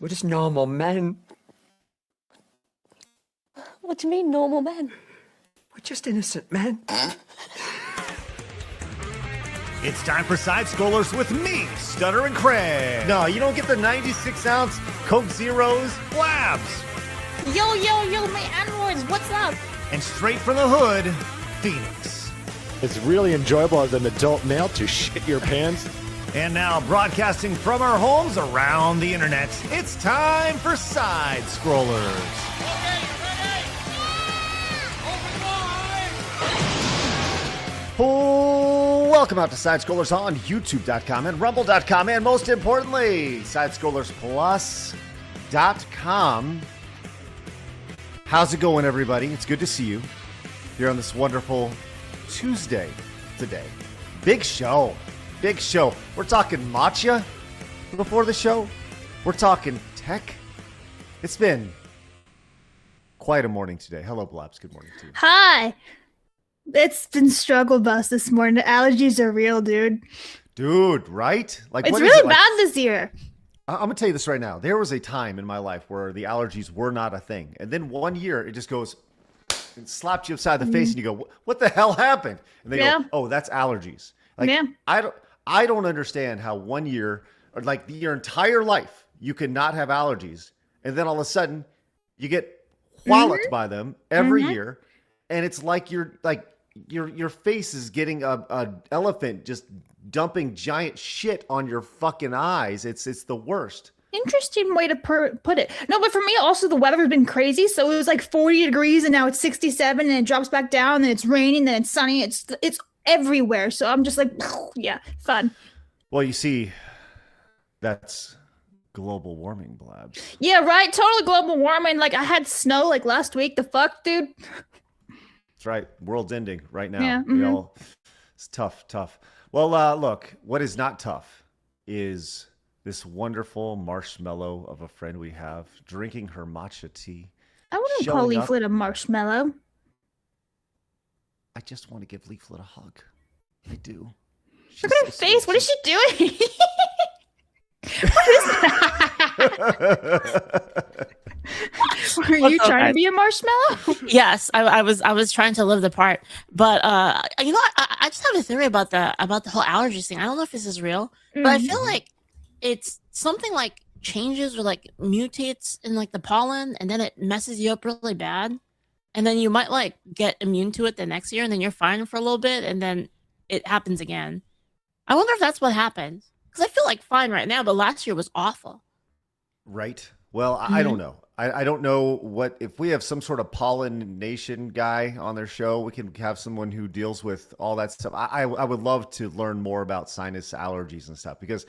We're just normal men. What do you mean, normal men? We're just innocent men. It's time for Side Scrollers with me, Stutter and Craig. No, you don't get the 96-ounce Coke Zeros blabs. Yo, my androids, what's up? And straight from the hood, Phoenix. It's really enjoyable as an adult male to shit your pants. And now, broadcasting from our homes around the internet, it's time for Side Scrollers. Okay, you ready? Open wide! Oh, welcome out to Side Scrollers on YouTube.com and Rumble.com, and most importantly, SideScrollersPlus.com. How's it going, everybody? It's good to see you here on this wonderful Tuesday today. Big show. We're talking matcha before the show. We're talking tech. It's been quite a morning today. Hello, Blabs. Good morning to you. Hi. It's been struggle bus this morning. The allergies are real, dude. Dude, right? Like, It's what is really it like? bad this year. I'm going to tell you this right now. There was a time in my life where the allergies were not a thing. And then one year, it just goes and slapped you upside the face, and you go, what the hell happened? And they go, oh, that's allergies. Like, I don't understand how 1 year, or like your entire life, you can not have allergies. And then all of a sudden, you get walloped by them every year. And it's like your face is getting a elephant just dumping giant shit on your fucking eyes. It's the worst. Interesting way to put it. No, but for me, also, the weather has been crazy. So it was like 40 degrees, and now it's 67, and it drops back down, and it's raining, then it's sunny. It's everywhere. So I'm just like, yeah, fun. Well, you see, that's global warming, Blabs. Yeah, right. Totally global warming. Like, I had snow like last week. The fuck, dude? That's right. World's ending right now. Yeah, It's tough. Well, look, what is not tough is this wonderful marshmallow of a friend we have drinking her matcha tea. I wouldn't call Leaflit a marshmallow. I just want to give Leaflit a hug. I do. Look at her face. What is she doing? What is that? Were you trying to be a marshmallow? Yes, I was trying to live the part, but you know, I just have a theory about the whole allergies thing. I don't know if this is real, but I feel like it's something like changes or like mutates in like the pollen, and then it messes you up really bad, and then you might like get immune to it the next year, and then you're fine for a little bit, and then it happens again. I wonder if that's what happens, because I feel like fine right now, but last year was awful. Right. Well, I don't know. I don't know what, if we have some sort of pollination guy on their show, we can have someone who deals with all that stuff. I would love to learn more about sinus allergies and stuff, because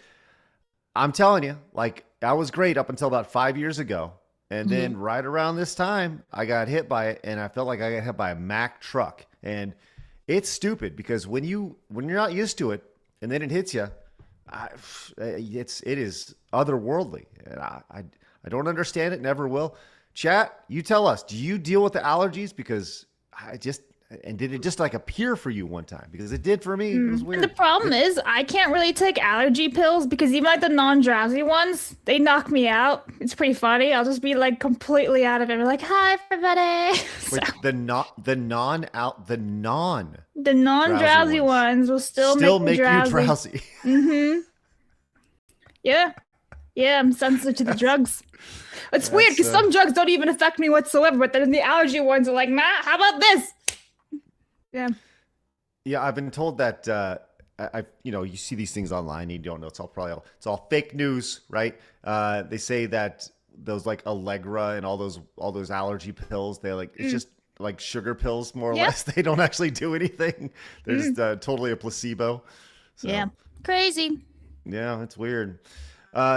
I'm telling you, like, I was great up until about 5 years ago. And then right around this time, I got hit by it, and I felt like I got hit by a Mack truck. And it's stupid, because when you're not used to it and then it hits you, it is otherworldly. And I don't understand it, never will. Chat, you tell us, do you deal with the allergies? Because did it just like appear for you one time? Because it did for me. It was weird. And the problem is, I can't really take allergy pills, because even like the non-drowsy ones, they knock me out. It's pretty funny. I'll just be like completely out of it. We're like, hi, everybody. Wait, the non-drowsy ones will still make you drowsy. Yeah, I'm sensitive to the drugs. It's weird, because some drugs don't even affect me whatsoever, but then the allergy ones are like, nah, how about this? Yeah, I've been told that you see these things online, you don't know, it's all fake news, right? They say that those like Allegra and all those allergy pills, they like it's just like sugar pills, more or less. They don't actually do anything. They're just totally a placebo. So, yeah, crazy. Yeah, it's weird.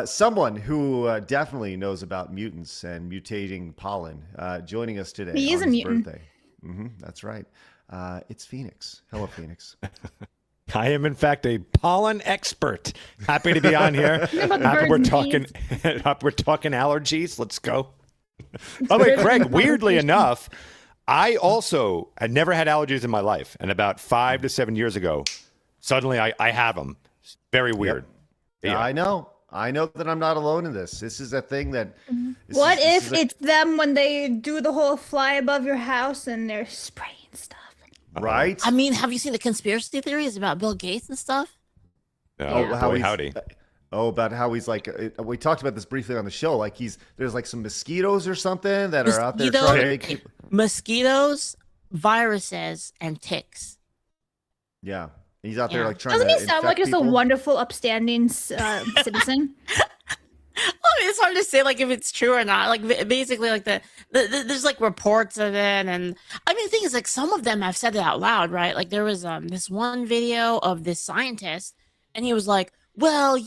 Someone who definitely knows about mutants and mutating pollen joining us today. He is a mutant. Birthday. That's right. It's Phoenix. Hello, Phoenix. I am, in fact, a pollen expert. Happy to be on here. Happy we're talking allergies. Let's go. By the way, Craig, weirdly enough, I also had never had allergies in my life. And about 5 to 7 years ago, suddenly I have them. It's very weird. Yeah, I know. I know that I'm not alone in this. This is a thing that. What if it's them when they do the whole fly above your house and they're spraying stuff? Right. I mean, have you seen the conspiracy theories about Bill Gates and stuff? Howdy. About how he's like, we talked about this briefly on the show. Like there's like some mosquitoes or something that are out there trying to make people. Mosquitoes, viruses, and ticks. Yeah, he's out there like trying. Doesn't to he sound like just a wonderful, upstanding citizen? I mean, it's hard to say like if it's true or not. Like basically, like there's like reports of it, and I mean, the thing is, like some of them have said it out loud, right? Like there was this one video of this scientist, and he was like, "Well,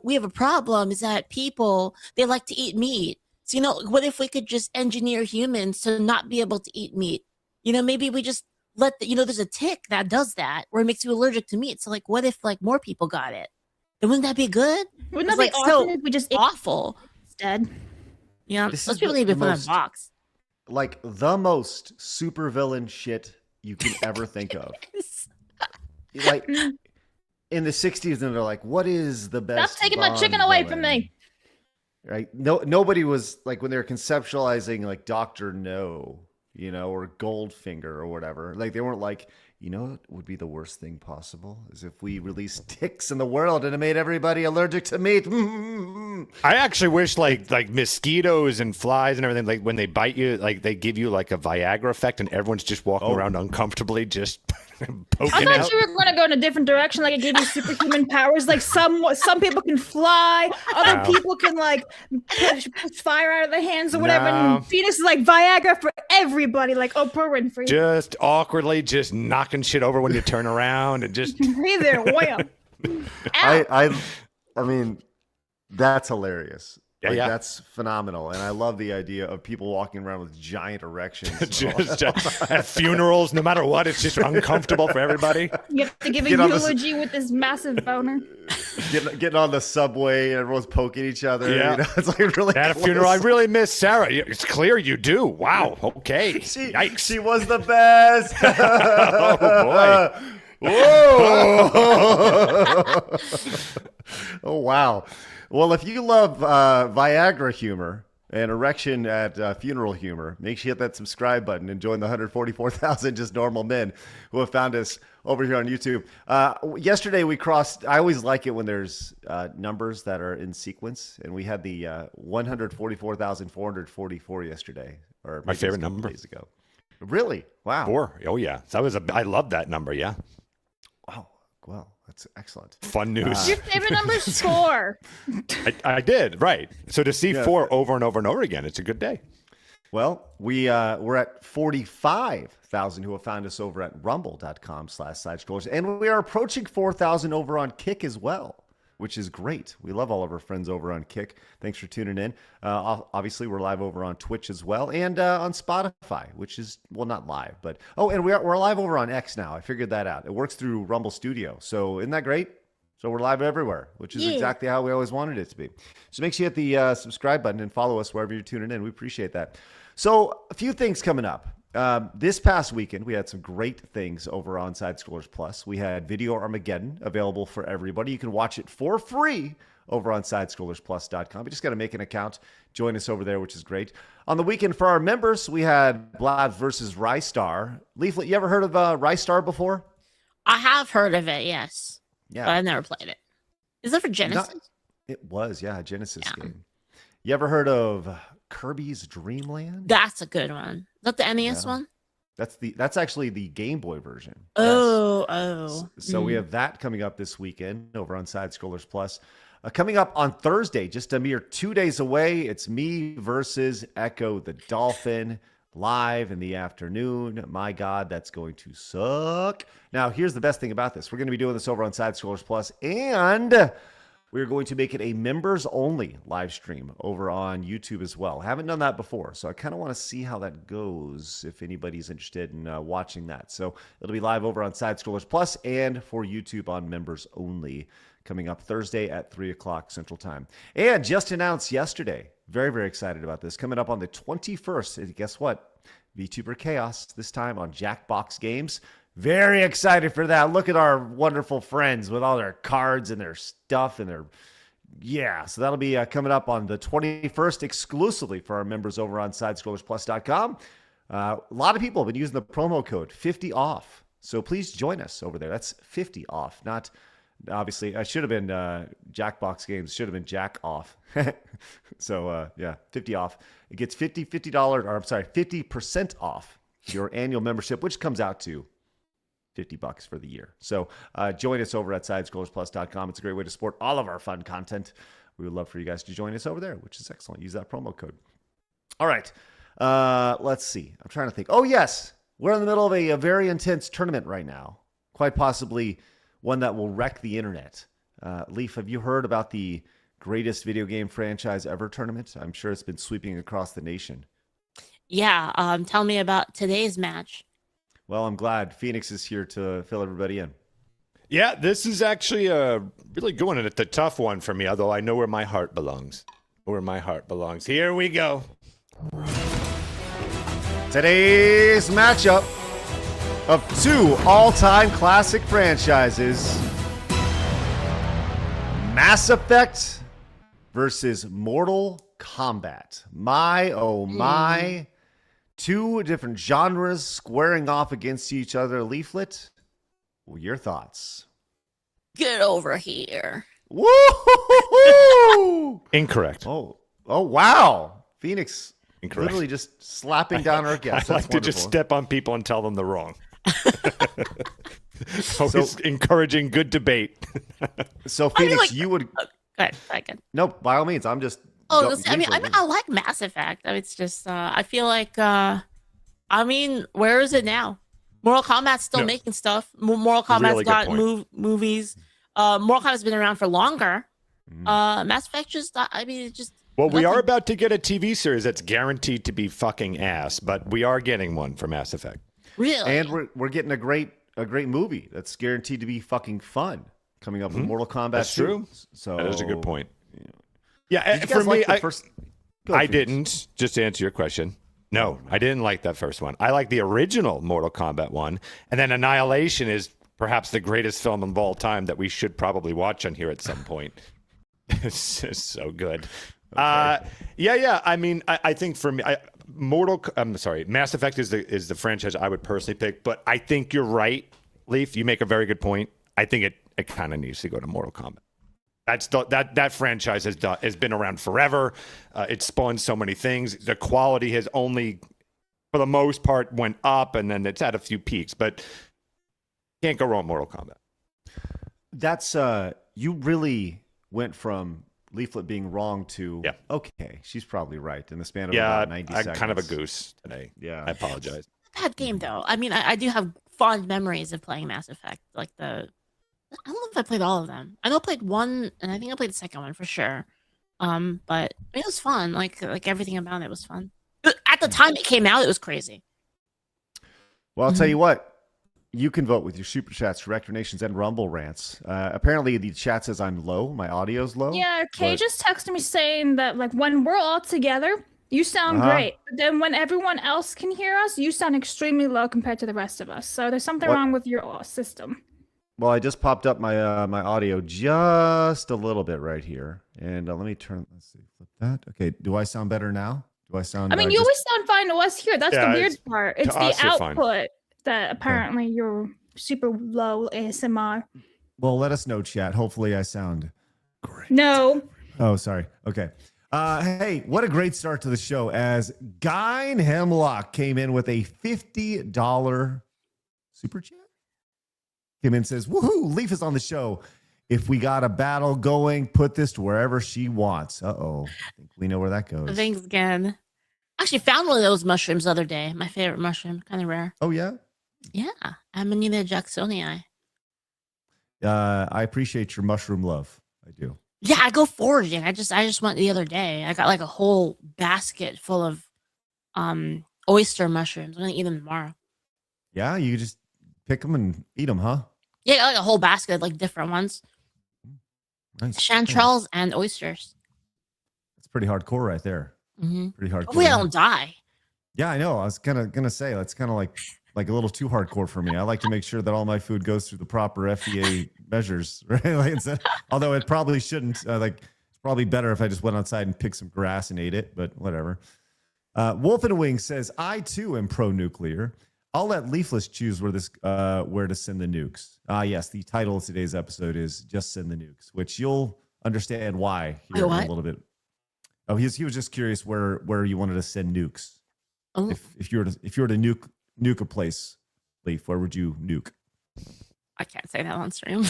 we have a problem. Is that people they like to eat meat? So what if we could just engineer humans to not be able to eat meat? Maybe we just let there's a tick that does that, where it makes you allergic to meat. So like, what if like more people got it? Then wouldn't that be good? Wouldn't that be awesome if we just ate awful instead? Yeah, those people need to be put in a box. Like the most supervillain shit you can ever think of. Like in the 60s, and they're like, "What is the best?" Stop taking my chicken away from me. Right? Nobody was like when they were conceptualizing like Dr. No, or Goldfinger or whatever. Like they weren't like, what would be the worst thing possible is if we released ticks in the world and it made everybody allergic to meat. I actually wish like mosquitoes and flies and everything, like when they bite you, like they give you like a Viagra effect and everyone's just walking around uncomfortably, just poking I thought out. you were going to go in a different direction, like it gave you superhuman powers. Like some people can fly, other people can like push fire out of their hands or whatever. No. And Venus is like Viagra for everybody, like Oprah Winfrey. Just awkwardly, just knocking shit over when you turn around and just. Hey there, wham! I mean, that's hilarious. Yeah, yeah. That's phenomenal, and I love the idea of people walking around with giant erections. just at funerals, no matter what, it's just uncomfortable for everybody. You have to give a eulogy with this massive boner. Getting on the subway and everyone's poking each other. Yeah. It's like really at a funeral. I really miss Sarah. It's clear you do. Wow. Okay. Yikes. She was the best. Oh boy. Whoa. Oh wow. Well, if you love Viagra humor and erection at funeral humor, make sure you hit that subscribe button and join the 144,000 just normal men who have found us over here on YouTube. Yesterday we crossed. I always like it when there's numbers that are in sequence, and we had the 144,444 yesterday. Or my favorite number days ago. Really? Wow. 4. Oh yeah. I love that number. Yeah. Wow. Well, that's excellent. Fun news. Your favorite number is 4. I did, right. So to see 4 over and over and over again, it's a good day. Well, we're at 45,000 who have found us over at rumble.com/sidescrollers. And we are approaching 4,000 over on Kick as well, which is great. We love all of our friends over on Kick. Thanks for tuning in. Obviously, we're live over on Twitch as well, and on Spotify, which is, well, not live, but and we're live over on X now. I figured that out. It works through Rumble Studio, so isn't that great? So we're live everywhere, which is exactly how we always wanted it to be. So make sure you hit the subscribe button and follow us wherever you're tuning in. We appreciate that. So a few things coming up. This past weekend, we had some great things over on Side Scrollers Plus. We had Video Armageddon available for everybody. You can watch it for free over on SidescrollersPlus.com. You just got to make an account. Join us over there, which is great. On the weekend for our members, we had Vlad versus Rystar. Leaflit, you ever heard of Rystar before? I have heard of it, yes. Yeah. But I've never played it. Is that for Genesis? It was, yeah, a Genesis game. You ever heard of Kirby's Dream Land? That's a good one. Is that the NES one? That's actually the Game Boy version. Oh, yes. So we have that coming up this weekend over on Side Scrollers Plus. Coming up on Thursday, just a mere 2 days away, it's me versus Echo the Dolphin live in the afternoon. My God, that's going to suck. Now, here's the best thing about this. We're going to be doing this over on Side Scrollers Plus, and we're going to make it a members-only live stream over on YouTube as well. Haven't done that before, so I kind of want to see how that goes if anybody's interested in watching that. So it'll be live over on Side Scrollers Plus and for YouTube on members only, coming up Thursday at 3 o'clock Central Time. And just announced yesterday, very, very excited about this, coming up on the 21st. And guess what? VTuber Chaos, this time on Jackbox Games. Very excited for that. Look at our wonderful friends with all their cards and their stuff and their Yeah, so that'll be coming up on the 21st exclusively for our members over on sidescrollersplus.com. A lot of people have been using the promo code 50 off. So please join us over there. That's 50 off. Not, obviously, I should have been Jackbox Games. Should have been Jack off. So, yeah, 50 off. It gets $50% off your annual membership, which comes out to $50 for the year. So join us over at sidescrollersplus.com. It's a great way to support all of our fun content. We would love for you guys to join us over there, which is excellent. Use that promo code. All right. Let's see. I'm trying to think. Oh, yes. We're in the middle of a very intense tournament right now. Quite possibly one that will wreck the internet. Leaf, have you heard about the greatest video game franchise ever tournament? I'm sure it's been sweeping across the nation. Yeah. Tell me about today's match. Well, I'm glad Phoenix is here to fill everybody in. Yeah, this is actually a really good one, and it's a tough one for me, although I know where my heart belongs. Where my heart belongs. Here we go. Today's matchup of two all-time classic franchises. Mass Effect versus Mortal Kombat. My, oh my. Two different genres squaring off against each other. Leaflit, your thoughts? Get over here. Woo! Incorrect. Oh, wow. Phoenix Incorrect. literally just slapping down our guests. I like to just step on people and tell them they're wrong. Always encouraging good debate. So Phoenix, you would... Go ahead. No, by all means, I'm just... Oh, listen, I like Mass Effect. It's just, I feel like, where is it now? Mortal Kombat's still making stuff. Mortal Kombat's really got movies. Mortal Kombat's been around for longer. Mass Effect just, it's just. Well, we are about to get a TV series that's guaranteed to be fucking ass, but we are getting one for Mass Effect. Really? And we're getting a great movie that's guaranteed to be fucking fun coming up with Mortal Kombat. That's 2. true. So that is a good point. Yeah, for me, I Phoenix. didn't. Just to answer your question, no, I didn't like that first one. I like the original Mortal Kombat one, and then Annihilation is perhaps the greatest film of all time that we should probably watch on here at some point. It's just so good. Okay. I think for me, Mass Effect is the franchise I would personally pick, but I think you're right, Leaf. You make a very good point. I think it kind of needs to go to Mortal Kombat. That franchise has been around forever. It spawned so many things. The quality has only, for the most part, went up, and then it's had a few peaks. But can't go wrong with Mortal Kombat. That's you really went from Leaflet being wrong to okay, she's probably right in the span of about 90 seconds. I'm kind of a goose today. Yeah, I apologize. Bad game though. I do have fond memories of playing Mass Effect. I don't know if I played all of them. I know I played one, and I think I played the second one for sure. But it was fun. Like everything about it was fun. But at the time it came out, it was crazy. Well, I'll tell you what. You can vote with your super chats, Reactor Nations, and Rumble rants. Apparently, the chat says I'm low. My audio's low. Yeah, Kay just texted me saying that when we're all together, you sound great. But then when everyone else can hear us, you sound extremely low compared to the rest of us. So there's something wrong with your system. Well, I just popped up my my audio just a little bit right here, and let me turn. Let's see, flip that. Okay, do I sound better now? Do I sound? You always sound fine to us here. That's the weird part. It's the output that apparently you're super low ASMR. Well, let us know, chat. Hopefully, I sound great. No. Oh, sorry. Okay. Hey, what a great start to the show! As Guy Hemlock came in with a $50 super chat. Came in and says, woohoo, Leaf is on the show. If we got a battle going, put this to wherever she wants. Uh-oh. I think we know where that goes. Thanks again. Actually found one of those mushrooms the other day. My favorite mushroom. Kind of rare. Oh, yeah? Yeah. Amanita jacksonii. I appreciate your mushroom love. I do. Yeah, I go foraging. I just went the other day. I got like a whole basket full of oyster mushrooms. I'm going to eat them tomorrow. Yeah, you just pick them and eat them, huh? Yeah, like a whole basket, like different ones. Nice. Chanterelles and oysters. That's pretty hardcore right there. Mm-hmm. Pretty hardcore. Hopefully I don't die. Yeah, I know. I was gonna say that's kind of like a little too hardcore for me. I like to make sure that all my food goes through the proper FDA measures, right? Although it probably shouldn't. probably better if I just went outside and picked some grass and ate it, but whatever. Wolf and Wing says, I too am pro-nuclear. I'll let Leaflit choose where to send the nukes. Yes, the title of today's episode is Just Send the Nukes, which you'll understand why here in a little bit. Oh, he was just curious where you wanted to send nukes. Oh. If you were to nuke a place, Leaf, where would you nuke? I can't say that on stream.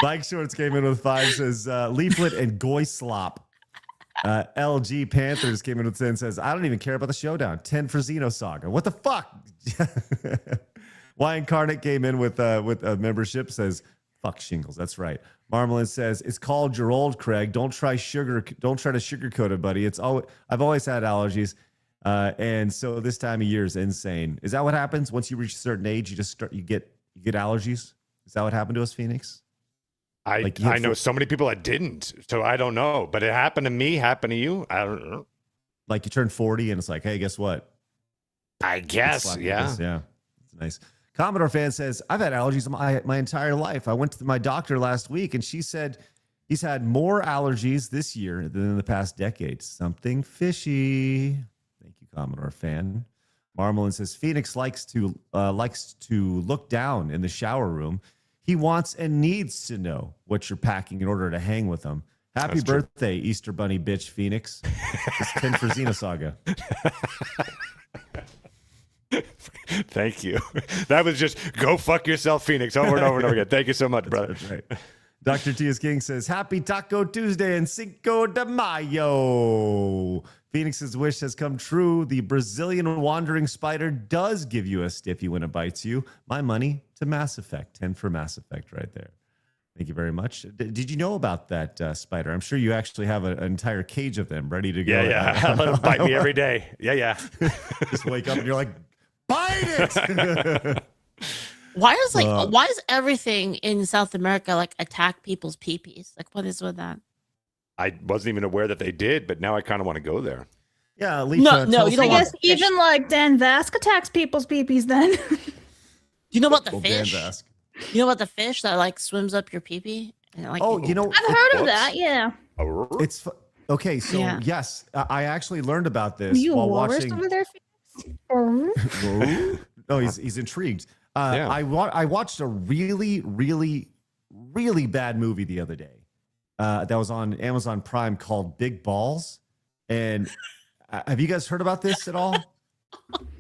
Bike Shorts came in with 5, says Leaflit and Goy Slop. LG Panthers came in with 10, says I don't even care about the Showdown. 10 for Xenosaga. What the fuck? Y Incarnate came in with a membership, says fuck shingles. That's right. Marmalade says it's called your old Craig. Don't try to sugarcoat it, buddy. I've always had allergies, and so this time of year is insane. Is that what happens once you reach a certain age? You get allergies. Is that what happened to us, Phoenix? I know so many people that didn't, so I don't know. But it happened to me, happened to you. I don't know. Like you turn 40 and it's like, hey, guess what? I guess, yeah. Yeah, it's nice. Commodore fan says, I've had allergies my entire life. I went to my doctor last week and she said he's had more allergies this year than in the past decade. Something fishy. Thank you, Commodore fan. Marmalin says, Phoenix likes to look down in the shower room. He wants and needs to know what you're packing in order to hang with him. Happy birthday, Easter Bunny bitch, Phoenix. It's 10 for Xenosaga. Thank you. That was just go fuck yourself, Phoenix, over and over and over again. Thank you so much, brother. That's right. Dr. T.S. King says, Happy Taco Tuesday and Cinco de Mayo. Phoenix's wish has come true. The Brazilian wandering spider does give you a stiffy when it bites you. My money to Mass Effect. 10 for Mass Effect right there. Thank you very much. Did you know about that spider? I'm sure you actually have an entire cage of them ready to go. Yeah. Let them bite me every day. Yeah. Just wake up and you're like, bite it! Why is everything in South America like attack people's peepees? Like, what is with that? I wasn't even aware that they did, but now I kind of want to go there. Yeah, at least no. You I guess even like Dan Vask attacks people's peepees then. Do you know about the fish? Dan Vask. You know about the fish that like swims up your peepee? And, like, you know, I've heard of that. Yeah. It's okay. So yes, I actually learned about this you while walrus watching. Over there, Phoenix? No, he's intrigued. I watched a really, really, really bad movie the other day. That was on Amazon Prime called Big Balls. And have you guys heard about this at all?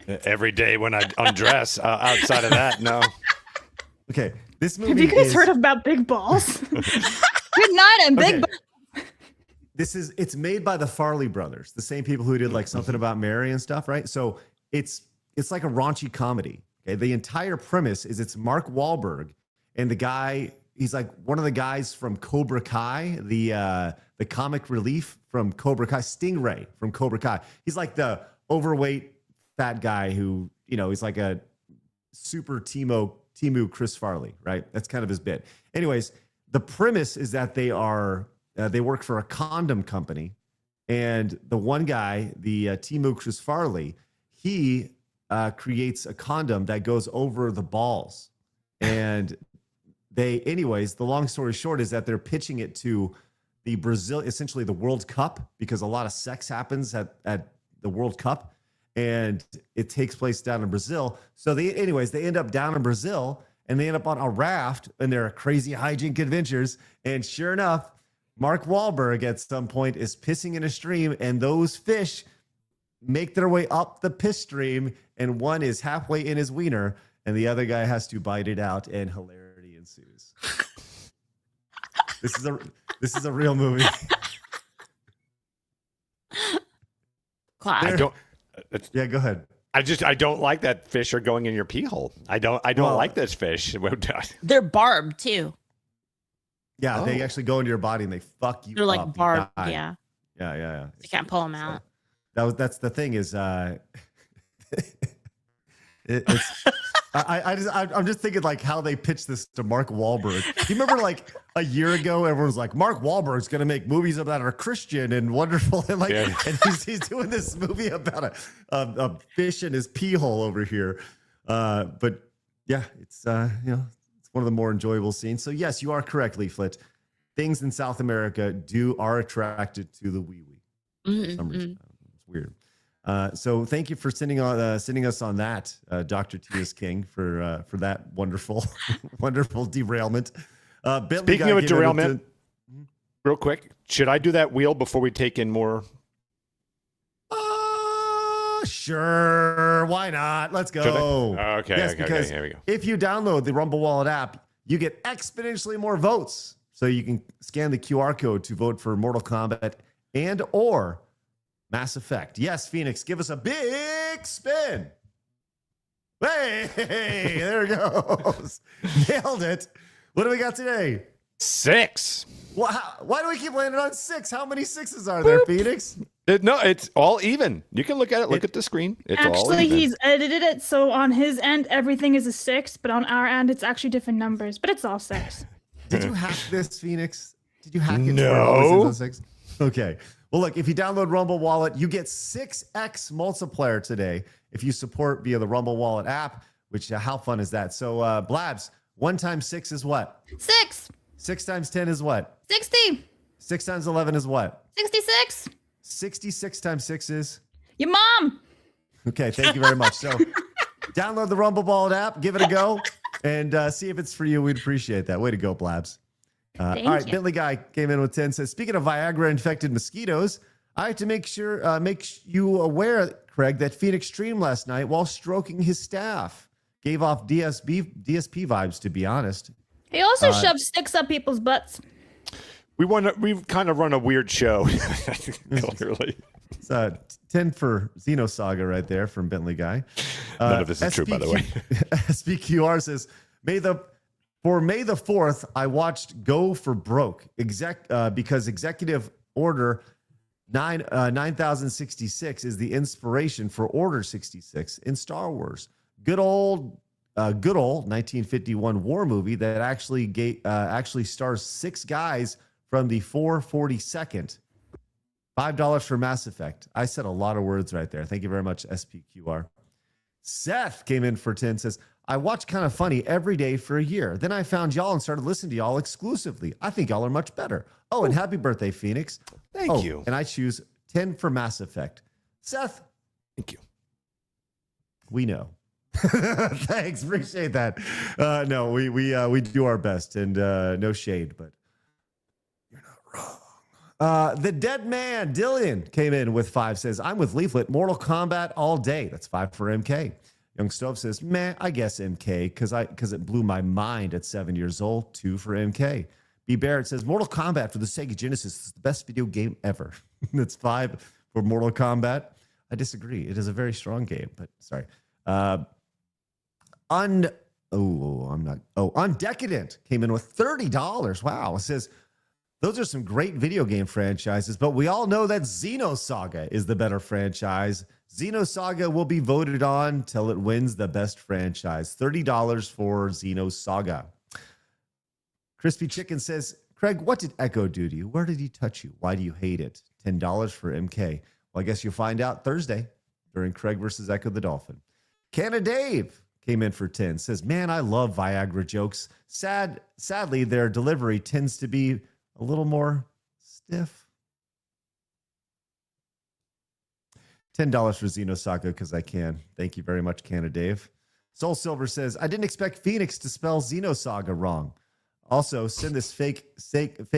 Every day when I undress. Outside of that, no. Okay, this movie. Have you guys heard about Big Balls? Good night and Big Balls. It's made by the Farley brothers, the same people who did like Something About Mary and stuff, right? So it's like a raunchy comedy. Okay, the entire premise is it's Mark Wahlberg and the guy. He's like one of the guys from Cobra Kai, the comic relief from Cobra Kai, Stingray from Cobra Kai. He's like the overweight fat guy who, he's like a super Timu Chris Farley, right? That's kind of his bit. Anyways, the premise is that they work for a condom company, and the one guy, the Timu Chris Farley, he creates a condom that goes over the balls, and the long story short is that they're pitching it to essentially the World Cup, because a lot of sex happens at the World Cup, and it takes place down in Brazil. So they end up down in Brazil, and they end up on a raft, and they're crazy hijink adventures. And sure enough, Mark Wahlberg at some point is pissing in a stream, and those fish make their way up the piss stream, and one is halfway in his wiener, and the other guy has to bite it out, and hilarity ensues. This is a real movie. Class. Yeah, go ahead. I don't like that fish are going in your pee hole. I don't like this fish. They're barbed too. Yeah, they actually go into your body and they fuck you. They're up. like barbed. Yeah. You can't pull them out. That's the thing is, I'm just thinking like how they pitched this to Mark Wahlberg. Do you remember like a year ago, everyone was like, Mark Wahlberg's going to make movies that are Christian and wonderful. And and he's doing this movie about a fish in his pee hole over here. But yeah, it's one one of the more enjoyable scenes. So yes, you are correct, Leaflit. Things in South America are attracted to the wee wee. For some reason. It's weird. So thank you for sending us on that, Dr. Tia's King, for that wonderful, wonderful derailment. Speaking of a derailment, real quick, should I do that wheel before we take in more? Sure. Why not? Let's go. Okay. Yes, okay, because here we go. if you download the Rumble Wallet app, you get exponentially more votes. So you can scan the QR code to vote for Mortal Kombat and or Mass Effect. Yes, Phoenix, give us a big spin. Hey, there it goes. Nailed it. What do we got today? 6. Why do we keep landing on 6? How many 6s are there, Phoenix? No, it's all even. You can look at it. Look at the screen. It's all even. Actually, he's edited it, so on his end, everything is a 6, but on our end, it's actually different numbers, but it's all 6. Did you hack this, Phoenix? Did you hack it? No. 6? Okay. Well, look, if you download Rumble Wallet, you get 6x multiplier today if you support via the Rumble Wallet app, which how fun is that? So, Blabs, 1 times 6 is what? 6. 6 times 10 is what? 60. 6 times 11 is what? 66. 66 times 6 is? Your mom. Okay, thank you very much. So download the Rumble Wallet app, give it a go, and see if it's for you. We'd appreciate that. Way to go, Blabs. All right, you. Bentley Guy came in with 10, says, speaking of Viagra-infected mosquitoes, I have to make you aware, Craig, that Phoenix streamed last night while stroking his staff. Gave off DSP vibes, to be honest. He also shoved sticks up people's butts. We've kind of run a weird show. Clearly. It's 10 for Xenosaga right there from Bentley Guy. None of this is true, by the way. SPQR says, For May the 4th, I watched Go for Broke because Executive Order 9066 is the inspiration for Order 66 in Star Wars. Good old 1951 war movie that actually stars 6 guys from the 442nd. $5 for Mass Effect. I said a lot of words right there. Thank you very much, SPQR. Seth came in for 10, says, I watch Kind of Funny every day for a year. Then I found y'all and started listening to y'all exclusively. I think y'all are much better. Oh, and happy birthday, Phoenix. Thank you. And I choose 10 for Mass Effect. Seth. Thank you. We know. Thanks. Appreciate that. No, we do our best, and no shade, but you're not wrong. The Dead Man, Dillian, came in with 5, says, I'm with Leaflit, Mortal Kombat all day. That's 5 for MK. Young Stove says, man, I guess MK, because it blew my mind at 7 years old. 2 for MK. B. Barrett says, Mortal Kombat for the Sega Genesis is the best video game ever. That's 5 for Mortal Kombat. I disagree. It is a very strong game, but sorry. Undecadent came in with $30. Wow. It says, those are some great video game franchises, but we all know that Xenosaga is the better franchise. Xenosaga will be voted on till it wins the best franchise. $30 for Xenosaga. Crispy Chicken says, Craig, what did Echo do to you? Where did he touch you? Why do you hate it? $10 for MK. Well, I guess you'll find out Thursday during Craig versus Echo the Dolphin. Canna Dave came in for 10. Says, man, I love Viagra jokes. Sadly, their delivery tends to be a little more stiff. $10 for Xenosaga because I can. Thank you very much, Canna Dave. Soul Silver says, I didn't expect Phoenix to spell Xenosaga wrong. Also, send this fake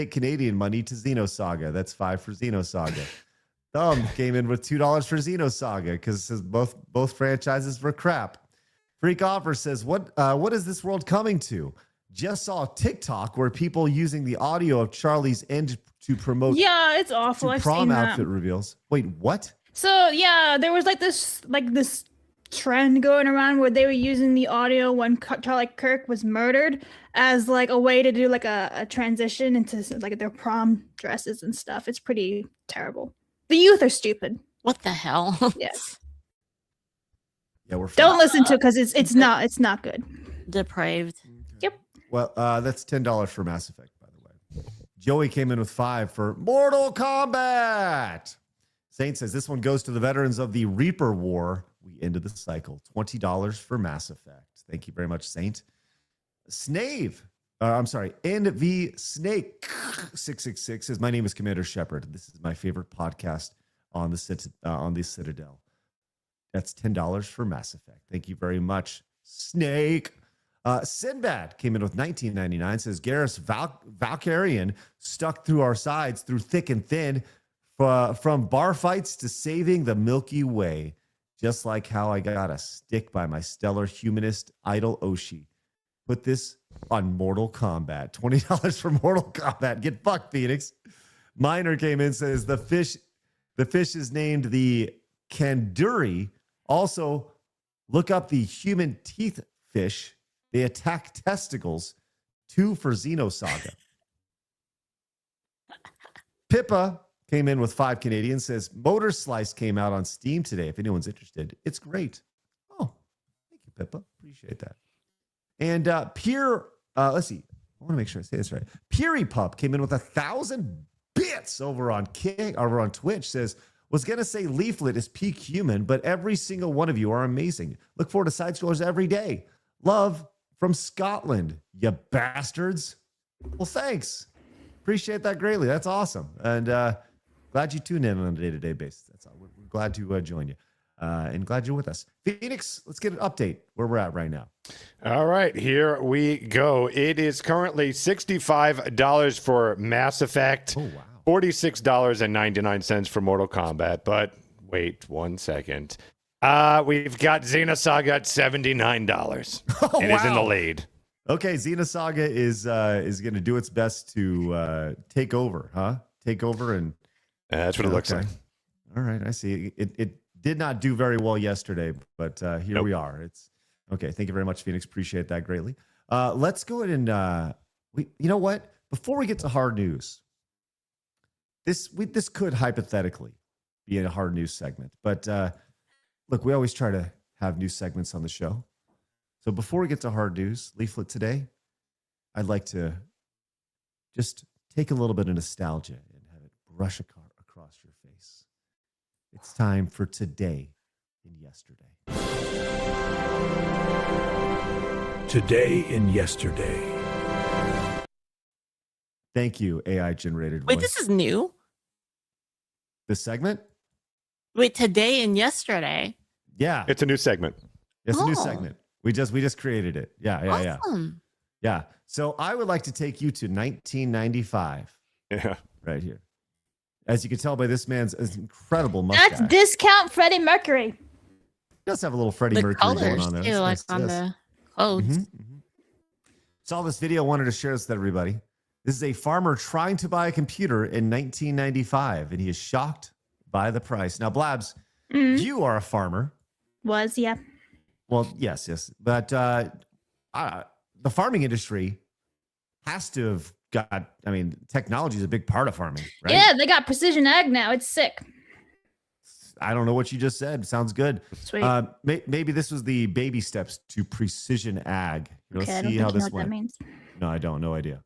Canadian money to Xenosaga. That's 5 for Xenosaga. Thumb came in with $2 for Xenosaga because it says both franchises were crap. Freak Offer says, what is this world coming to? Just saw TikTok where people using the audio of Charlie's end to promote. Yeah, it's awful. I've prom seen outfit that. reveals. Wait, what? So yeah, there was this trend going around where they were using the audio when Charlie Kirk was murdered as like a way to do like a transition into like their prom dresses and stuff. It's pretty terrible. The youth are stupid. What the hell? Yes. Yeah, we're Don't listen to it because it's not good. Depraved. Yep. Well, that's $10 for Mass Effect, by the way. Joey came in with 5 for Mortal Kombat. Saint says this one goes to the veterans of the Reaper War. We ended the cycle. $20 for Mass Effect. Thank you very much, Saint. Snave. I'm sorry, NV Snake 666 says, my name is Commander Shepard. This is my favorite podcast on the Citadel. That's $10 for Mass Effect. Thank you very much, Snake. Sinbad came in with $19.99. Says, Garrus Valkyrian stuck through our sides through thick and thin, from bar fights to saving the Milky Way. Just like how I got a stick by my stellar humanist idol Oshi. Put this on Mortal Kombat. $20 for Mortal Kombat. Get fucked, Phoenix. Miner came in, says the fish is named the Kanduri. Also, look up the human teeth fish. They attack testicles. 2 for Xenosaga. Pippa came in with 5 Canadian, says Motor Slice came out on Steam today. If anyone's interested, it's great. Oh, thank you, Pippa. Appreciate that. And let's see. I want to make sure I say this right. Peary Pup came in with 1,000 bits over on Twitch. Says, was going to say Leaflit is peak human, but every single one of you are amazing. Look forward to side scrollers every day. Love from Scotland, you bastards. Well, thanks. Appreciate that greatly. That's awesome. And glad you tune in on a day-to-day basis. That's all. We're glad to join you. And glad you're with us. Phoenix, let's get an update where we're at right now. All right, here we go. It is currently $65 for Mass Effect. Oh, wow. $46.99 for Mortal Kombat. But wait 1 second. We've got Xenosaga at $79. Oh, it is in the lead. Okay, Xenosaga is going to do its best to take over, huh? Take over and... That's what it looks like. All right, I see. It did not do very well yesterday, but here we are. It's okay. Thank you very much, Phoenix. Appreciate that greatly. Let's go ahead and you know what? Before we get to hard news, this could hypothetically be a hard news segment, but look, we always try to have new segments on the show. So before we get to hard news, Leaflit today, I'd like to just take a little bit of nostalgia and have it brush across your face. It's time for Today in Yesterday. Today in Yesterday. Thank you, AI-generated voice. Wait, this is new? This segment? Wait, Today and Yesterday? Yeah. It's a new segment. It's a new segment. We just created it. Yeah. Awesome. Yeah. So I would like to take you to 1995. Yeah. Right here. As you can tell by this man's incredible mustache. That's discount Freddie Mercury. He does have a little Freddie The Mercury going colors on there. too, That's like nice. on the clothes. Saw this video, wanted to share this with everybody. This is a farmer trying to buy a computer in 1995, and he is shocked by the price. Now, Blabs, you are a farmer. Yeah. Well, yes. But the farming industry has to have got, technology is a big part of farming, right? Yeah, they got precision ag now. It's sick. I don't know what you just said. Sounds good. Sweet. Maybe this was the baby steps to precision ag. Let's Okay, I don't see think how you know this what went. that means. No, I don't. No idea.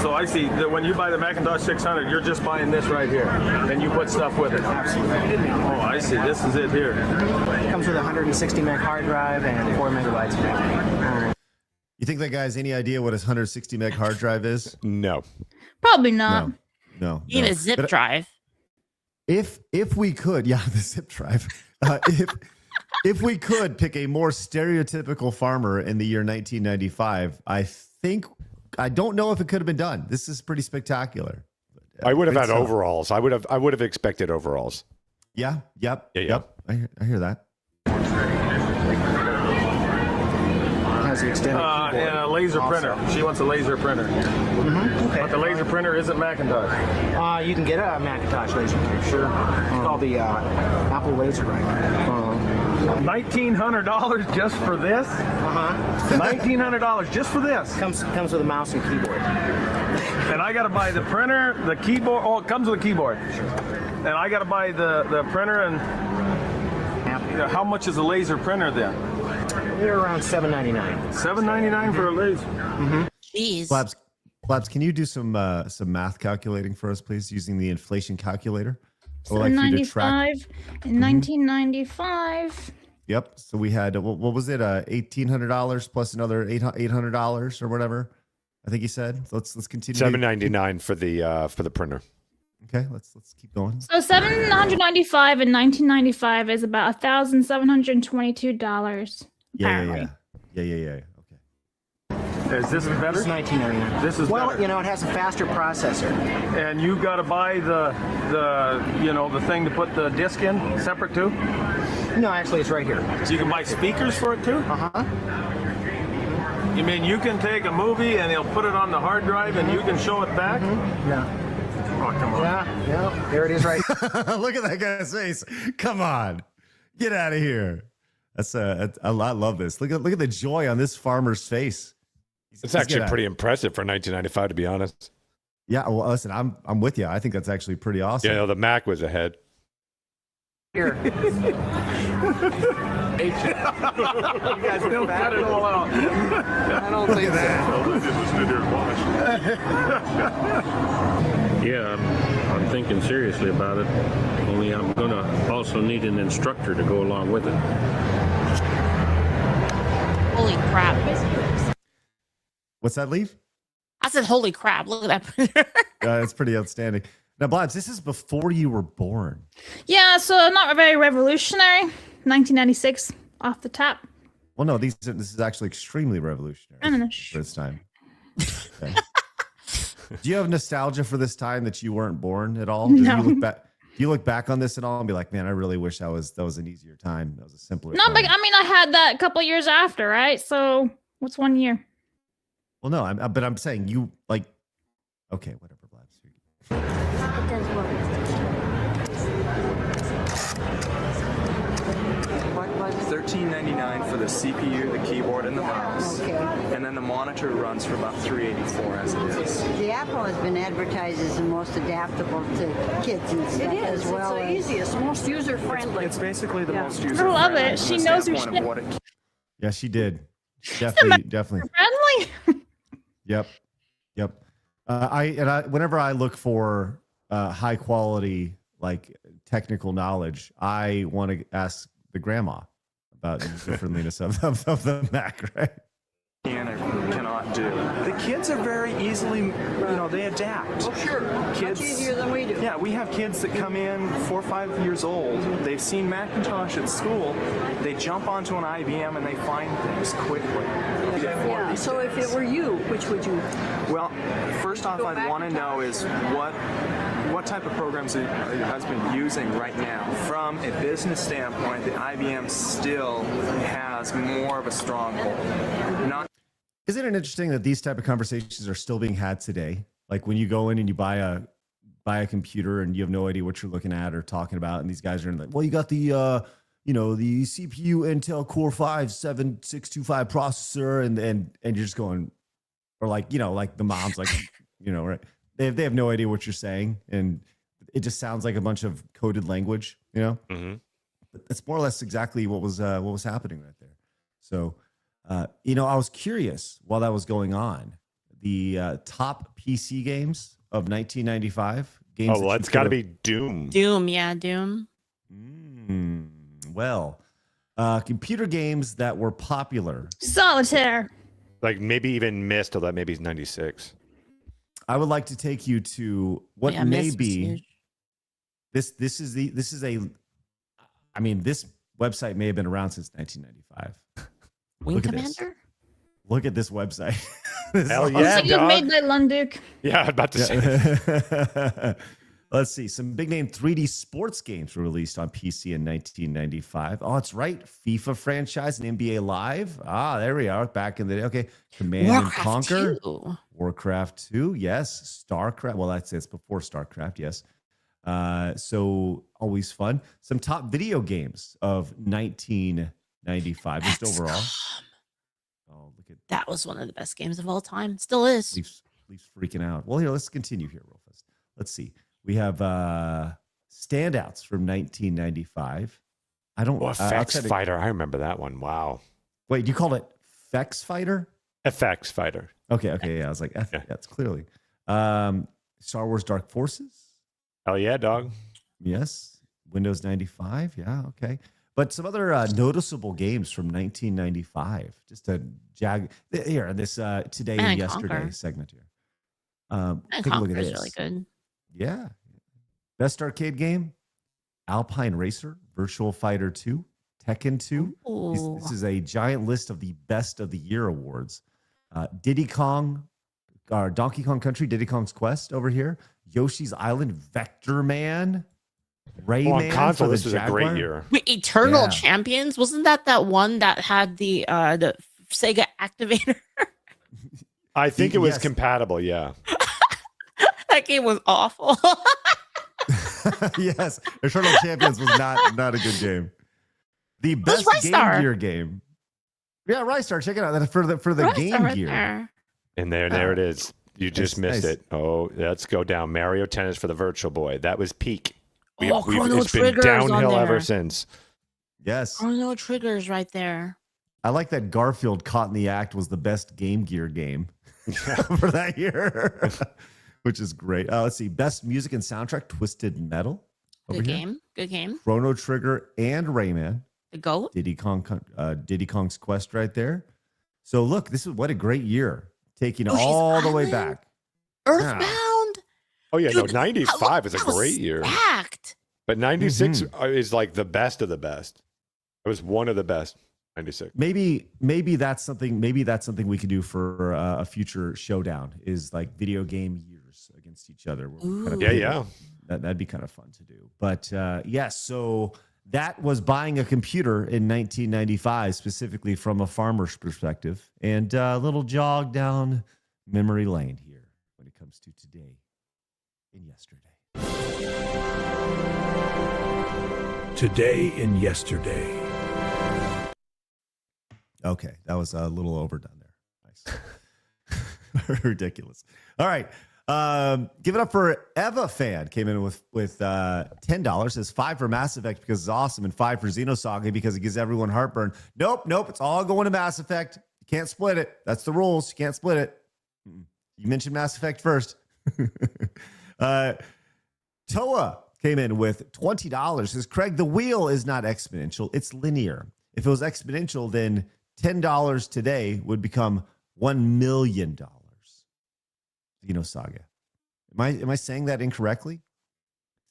So I see that when you buy the Macintosh 600, you're just buying this right here, and you put stuff with it. Absolutely. Oh, I see. This is it here. It comes with a 160 meg hard drive and 4 megabytes of memory. You think that guy has any idea what his 160 meg hard drive is? No. Probably not. No. You need a zip drive. If we could, the zip drive. If we could pick a more stereotypical farmer in the year 1995, I don't know if it could have been done. This is pretty spectacular. I would have had overalls. I would have expected overalls. Yeah. Yep. Yeah. Yep. I hear that. Has the extended keyboard. And a laser printer. She wants a laser printer. Okay. But the laser printer isn't Macintosh. You can get a Macintosh laser printer, sure. It's called the Apple Laser Writer. $1,900 just for this? $1,900 just for this. Comes with a mouse and keyboard. And I got to buy the printer, the keyboard. Oh, it comes with a keyboard. And I got to buy the printer. And how much is a laser printer then? They're around $7.99. $7.99 for a laser. Jeez. Blabs, can you do some math calculating for us, please, using the inflation calculator? I would like for you to track. 1995. Yep. So we had what was it? $1,800 plus another $800 or whatever. I think he said. So let's continue. $7.99 for the printer. Okay, let's keep going. So $795 in 1995 is about $1,722. Yeah. Okay. Is this better? It's $19.99. This is well, better. you know, it has a faster processor. And you got to buy the thing to put the disc in separate too. No, actually, it's right here. So you can buy speakers for it too. You mean you can take a movie and they'll put it on the hard drive and you can show it back? Yeah. Oh, come on. Yeah. There it is, right. Look at that guy's face. Come on, get out of here. I love this. Look at the joy on this farmer's face. It's actually pretty impressive for 1995, to be honest. Yeah. Well, listen, I'm with you. I think that's actually pretty awesome. Yeah, the Mac was ahead. Here. You guys don't cut it all out. I don't think Yeah, I'm thinking seriously about it. Only I'm going to also need an instructor to go along with it. Holy crap. What's that, Leaf? I said, holy crap. Look at that printer. It's pretty outstanding. Now, Blabs, this is before you were born. Yeah, so not very revolutionary. 1996 off the top. Well, no, this is actually extremely revolutionary I don't know. for this time. Okay. Do you have nostalgia for this time that you weren't born at all? No. Do you look back on this at all and be like, man, I really wish that was an easier time. That was a simpler No, time. but I mean, I had that a couple of years after, right? So what's 1 year? Well, no, but I'm saying you like, okay, whatever, Blabs. $13.99 for the CPU, the keyboard, and the mouse. Okay. And then the monitor runs for about $384 as it is. The Apple has been advertised as the most adaptable to kids and stuff as well. It's the easiest, most user-friendly. It's basically the most I user-friendly. love it. from She the knows her standpoint of shit. what it Yeah, she did. Definitely. Friendly? Yep. Whenever I look for high quality, like technical knowledge, I want to ask the grandma about the friendliness of the Mac, right? can or cannot do. The kids are very easily, they adapt. Oh, sure. Kids, Much easier than we do. Yeah, we have kids that come in 4 or 5 years old. They've seen Macintosh at school. They jump onto an IBM and they find things quickly. Yeah, so if it were you, which would you? Well, first off, I'd want to know is what type of programs are your husband using right now? From a business standpoint, the IBM still has more of a stronghold. Isn't it interesting that these type of conversations are still being had today? Like when you go in and you buy a computer and you have no idea what you're looking at or talking about, and these guys are like, well, you got the the CPU Intel Core 5-7625 processor, and you're just going, or like like the mom's like, right? They have no idea what you're saying, and it just sounds like a bunch of coded language, Mm-hmm. But that's more or less exactly what was happening right there. So. I was curious while that was going on, the top PC games of 1995. Games. Oh, well, it's got to be Doom. Doom, yeah, Doom. Well, computer games that were popular. Solitaire. Like maybe even missed, although maybe 96. I would like to take you to what may be. This website may have been around since 1995. Wing Look at Commander? this. Look at this website. Hell yeah, It was dog. made by Lunduk. Yeah, I'm about to say. Let's see. Some big name 3D sports games were released on PC in 1995. Oh, that's right. FIFA franchise and NBA Live. Ah, there we are. Back in the day. Okay. Command and Conquer. 2. Warcraft 2. Yes. StarCraft. Well, it's before StarCraft. Yes. So always fun. Some top video games of 1995. Just overall. Oh, look at that. Was one of the best games of all time. Still is. Leafs freaking out. Well, here, let's continue here real fast. Let's see. We have standouts from 1995. I don't. FX Fighter. I remember that one. Wow. Wait, you called it FX Fighter? FX Fighter. Okay. Yeah, I was like, yeah, it's clearly. Star Wars Dark Forces. Hell yeah, dog. Yes. Windows 95. Yeah. Okay. But some other noticeable games from 1995. Just a here this today and yesterday segment here. Take a look at this. Really good. Yeah. Best arcade game: Alpine Racer, Virtual Fighter 2, Tekken 2. This is a giant list of the best of the year awards. Donkey Kong Country, Diddy Kong's Quest over here. Yoshi's Island, Vector Man, Rayman. On console, this is a great year. Wait, Eternal Champions? Wasn't that one that had the Sega activator? I think it was compatible, yeah. That game was awful. Yes, Eternal Champions was not a good game. The best Game Gear game. Yeah, Rystar, check it out. For the Game Gear. There. And there it is. You just missed it. Oh, let's go down. Mario Tennis for the Virtual Boy. That was peak. It's been downhill ever since. Yes. Chrono Trigger's right there. I like that Garfield Caught in the Act was the best Game Gear game for that year, which is great. Let's see. Best music and soundtrack, Twisted Metal. Good game. Chrono Trigger and Rayman. The GOAT. Diddy Kong's Quest right there. So look, what a great year. Taking all the way back. Earthbound. Oh, yeah. Dude, 95 is a great year. Stacked. But 96 is like the best of the best. It was one of the best. 96. Maybe that's something we could do for a future showdown, is like video game years against each other. That'd be kind of fun to do. But yes, so that was buying a computer in 1995, specifically from a farmer's perspective, and a little jog down memory lane here when it comes to today and yesterday. Today and yesterday. Okay, that was a little overdone there. Nice. Ridiculous. All right. Give it up for Eva Fan. Came in with $10. Says 5 for Mass Effect because it's awesome, and 5 for Xenosaga because it gives everyone heartburn. Nope. It's all going to Mass Effect. You can't split it. That's the rules. You can't split it. You mentioned Mass Effect first. Toa came in with $20. Says, Craig, the wheel is not exponential. It's linear. If it was exponential, then $10 today would become $1 million. Xenosaga. Am I saying that incorrectly?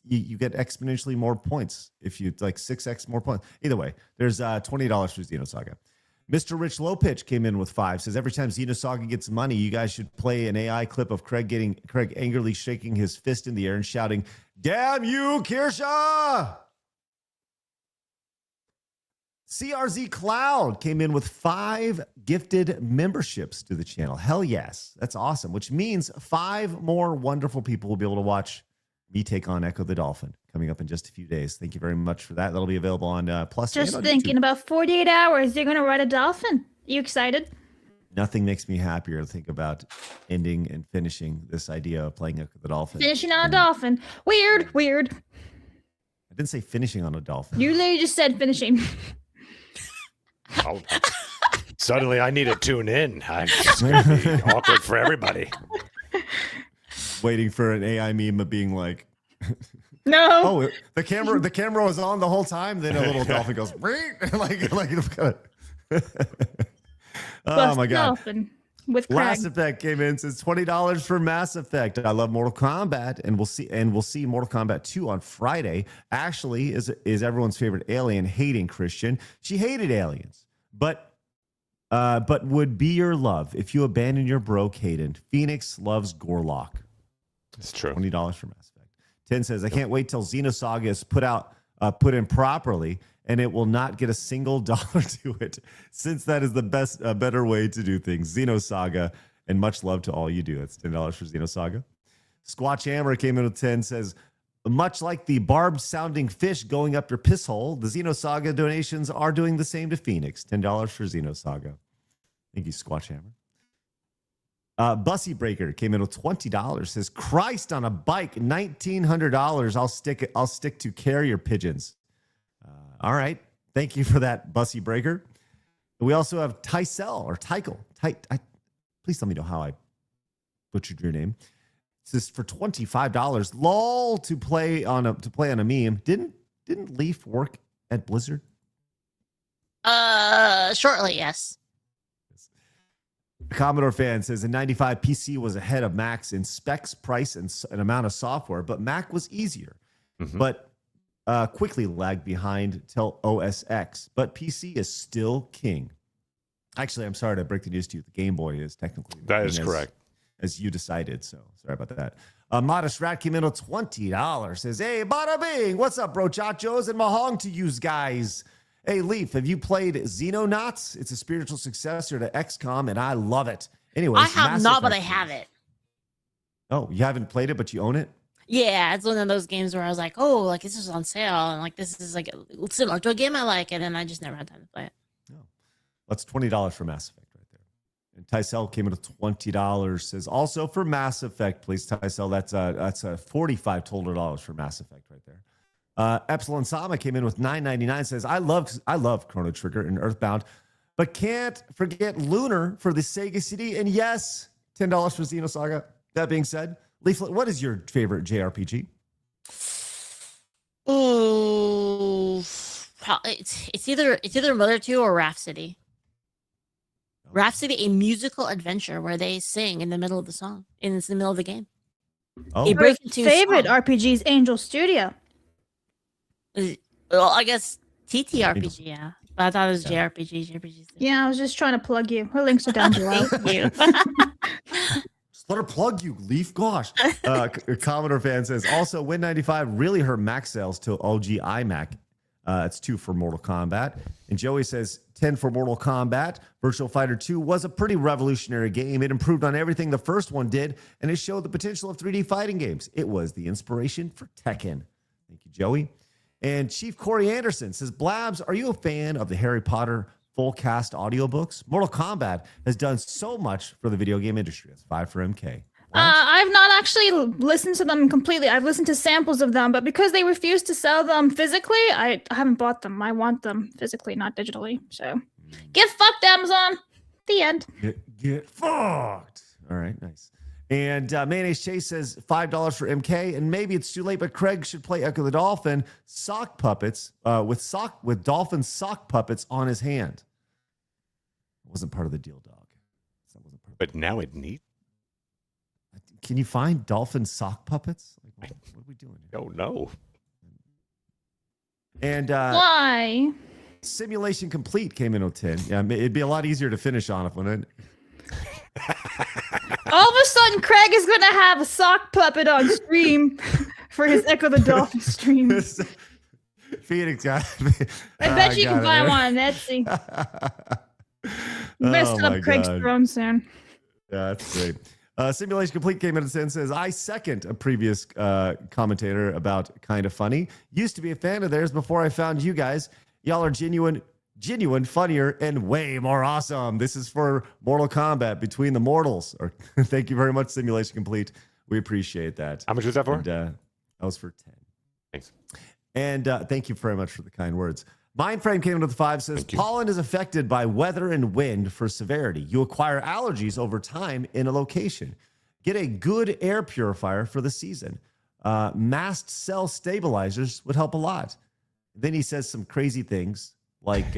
You get exponentially more points if you like 6x more points. Either way, there's $20 for Xenosaga. Mr. Rich Lowpitch came in with 5. Says every time Xenosaga gets money, you guys should play an AI clip of Craig angrily shaking his fist in the air and shouting, "Damn you, Kirsha!" CRZ Cloud came in with 5 gifted memberships to the channel. Hell yes. That's awesome. Which means 5 more wonderful people will be able to watch me take on Echo the Dolphin coming up in just a few days. Thank you very much for that. That'll be available on Plus. Just thinking, about 48 hours, you're going to ride a dolphin. You excited? Nothing makes me happier to think about ending and finishing this idea of playing Echo the Dolphin. Finishing on a dolphin. Weird. I didn't say finishing on a dolphin. You literally just said finishing. Suddenly I need to tune in. It's going to be awkward for everybody. Waiting for an AI meme of being like, no. Oh, the camera was on the whole time. Then a little dolphin goes, oh my God. Dolphin with Craig. Mass Effect came in, says $20 for Mass Effect. I love Mortal Kombat, and we'll see Mortal Kombat 2 on Friday. Ashley is everyone's favorite alien hating Christian. She hated aliens, but would be your love if you abandon your bro Caden. Phoenix loves Gorlock. It's true. $20 for Mass Effect. 10 says, I can't wait till Xenosaga is put in properly, and it will not get a single dollar to it, since that is the better way to do things. Xenosaga, and much love to all you do. That's $10 for Xenosaga. Squatch Hammer came in with 10, says, much like the barbed-sounding fish going up your piss hole, the Xenosaga donations are doing the same to Phoenix. $10 for Xenosaga. Thank you, Squatch Hammer. Bussy Breaker came in with $20. Says, Christ on a bike, $1,900. I'll stick to carrier pigeons. All right. Thank you for that, Bussy Breaker. We also have Tysel or Tykel. Please tell me how I butchered your name. It says for $25. LOL to play on a meme. Didn't Leaf work at Blizzard? Shortly, yes. Commodore fan says in 95, PC was ahead of Macs in specs, price, and amount of software, but Mac was easier, but quickly lagged behind till OS X. But PC is still king. Actually, I'm sorry to break the news to you. The Game Boy is technically that is correct, as you decided. So sorry about that. Modest Rat came in with $20. Says, hey, bada bing, what's up, bro? Chachos and mahong to yous guys. Hey, Leaf, have you played Xenonauts? It's a spiritual successor to XCOM, and I love it. Anyways, I have not, but I have it. Oh, you haven't played it, but you own it? Yeah, it's one of those games where I was like, oh, like this is on sale, and like this is like similar to a game I like, and then I just never had time to play it. Oh, that's $20 for Mass Effect right there. And Tysell came in with $20. Says also for Mass Effect, please, Tysell. That's a $45 total for Mass Effect right there. Epsilon Sama came in with $9.99. Says I love Chrono Trigger and Earthbound, but can't forget Lunar for the Sega CD. And yes, $10 for Xenosaga. That being said, Leaflet, what is your favorite JRPG? Ooh, it's either Mother 2 or Rhapsody. Rhapsody, a musical adventure where they sing in the middle of the song, in the middle of the game. Oh, They break into favorite song. RPG is Angel Studio. Well, I guess TTRPG, yeah. But I thought it was JRPG. Yeah, I was just trying to plug you. Her links are down below. Thank you. Just let her plug you, Leaf. Gosh. Commodore fan says also Win95 really hurt Mac sales to OG iMac. It's 2 for Mortal Kombat. And Joey says 10 for Mortal Kombat. Virtual Fighter 2 was a pretty revolutionary game. It improved on everything the first one did, and it showed the potential of 3D fighting games. It was the inspiration for Tekken. Thank you, Joey. And Chief Corey Anderson says, Blabs, are you a fan of the Harry Potter full cast audiobooks? Mortal Kombat has done so much for the video game industry. That's 5 for MK. I've not actually listened to them completely. I've listened to samples of them, but because they refuse to sell them physically, I haven't bought them. I want them physically, not digitally. So get fucked, Amazon. The end. Get fucked. All right, nice. And Mayonnaise Chase says $5 for MK, and maybe it's too late, but Craig should play Echo the Dolphin sock puppets with dolphin sock puppets on his hand. It wasn't part of the deal, dog. But now it needs. Can you find dolphin sock puppets? Like, what are we doing here? Oh no. And why? Simulation Complete came in with 10. Yeah, it'd be a lot easier to finish on if one. All of a sudden, Craig is going to have a sock puppet on stream for his Echo the Dolphin stream. Phoenix got I bet you can buy one on Etsy. Messed up Craig's throne soon. Yeah, that's great. Simulation Complete came in and says, I second a previous commentator about Kind of Funny. Used to be a fan of theirs before I found you guys. Y'all are genuine, funnier, and way more awesome. This is for Mortal Kombat Between the Mortals. Thank you very much, Simulation Complete. We appreciate that. How much was that for? And, that was for 10. Thanks. And thank you very much for the kind words. Mindframe came in with 5, says, pollen is affected by weather and wind for severity. You acquire allergies over time in a location. Get a good air purifier for the season. Mast cell stabilizers would help a lot. Then he says some crazy things like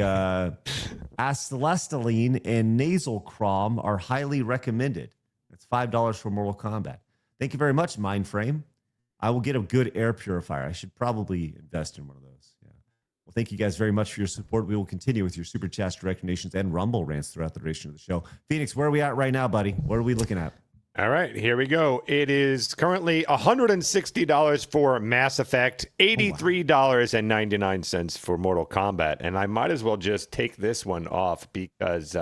acetylcholine and nasal crom are highly recommended. That's $5 for Mortal Kombat. Thank you very much, Mindframe. I will get a good air purifier. I should probably invest in one of those. Yeah. Well, thank you guys very much for your support. We will continue with your super chats, direct donations, and Rumble rants throughout the duration of the show. Phoenix, where are we at right now, buddy? What are we looking at? All right, here we go. It is currently $160 for Mass Effect, $83.99 for Mortal Kombat. And I might as well just take this one off because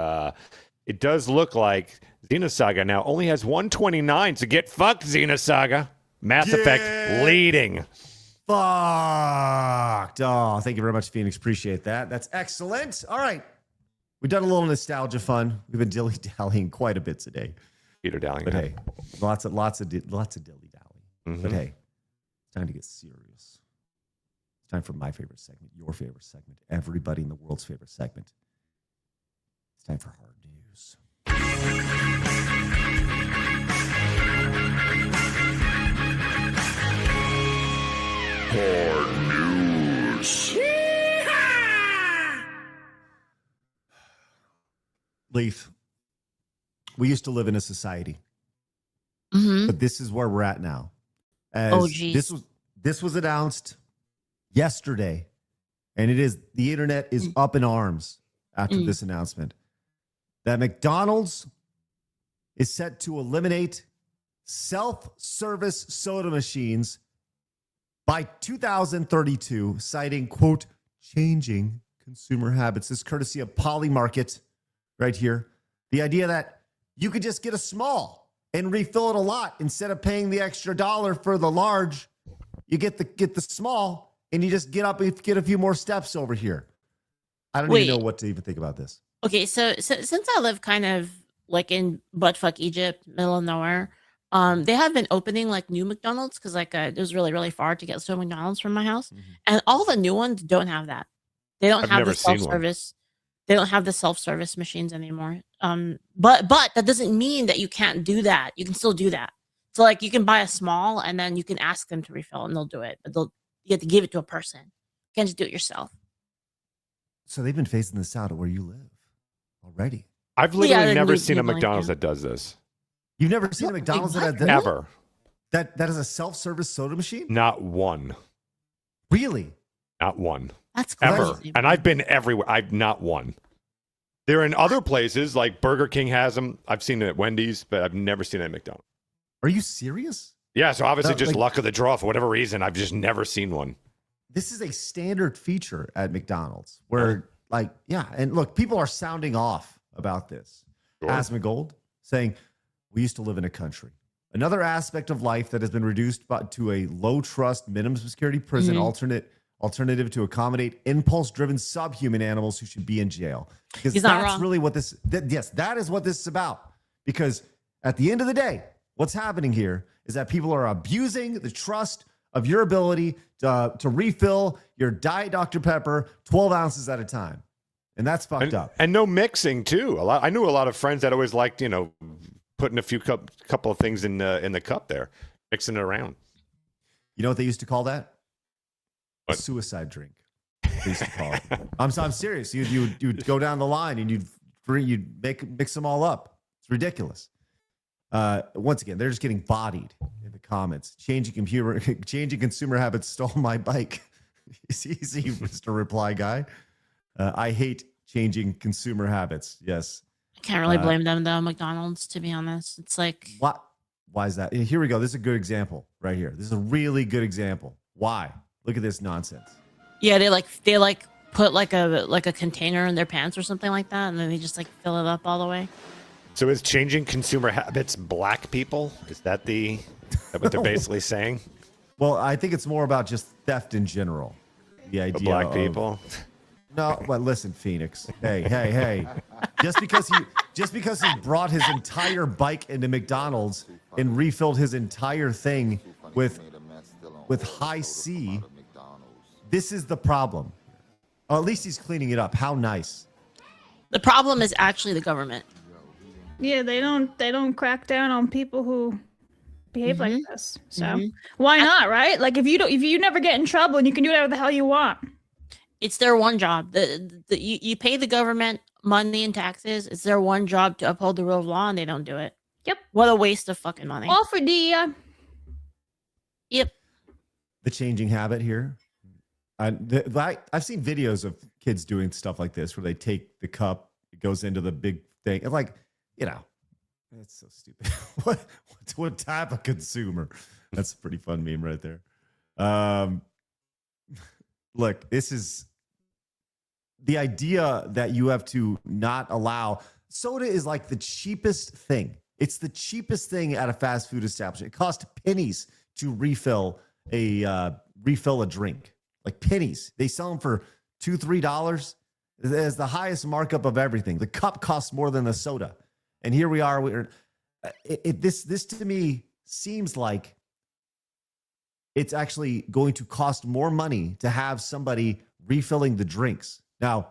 it does look like Xenosaga now only has $129. So get fucked, Xenosaga. Mass Effect leading. Fucked. Oh, thank you very much, Phoenix. Appreciate that. That's excellent. All right. We've done a little nostalgia fun. We've been dilly-dallying quite a bit today. Peter dallying. But hey, lots of dilly-dally. Mm-hmm. But hey, it's time to get serious. It's time for my favorite segment, your favorite segment, everybody in the world's favorite segment. It's time for hard news. Hard news. Leaf, we used to live in a society, but this is where we're at now. This was announced yesterday, and the internet is up in arms after this announcement that McDonald's is set to eliminate self-service soda machines by 2032, citing, quote, changing consumer habits. This is courtesy of Polymarket right here. The idea that you could just get a small and refill it a lot instead of paying the extra $1 for the large. You get the small and you just get up and get a few more steps over here. I don't even know what to even think about this. Okay, so since I live kind of like in buttfuck Egypt, middle of nowhere, they have been opening like new McDonald's because like it was really, really far to get to a McDonald's from my house. And all the new ones don't have that. They don't have the self-service. They don't have the self-service machines anymore. But that doesn't mean that you can't do that. You can still do that. So like you can buy a small and then you can ask them to refill and they'll do it. But you have to give it to a person. You can't just do it yourself. So they've been phasing this out at where you live already. I've literally never seen a McDonald's that does this. You've never seen a McDonald's that does ever. That is a self-service soda machine? Not one. Really? Not one. That's crazy. Ever. And I've been everywhere. I've not one. They're in other places, like Burger King has them. I've seen it at Wendy's, but I've never seen it at McDonald's. Are you serious? Yeah, so obviously just luck of the draw. For whatever reason, I've just never seen one. This is a standard feature at McDonald's where, and look, people are sounding off about this. Sure. Asmongold saying, we used to live in a country. Another aspect of life that has been reduced to a low-trust, minimum security prison alternative to accommodate impulse-driven subhuman animals who should be in jail. Because that's really what that is what this is about. Because at the end of the day, what's happening here is that people are abusing the trust of your ability to refill your Diet Dr. Pepper 12 ounces at a time. And that's fucked up. And no mixing, too. I knew a lot of friends that always liked, putting a couple of things in the cup there, mixing it around. You know what they used to call that? What? A suicide drink. They used to call it. I'm serious. You'd go down the line and you'd mix them all up. It's ridiculous. Once again, they're just getting bodied in the comments. Changing consumer habits stole my bike. It's easy, Mr. Reply Guy. I hate changing consumer habits. Yes. I can't really blame them though, McDonald's, to be honest. It's like why is that? Here we go. This is a good example right here. This is a really good example. Why? Look at this nonsense. Yeah, they put like a container in their pants or something like that, and then they just like fill it up all the way. So is changing consumer habits black people? Is that what they're basically saying? Well, I think it's more about just theft in general. The idea of black people. No, but listen, Phoenix. Hey. Just because he brought his entire bike into McDonald's and refilled his entire thing with high C, this is the problem. Or at least he's cleaning it up. How nice. The problem is actually the government. Yeah, they don't crack down on people who behave like this. So why not, right? Like if you never get in trouble and you can do whatever the hell you want. It's their one job. You pay the government money and taxes. It's their one job to uphold the rule of law, and they don't do it. Yep. What a waste of fucking money. All for the. Yep. The changing habit here. I've seen videos of kids doing stuff like this where they take the cup, it goes into the big thing. And it's so stupid. What type of consumer? That's a pretty fun meme right there. Look, this is the idea that you have to not allow. Soda is like the cheapest thing. It's the cheapest thing at a fast food establishment. It costs pennies to refill a drink. Like pennies. They sell them for $2-3. It's the highest markup of everything. The cup costs more than the soda. And here we are. This to me seems like it's actually going to cost more money to have somebody refilling the drinks. Now,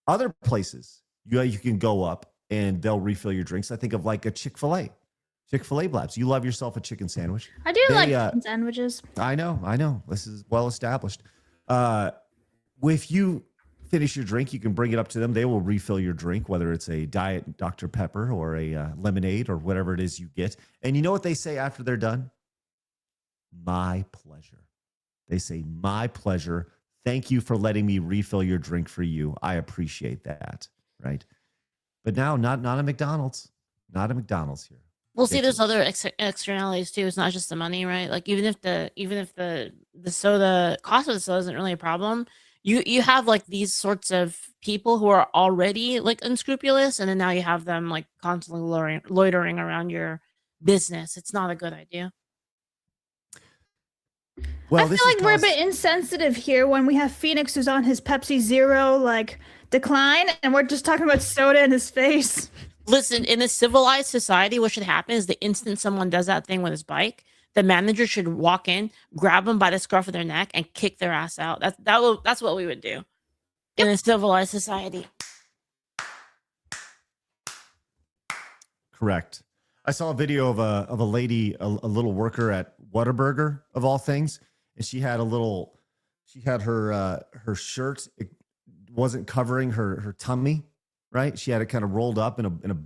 other places you can go up and they'll refill your drinks. I think of like a Chick-fil-A. Chick-fil-A blabs. You love yourself a chicken sandwich. I do like chicken sandwiches. I know. This is well established. If you finish your drink, you can bring it up to them. They will refill your drink, whether it's a Diet Dr. Pepper or a lemonade or whatever it is you get. And you know what they say after they're done? My pleasure. They say, my pleasure. Thank you for letting me refill your drink for you. I appreciate that, right? But now, not a McDonald's. Not a McDonald's here. We'll see. There's other externalities too. It's not just the money, right? Like even if the soda cost of the soda isn't really a problem, you have like these sorts of people who are already like unscrupulous, and then now you have them like constantly loitering around your business. It's not a good idea. Well, I feel like we're a bit insensitive here when we have Phoenix who's on his Pepsi Zero like decline, and we're just talking about soda in his face. Listen, in a civilized society, what should happen is the instant someone does that thing with his bike, the manager should walk in, grab them by the scruff of their neck, and kick their ass out. That's what we would do in a civilized society. Correct. I saw a video of a lady, a little worker at Whataburger of all things, and she had her shirt. It wasn't covering her tummy. Right? She had it kind of rolled up in a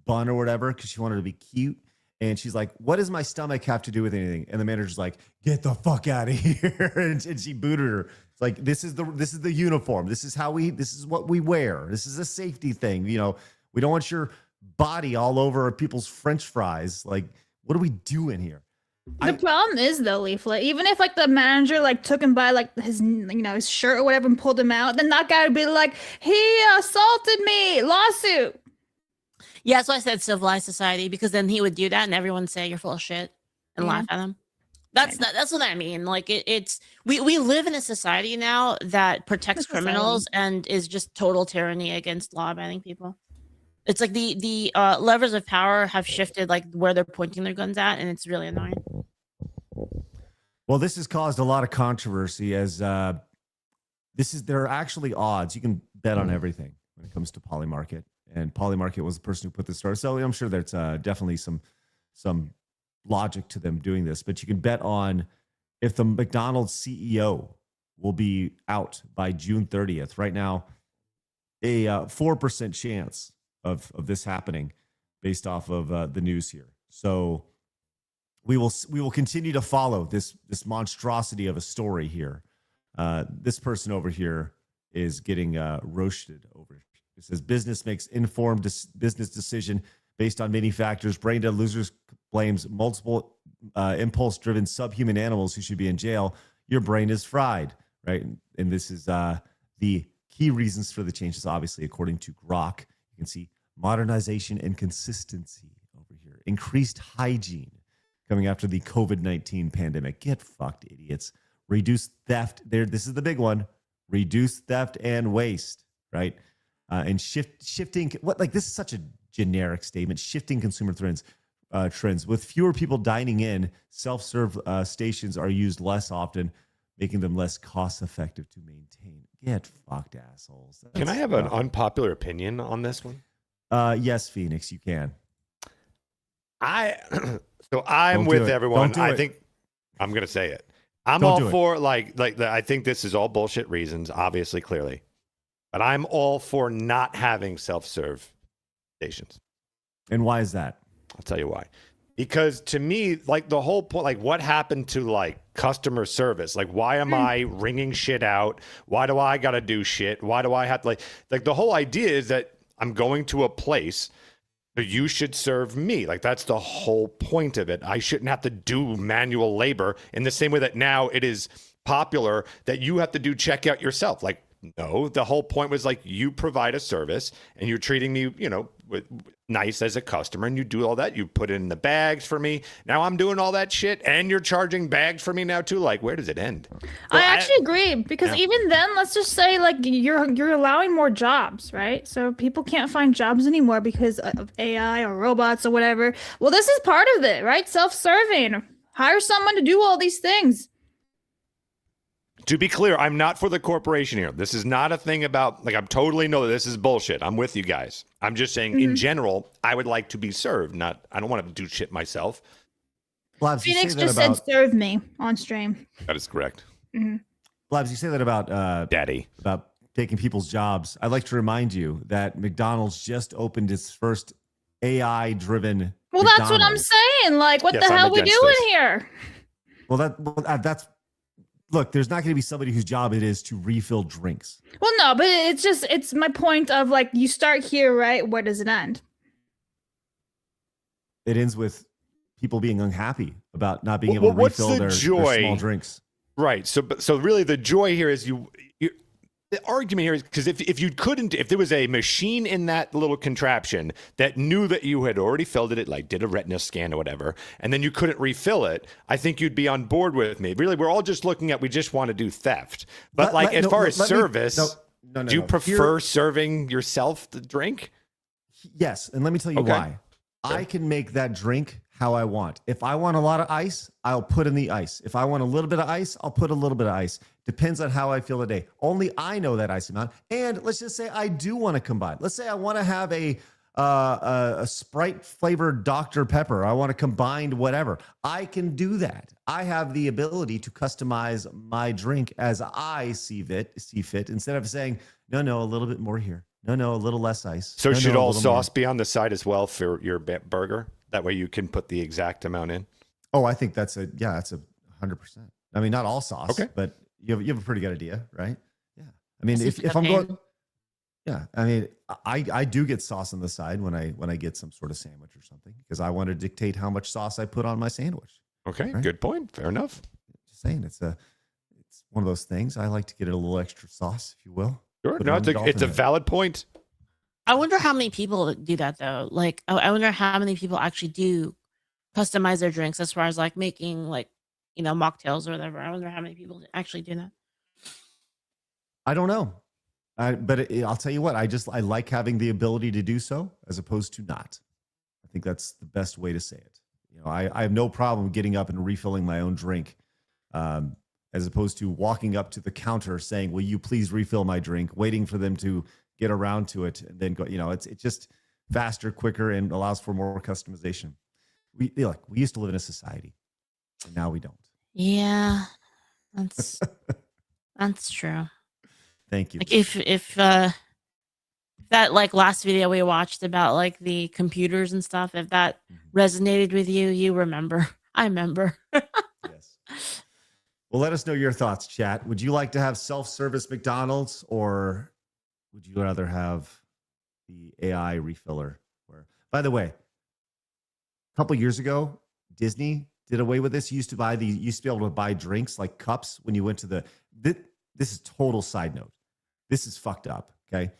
bun or whatever because she wanted to be cute. And she's like, what does my stomach have to do with anything? And the manager's like, get the fuck out of here. and she booted her. It's like, this is the uniform. This is what we wear. This is a safety thing. You know, we don't want your body all over people's French fries. Like, what are we doing here? The problem is though, Leaflit, even if like the manager like took him by like his his shirt or whatever and pulled him out, then that guy would be like, he assaulted me, lawsuit. Yeah, that's why I said civilized society, because then he would do that and everyone would say you're full of shit and laugh at him. That's what I mean. Like we live in a society now that protects criminals and is just total tyranny against law-abiding people. It's like the levers of power have shifted, like where they're pointing their guns at, and it's really annoying. Well, this has caused a lot of controversy as there are actually odds. You can bet on everything when it comes to Polymarket, and Polymarket was the person who put this story. So I'm sure there's definitely some logic to them doing this, but you can bet on if the McDonald's CEO will be out by June 30th. Right now, a 4% chance of this happening based off of the news here. So we will continue to follow this monstrosity of a story here. This person over here is getting roasted over it. It says business makes informed business decision based on many factors. Brain dead losers blames multiple impulse-driven subhuman animals who should be in jail. Your brain is fried, right? And this is the key reasons for the changes, obviously, according to Grok. You can see modernization and consistency over here. Increased hygiene coming after the COVID-19 pandemic. Get fucked, idiots. Reduce theft. This is the big one. Reduce theft and waste, right? And shifting. This is such a generic statement. Shifting consumer trends. With fewer people dining in, self-serve stations are used less often, making them less cost-effective to maintain. Get fucked, assholes. Can I have an unpopular opinion on this one? Yes, Phoenix, you can. I'm with everyone. I think I'm going to say it. I'm all for I think this is all bullshit reasons, obviously, clearly. But I'm all for not having self-serve stations. And why is that? I'll tell you why. Because to me, like the whole point, like what happened to like customer service? Like, why am I ringing shit out? Why do I got to do shit? Why do I have to like the whole idea is that I'm going to a place, so you should serve me. Like, that's the whole point of it. I shouldn't have to do manual labor in the same way that now it is popular that you have to do checkout yourself. Like, no, the whole point was like you provide a service and you're treating me, nice as a customer, and you do all that. You put in the bags for me. Now I'm doing all that shit, and you're charging bags for me now too. Like, where does it end? I actually agree, because even then, let's just say like you're allowing more jobs, right? So people can't find jobs anymore because of AI or robots or whatever. Well, this is part of it, right? Self-serving. Hire someone to do all these things. To be clear, I'm not for the corporation here. This is not a thing about, like, I totally know that this is bullshit. I'm with you guys. I'm just saying, in general, I would like to be served. I don't want to do shit myself. Blabs, Phoenix just said serve me on stream. That is correct. Blabs, you say that about Daddy. About taking people's jobs, I'd like to remind you that McDonald's just opened its first AI-driven. Well, that's what I'm saying. Like, what the hell are we doing here? Well, that's look. There's not going to be somebody whose job it is to refill drinks. Well, no, but it's my point of like, you start here, right? Where does it end? It ends with people being unhappy about not being able to refill their small drinks. Right. So really the joy here is the argument here is because if there was a machine in that little contraption that knew that you had already filled it, like did a retina scan or whatever, and then you couldn't refill it, I think you'd be on board with me. Really, we're all just looking at, we just want to do theft. But as far as service, do you prefer serving yourself the drink? Yes. And let me tell you why. I can make that drink how I want. If I want a lot of ice, I'll put in the ice. If I want a little bit of ice, I'll put a little bit of ice. Depends on how I feel today. Only I know that ice amount. And let's just say I do want to combine. Let's say I want to have a Sprite flavored Dr. Pepper. I want to combine whatever. I can do that. I have the ability to customize my drink as I see fit instead of saying, no, a little bit more here. No, a little less ice. So should all sauce be on the side as well for your burger? That way you can put the exact amount in. Oh, I think that's 100%. I mean, not all sauce, but you have a pretty good idea, right? Yeah. I mean, if I'm going, yeah. I mean, I do get sauce on the side when I get some sort of sandwich or something because I want to dictate how much sauce I put on my sandwich. Okay, right? Good point. Fair enough. Just saying, it's one of those things. I like to get a little extra sauce, if you will. Sure. No, it's a valid point. I wonder how many people do that though. Like, I wonder how many people actually do customize their drinks as far as like making mocktails or whatever. I wonder how many people actually do that. I don't know. But I'll tell you what, I like having the ability to do so as opposed to not. I think that's the best way to say it. I have no problem getting up and refilling my own drink, as opposed to walking up to the counter saying, "Will you please refill my drink?" Waiting for them to get around to it and then go. It's just faster, quicker, and allows for more customization. We used to live in a society, and now we don't. Yeah, that's true. Thank you. Like if that like last video we watched about like the computers and stuff, if that resonated with you, you remember. I remember. Yes. Well, let us know your thoughts, chat. Would you like to have self-service McDonald's, or would you rather have the AI refiller? By the way, a couple years ago, Disney did away with this. You used to be able to buy drinks like cups when you went to this is total side note. This is fucked up. Okay.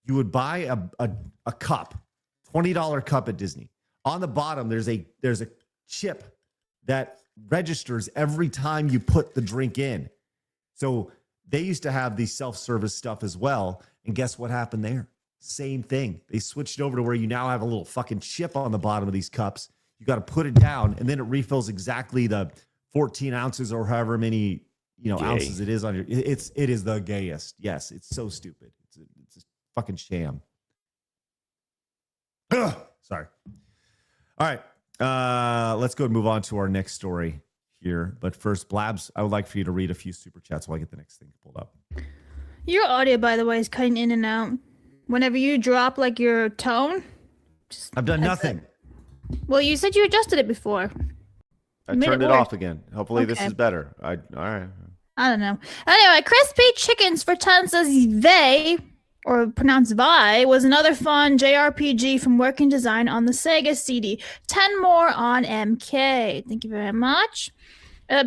You would buy a cup, $20 cup at Disney. On the bottom, there's a chip that registers every time you put the drink in. So they used to have the self-service stuff as well. And guess what happened there? Same thing. They switched over to where you now have a little fucking chip on the bottom of these cups. You got to put it down, and then it refills exactly the 14 ounces or however many ounces it is on your. It is the gayest. Yes, it's so stupid. It's a fucking sham. Ugh, sorry. All right. Let's go and move on to our next story here. But first, Blabs, I would like for you to read a few super chats while I get the next thing pulled up. Your audio, by the way, is cutting in and out. Whenever you drop like your tone, I've done nothing. Well, you said you adjusted it before. I turned it off again. Hopefully this is better. All right. I don't know. Anyway, Crispy Chickens for Ton says they, or pronounced Vi, was another fun JRPG from Working Design on the Sega CD. 10 more on MK. Thank you very much.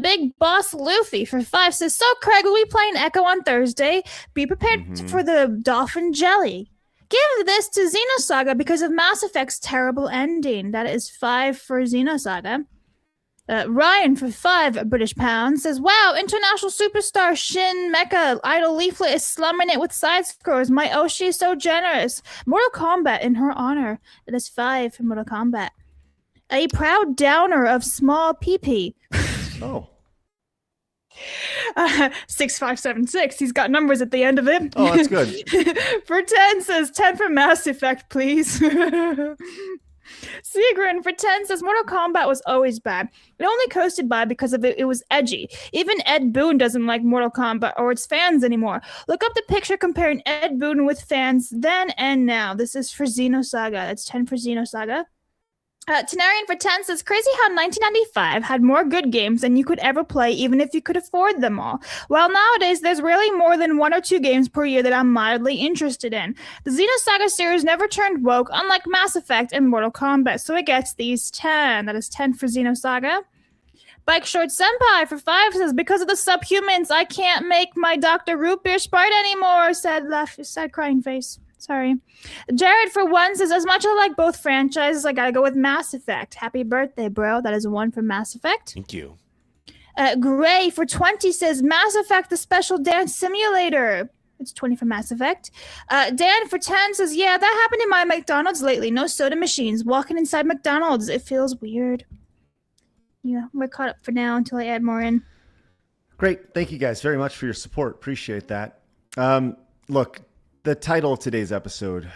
Big Boss Luffy for 5 says, so Craig, will we playing Echo on Thursday? Be prepared for the Dolphin Jelly. Give this to Xenosaga because of Mass Effect's terrible ending. That is 5 for Xenosaga. Ryan for 5 British pounds says, wow, international superstar Shin Mecha Idol Leaflit is slumming it with side scrolls. My Oshi is so generous. Mortal Kombat in her honor. That is 5 for Mortal Kombat. A proud downer of small PP. Oh. 6576. He's got numbers at the end of it. Oh, that's good. For 10 says 10 for Mass Effect, please. Seagrin for 10 says Mortal Kombat was always bad. It only coasted by because of it was edgy. Even Ed Boon doesn't like Mortal Kombat or its fans anymore. Look up the picture comparing Ed Boon with fans then and now. This is for Xenosaga. That's 10 for Xenosaga. Tenarian for 10 says, crazy how 1995 had more good games than you could ever play, even if you could afford them all. While nowadays, there's rarely more than 1 or 2 games per year that I'm mildly interested in. The Xenosaga series never turned woke, unlike Mass Effect and Mortal Kombat, so it gets these 10. That is 10 for Xenosaga. Bike Short Senpai for 5 says, because of the subhumans, I can't make my Dr. Root Beer Sprite anymore. Sad crying face. Sorry. Jared for 1 says, as much as I like both franchises, I gotta go with Mass Effect. Happy birthday, bro. That is a 1 for Mass Effect. Thank you. Gray for 20 says, Mass Effect, the special dance simulator. It's 20 for Mass Effect. Dan for 10 says, yeah, that happened in my McDonald's lately. No soda machines. Walking inside McDonald's, it feels weird. Yeah, we're caught up for now until I add more in. Great. Thank you guys very much for your support. Appreciate that. Look, the title of today's episode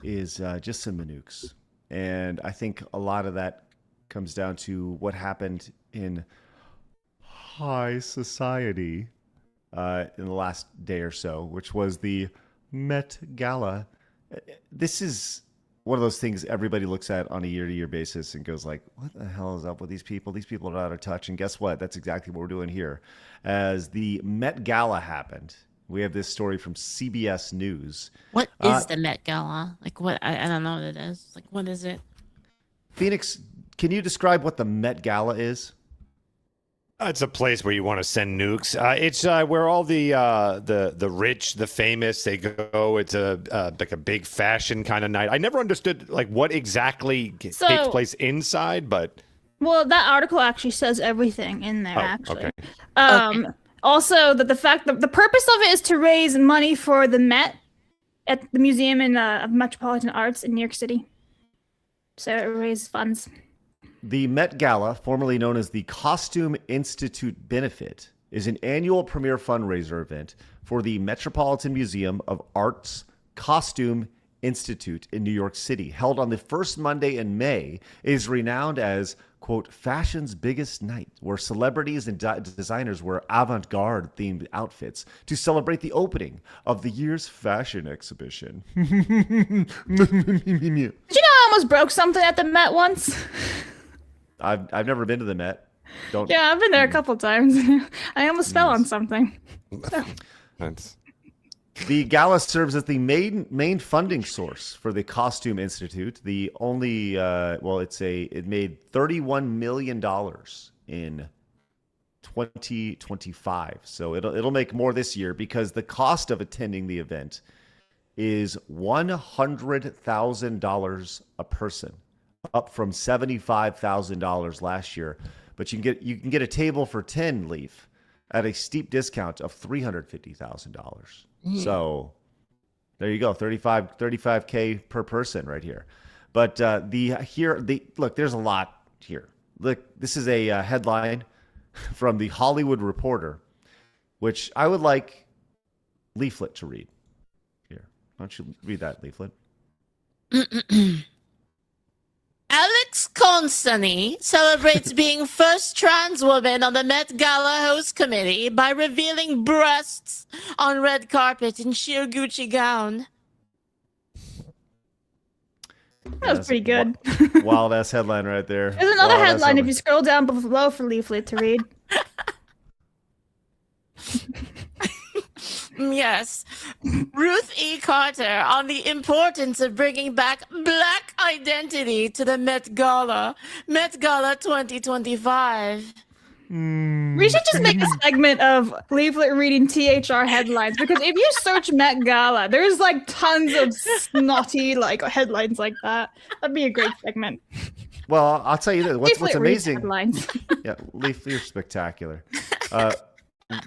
is just some minukes. And I think a lot of that comes down to what happened in high society in the last day or so, which was the Met Gala. This is one of those things everybody looks at on a year-to-year basis and goes like, what the hell is up with these people? These people are out of touch. And guess what? That's exactly what we're doing here. As the Met Gala happened, we have this story from CBS News. What is the Met Gala? Like, what? I don't know what it is. Like, what is it? Phoenix, can you describe what the Met Gala is? It's a place where you want to send nukes. It's where all the rich, the famous, they go. It's like a big fashion kind of night. I never understood like what exactly takes place inside, but that article actually says everything in there. Actually, okay. Also, that the fact that the purpose of it is to raise money for the Met at the Museum of Metropolitan Arts in New York City. So it raises funds. The Met Gala, formerly known as the Costume Institute Benefit, is an annual premier fundraiser event for the Metropolitan Museum of Art's Costume Institute in New York City. Held on the first Monday in May, it is renowned as, quote, fashion's biggest night, where celebrities and designers wear avant-garde themed outfits to celebrate the opening of the year's fashion exhibition. Did you know I almost broke something at the Met once? I've never been to the Met. Yeah, I've been there a couple times. I almost fell on something. So. The gala serves as the main funding source for the Costume Institute. The only it made $31 million in 2025. So it'll make more this year because the cost of attending the event is $100,000 a person, up from $75,000 last year. But you can get a table for 10, Leaf, at a steep discount of $350,000. So there you go, $35K per person right here. But look, there's a lot here. Look, this is a headline from the Hollywood Reporter, which I would like Leaflit to read. Here, why don't you read that, Leaflit? Alex Constantine celebrates being first trans woman on the Met Gala host committee by revealing breasts on red carpet in sheer Gucci gown. That was pretty good. Wild ass headline right there. There's another headline if you scroll down below for Leaflit to read. Yes. Ruth E. Carter on the importance of bringing back Black identity to the Met Gala. Met Gala 2025. We should just make a segment of Leaflit reading THR headlines, because if you search Met Gala, there's like tons of snotty like headlines like that. That'd be a great segment. Well, I'll tell you this. What's amazing? Headlines. Yeah, Leaf, you're spectacular.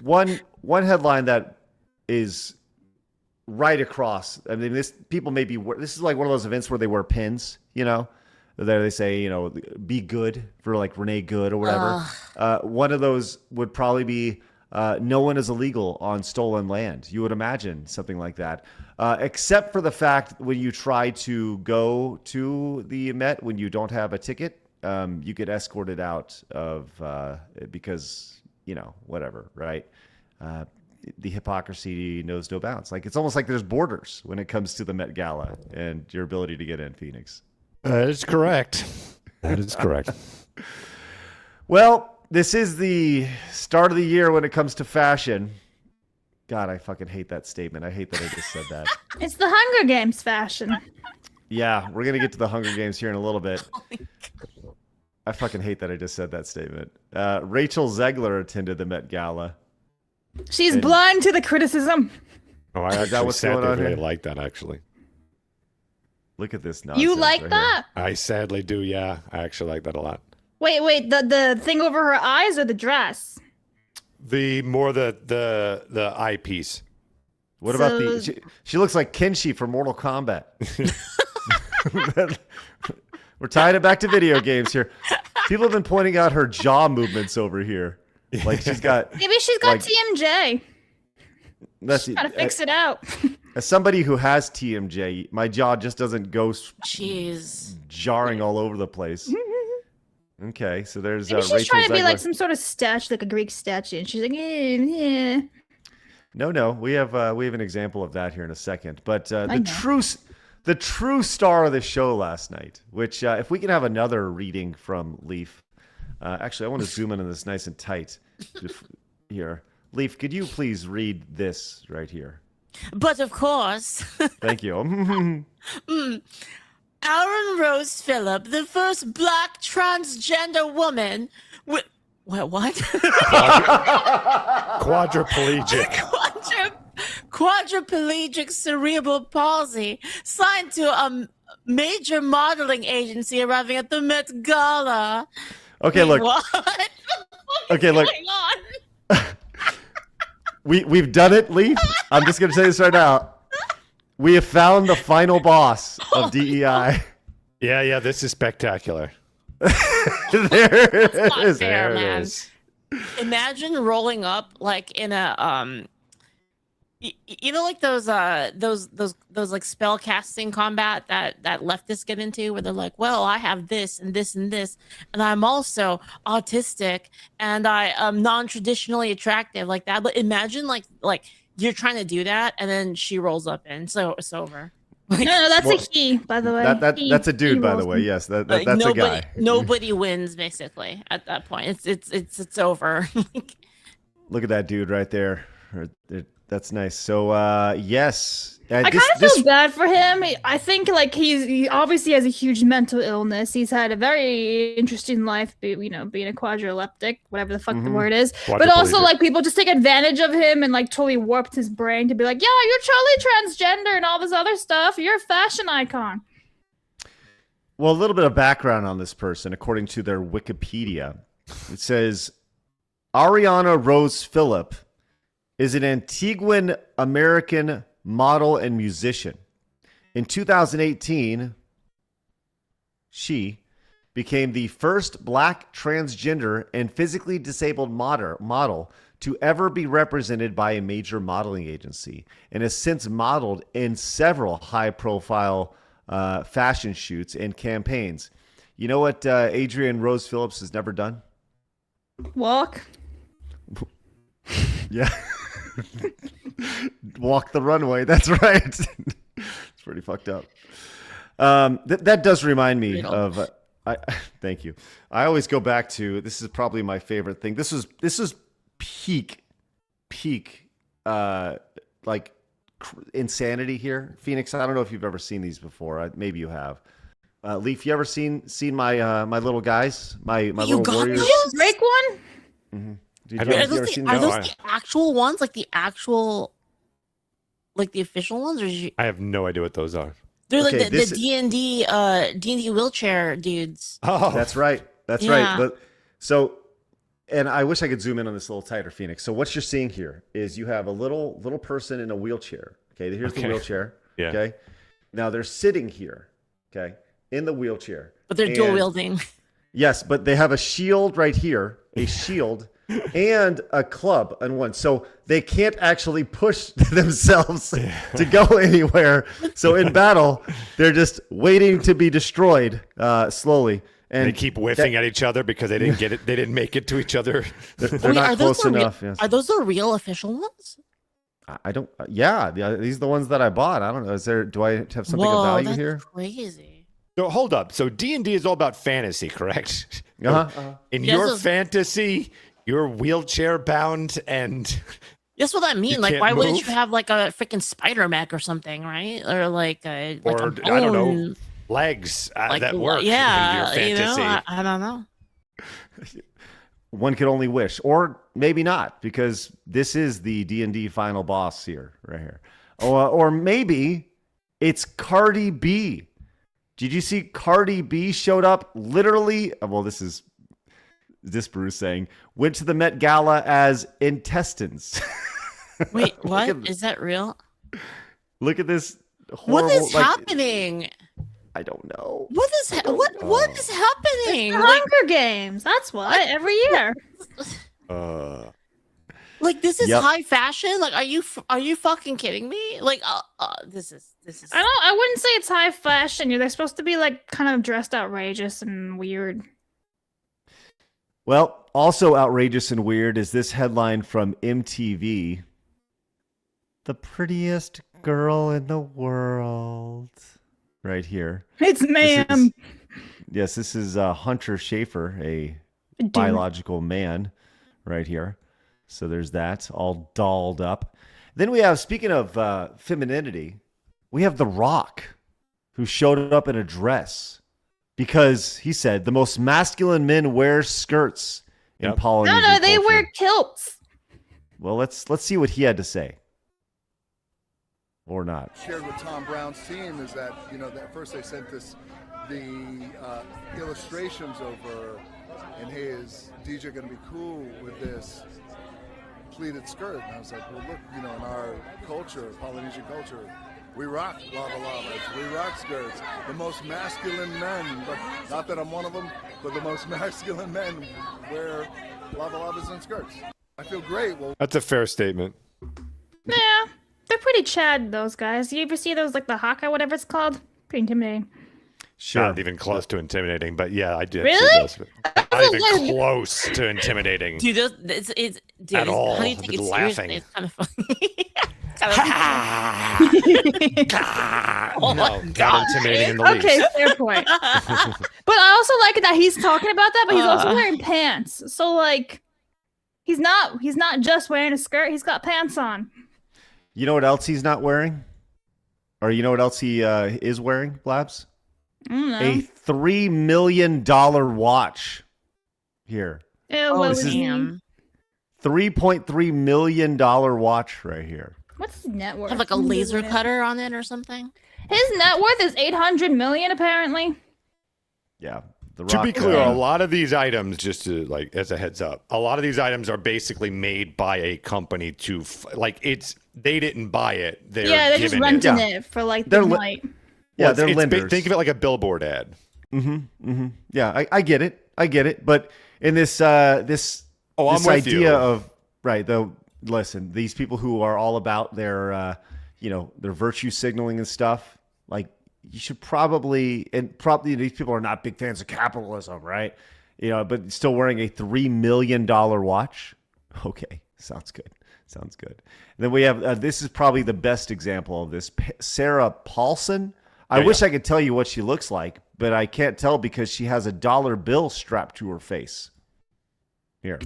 One headline that is right across. I mean, this is like one of those events where they wear pins, you know. There they say, you know, be good for like Renee Good or whatever. One of those would probably be no one is illegal on stolen land. You would imagine something like that. Except for the fact when you try to go to the Met when you don't have a ticket, you get escorted out of because, whatever, right? The hypocrisy knows no bounds. Like, it's almost like there's borders when it comes to the Met Gala and your ability to get in, Phoenix. That is correct. That is correct. Well, this is the start of the year when it comes to fashion. God, I fucking hate that statement. I hate that I just said that. It's the Hunger Games fashion. Yeah, we're going to get to the Hunger Games here in a little bit. I fucking hate that I just said that statement. Rachel Zegler attended the Met Gala. She's blind to the criticism. Oh, I actually sadly really like that, actually. Look at this nonsense. You like right that? here. I sadly do, yeah. I actually like that a lot. Wait, the thing over her eyes or the dress? The eyepiece. What about the... She looks like Kenshi from Mortal Kombat. We're tying it back to video games here. People have been pointing out her jaw movements over here. Like she's got... Maybe she's got TMJ. That's She's gotta fix it out. As somebody who has TMJ, my jaw just doesn't go jarring all over the place. Okay, so there's Maybe she's Rachel trying to be Zegler. like some sort of statue, like a Greek statue, and she's like, yeah. No, we have an example of that here in a second. But the true star of the show last night, which if we can have another reading from Leaf. Actually, I want to zoom in on this nice and tight here. Leaf, could you please read this right here? But of course. Thank you. Aaron Rose Phillip, the first black transgender woman with... What? Quadriplegic. Quadriplegic cerebral palsy, signed to a major modeling agency arriving at the Met Gala. Okay, look. What? Okay, look. Going on? We've done it, Leaf. I'm just going to say this right now. We have found the final boss of DEI. Yeah, this is spectacular. There it is. Fair, man. Imagine rolling up like in a like those like spell casting combat that leftists get into, where they're like, well, I have this and this and this, and I'm also autistic and I am non-traditionally attractive, like that. But imagine like you're trying to do that, and then she rolls up in, so it's over. Like, no, that's a he, by the way. That's a dude, by the way. Yes, that's a guy. Nobody wins basically at that point. It's over. Look at that dude right there. That's nice. So yes, I kind of feel bad for him. I think like he obviously has a huge mental illness. He's had a very interesting life, being a quadrileptic, whatever the fuck the word is. But also like people just take advantage of him and like totally warped his brain to be like, yeah, you're totally transgender and all this other stuff. You're a fashion icon. Well, a little bit of background on this person, according to their Wikipedia. It says Ariana Rose Phillip is an Antiguan American model and musician. In 2018, she became the first black transgender and physically disabled model to ever be represented by a major modeling agency, and has since modeled in several high-profile fashion shoots and campaigns. You know what Adrienne Rose Phillips has never done? Walk. Yeah. Walk the runway. That's right. It's pretty fucked up. That does remind me of. Thank you. I always go back to, this is probably my favorite thing. This is peak, like insanity here. Phoenix, I don't know if you've ever seen these before. Maybe you have. Leaf, you ever seen my my little guys, my little warriors? Drake one. Mm-hmm. Are those the actual ones, like the official ones, or I have no idea what those are. They're like the D&D wheelchair dudes. Oh, that's right. That's right. But so, and I wish I could zoom in on this a little tighter, Phoenix. So what you're seeing here is you have a little person in a wheelchair. Okay, here's the wheelchair. Yeah. Okay, now they're sitting here. Okay, in the wheelchair. But they're dual wielding. Yes, but they have a shield right here. A shield and a club on one. So they can't actually push themselves to go anywhere. So in battle, they're just waiting to be destroyed slowly. And they keep whiffing at each other because they didn't get it. They didn't make it to each other. They're not close enough. Yes. Are those the real official ones? I don't. Yeah, these are the ones that I bought. I don't know. Do I have something of value that's here? Crazy. So hold up. So D&D is all about fantasy, correct? In Yes, your fantasy, you're wheelchair bound and. That's what I mean. You Like, can't why wouldn't move? you have like a freaking spider mech or something, right? Or like a Or a I don't know, bone, legs like, that work. Yeah, in your fantasy. I don't know. One could only wish, or maybe not, because this is the D&D final boss here, right here. Or maybe it's Cardi B. Did you see Cardi B showed up literally? Well, this is Bruce saying, went to the Met Gala as intestines. Wait, what? Is that real? Look at this horrible. What is happening? I don't know. What is what is happening? The Hunger Games. That's what every year. Like this is high fashion. Like, are you fucking kidding me? Like, this is. I wouldn't say it's high fashion. They're supposed to be like kind of dressed outrageous and weird. Well, also outrageous and weird is this headline from MTV. The prettiest girl in the world. Right here. It's ma'am. This is Hunter Schafer, a biological man right here. So there's that, all dolled up. Then we have, speaking of femininity, we have The Rock, who showed up in a dress because he said the most masculine men wear skirts in Polynesian No, they culture. wear kilts. Well, let's see what he had to say. Or not. Shared with Tom Brown's team is that, at first they sent the illustrations over, and hey, is DJ going to be cool with this pleated skirt? And I was like, well, look, in our culture, Polynesian culture, we rock lava lavas, we rock skirts. The most masculine men, but not that I'm one of them, but the most masculine men wear lava lavas and skirts. I feel great. Well, That's a fair statement. Yeah. They're pretty Chad, those guys. You ever see those, like the Hawkeye, whatever it's called? Pretty intimidating. Sure. Not even close to intimidating, but yeah, I did. Really? Not even close to intimidating. Dude, it's at all. How do you take it Laughing. seriously? It's kind of funny. No, not intimidating in the least. Okay, fair point. But I also like that he's talking about that, but he's also wearing pants. So like, he's not just wearing a skirt. He's got pants on. You know what else he's not wearing? Or you know what else he is wearing, Blabs? I don't know. A $3 million watch here. This is $3.3 million watch right here. What's his net worth? Have like a laser cutter on it or something. His net worth is $800 million, apparently. Yeah. To be clear, a lot of these items, just to like as a heads up, a lot of these items are basically made by a company to they didn't buy it. They're just renting it for like the night. Yeah, they're lenders. Think of it like a billboard ad. Yeah, I get it. But in this this idea of listen, these people who are all about their their virtue signaling and stuff, like you should probably these people are not big fans of capitalism, right? But still wearing a $3 million watch. Okay, sounds good. And then we have this is probably the best example of this. Sarah Paulson. I wish I could tell you what she looks like, but I can't tell because she has a dollar bill strapped to her face. Here.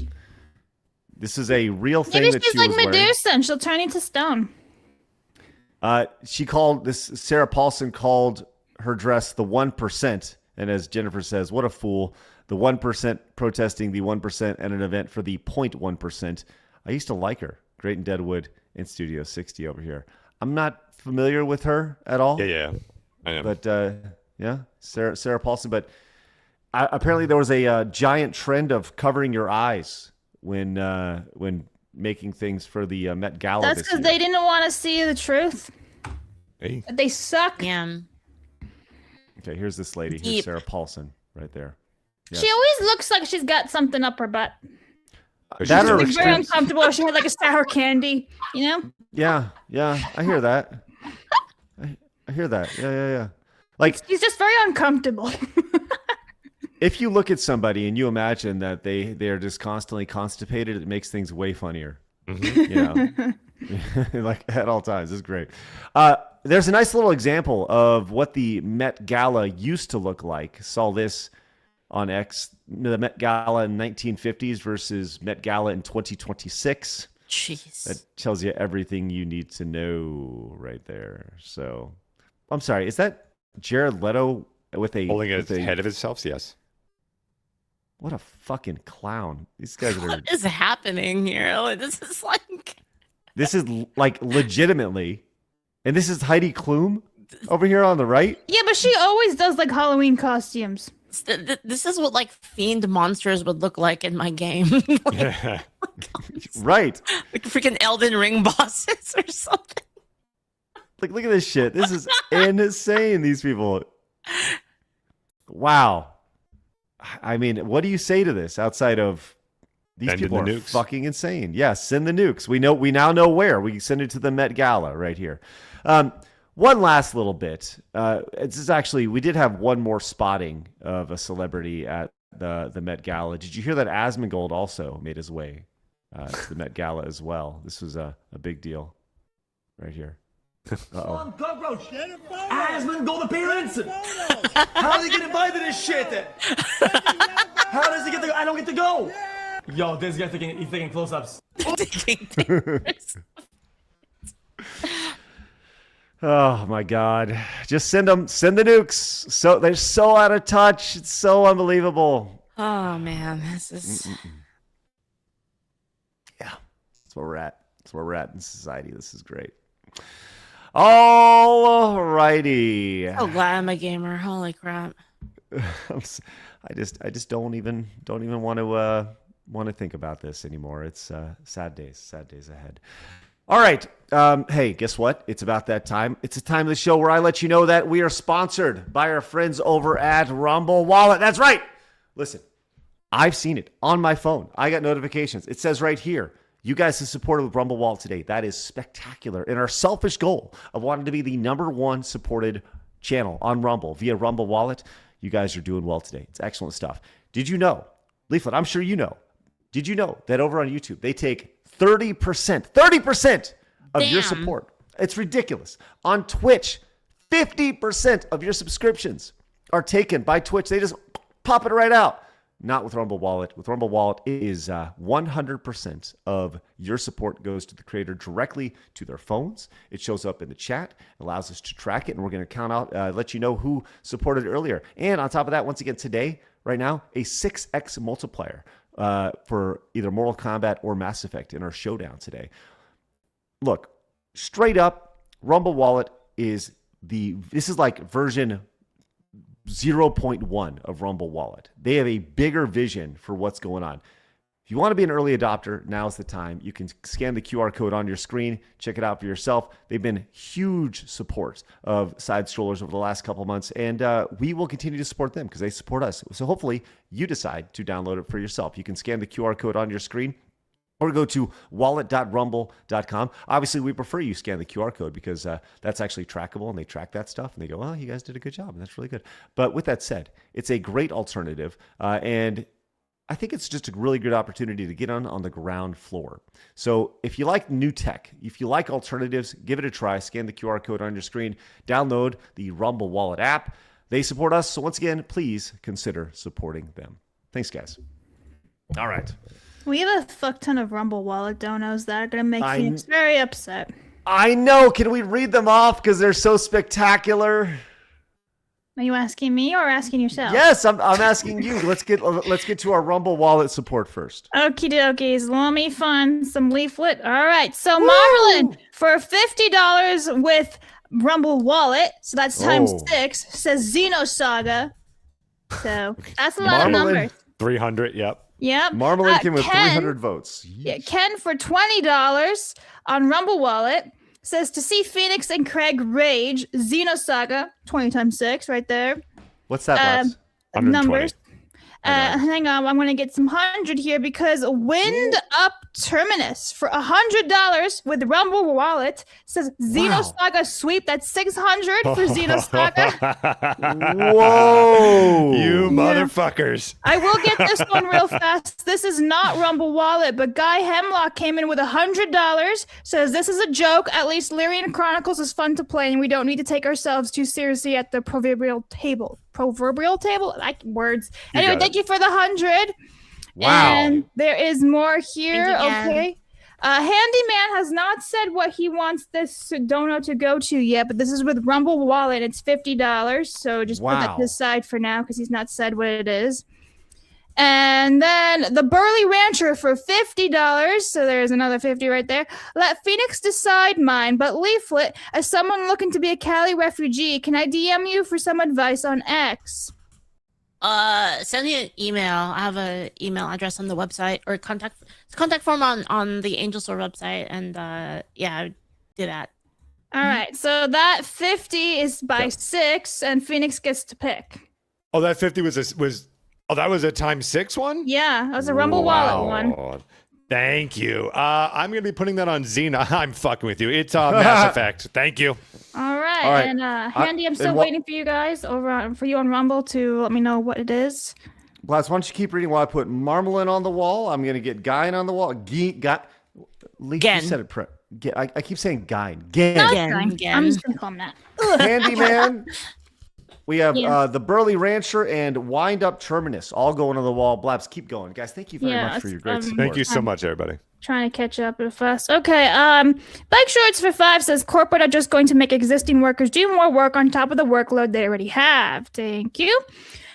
This is a real thing that she was like wearing. Medusa and she'll turn into stone. Sarah Paulson called her dress the 1%. And as Jennifer says, what a fool. The 1% protesting the 1% at an event for the 0.1%. I used to like her. Great in Deadwood in Studio 60 over here. I'm not familiar with her at all. Yeah. I am. But Sarah Paulson. But apparently there was a giant trend of covering your eyes when making things for the Met Gala. That's because they didn't want to see the truth. Hey. They suck. Yeah. Okay, here's this lady. Here's Sarah Paulson right there. Yeah. She always looks like she's got something up her butt. That She's like very uncomfortable. She had like a sour candy, you know? Yeah, I hear that. I hear that. Yeah. Like he's just very uncomfortable. if you look at somebody and you imagine that they're just constantly constipated, it makes things way funnier. You know, like at all times. It's great. There's a nice little example of what the Met Gala used to look like. Saw this on X, the Met Gala in 1950s versus Met Gala in 2026. Jeez. That tells you everything you need to know right there. So, I'm sorry. Is that Jared Leto with a holding a head of himself? Yes. What a fucking clown! These guys are. What is happening here? Like, this is like legitimately, and this is Heidi Klum over here on the right. Yeah, but she always does like Halloween costumes. This is what like fiend monsters would look like in my game. Right. Like freaking Elden Ring bosses or something. Like, look at this shit. This is insane. These people. Wow. I mean, what do you say to this outside of these people are fucking insane? Yes, send the nukes. We now know where. We send it to the Met Gala right here. One last little bit. We did have one more spotting of a celebrity at the Met Gala. Did you hear that Asmongold also made his way to the Met Gala as well? This was a big deal right here. Uh-oh. Cockroach! Asmongold appearance! How does he get invited to this shit? How does he get I don't get to go! Yo, this guy's taking close-ups. Oh my God! Just send the nukes. So they're so out of touch. It's so unbelievable. Oh man, this is. Yeah, that's where we're at. That's where we're at in society. This is great. All righty. Oh, glad I'm a gamer. Holy crap! I just don't even want to think about this anymore. It's sad days ahead. All right. Hey, guess what? It's about that time. It's a time of the show where I let you know that we are sponsored by our friends over at Rumble Wallet. That's right. Listen, I've seen it on my phone. I got notifications. It says right here, you guys have supported with Rumble Wallet today. That is spectacular. And our selfish goal of wanting to be the #1 supported channel on Rumble via Rumble Wallet, you guys are doing well today. It's excellent stuff. Did you know, Leaflit, I'm sure you know, did you know that over on YouTube, they take 30% of your support? It's ridiculous. On Twitch, 50% of your subscriptions are taken by Twitch. They just pop it right out. Not with Rumble Wallet. With Rumble Wallet, it is 100% of your support goes to the creator directly to their phones. It shows up in the chat, allows us to track it, and we're going to count out, let you know who supported earlier. And on top of that, once again, today, right now, a 6x multiplier for either Mortal Kombat or Mass Effect in our Showdown today. Look, straight up, Rumble Wallet this is like version 0.1 of Rumble Wallet. They have a bigger vision for what's going on. If you want to be an early adopter, now's the time. You can scan the QR code on your screen, check it out for yourself. They've been huge supports of side strollers over the last couple of months, and we will continue to support them because they support us. So hopefully you decide to download it for yourself. You can scan the QR code on your screen or go to wallet.rumble.com. Obviously, we prefer you scan the QR code because that's actually trackable, and they track that stuff, and they go, well, you guys did a good job, and that's really good. But with that said, it's a great alternative, and I think it's just a really good opportunity to get on the ground floor. So if you like new tech, if you like alternatives, give it a try. Scan the QR code on your screen. Download the Rumble Wallet app. They support us, so once again, please consider supporting them. Thanks, guys. All right. We have a fuck ton of Rumble Wallet donos that are going to make Phoenix very upset. I know. Can we read them off because they're so spectacular? Are you asking me or asking yourself? Yes, I'm asking you. Let's get to our Rumble Wallet support first. Okie dokies. Let me find some Leaflit. All right. So Marmalin for $50 with Rumble Wallet. So that's times 6. Says Xenosaga. So that's a lot of numbers. 300. Yep. Yep. Marmalade came with 300 votes. Yeah, Ken for $20 on Rumble Wallet says to see Phoenix and Craig rage. Xenosaga 20 times 6 right there. What's that? Numbers. Hang on, I'm gonna get some 100 here because Wind Up Terminus for $100 with Rumble Wallet says Xenosaga sweep. That's 600 for Xenosaga. Whoa, you motherfuckers! I will get this one real fast. This is not Rumble Wallet, but Guy Hemlock came in with $100. Says this is a joke. At least Lyrian Chronicles is fun to play, and we don't need to take ourselves too seriously at the proverbial table. Like words. Anyway, thank you for the 100. Wow. And there is more here. Thank you, Okay. Handyman has not said what he wants this dono to go to yet, but this is with Rumble Wallet. It's $50. So just put that to the side for now because he's not said what it is. And then the Burly Rancher for $50. So there's another 50 right there. Let Phoenix decide mine, but Leaflit, as someone looking to be a Cali refugee, can I DM you for some advice on X? Send me an email. I have an email address on the website or contact form on the Angel Store website, and yeah, do that. All right, so that 50 is by 6, and Phoenix gets to pick. Oh, that 50 was that was a times 6 one? Yeah, that was a Rumble Wallet one. Thank you. I'm going to be putting that on Xena. I'm fucking with you. It's Mass Effect. Thank you. All right. And Handy, I'm still waiting for you guys for you on Rumble to let me know what it is. Blast, why don't you keep reading while I put Marmalin on the wall? I'm going to get Guy on the wall. Lee, you said it. I keep saying Guy. I'm just going to call him that. Handyman. We have the Burly Rancher and Wind Up Terminus all going on the wall. Blabs, keep going. Guys, thank you very much for your great support. Thank you so much, everybody. Trying to catch up real fast. Okay, Bike Shorts for 5 says corporate are just going to make existing workers do more work on top of the workload they already have. Thank you.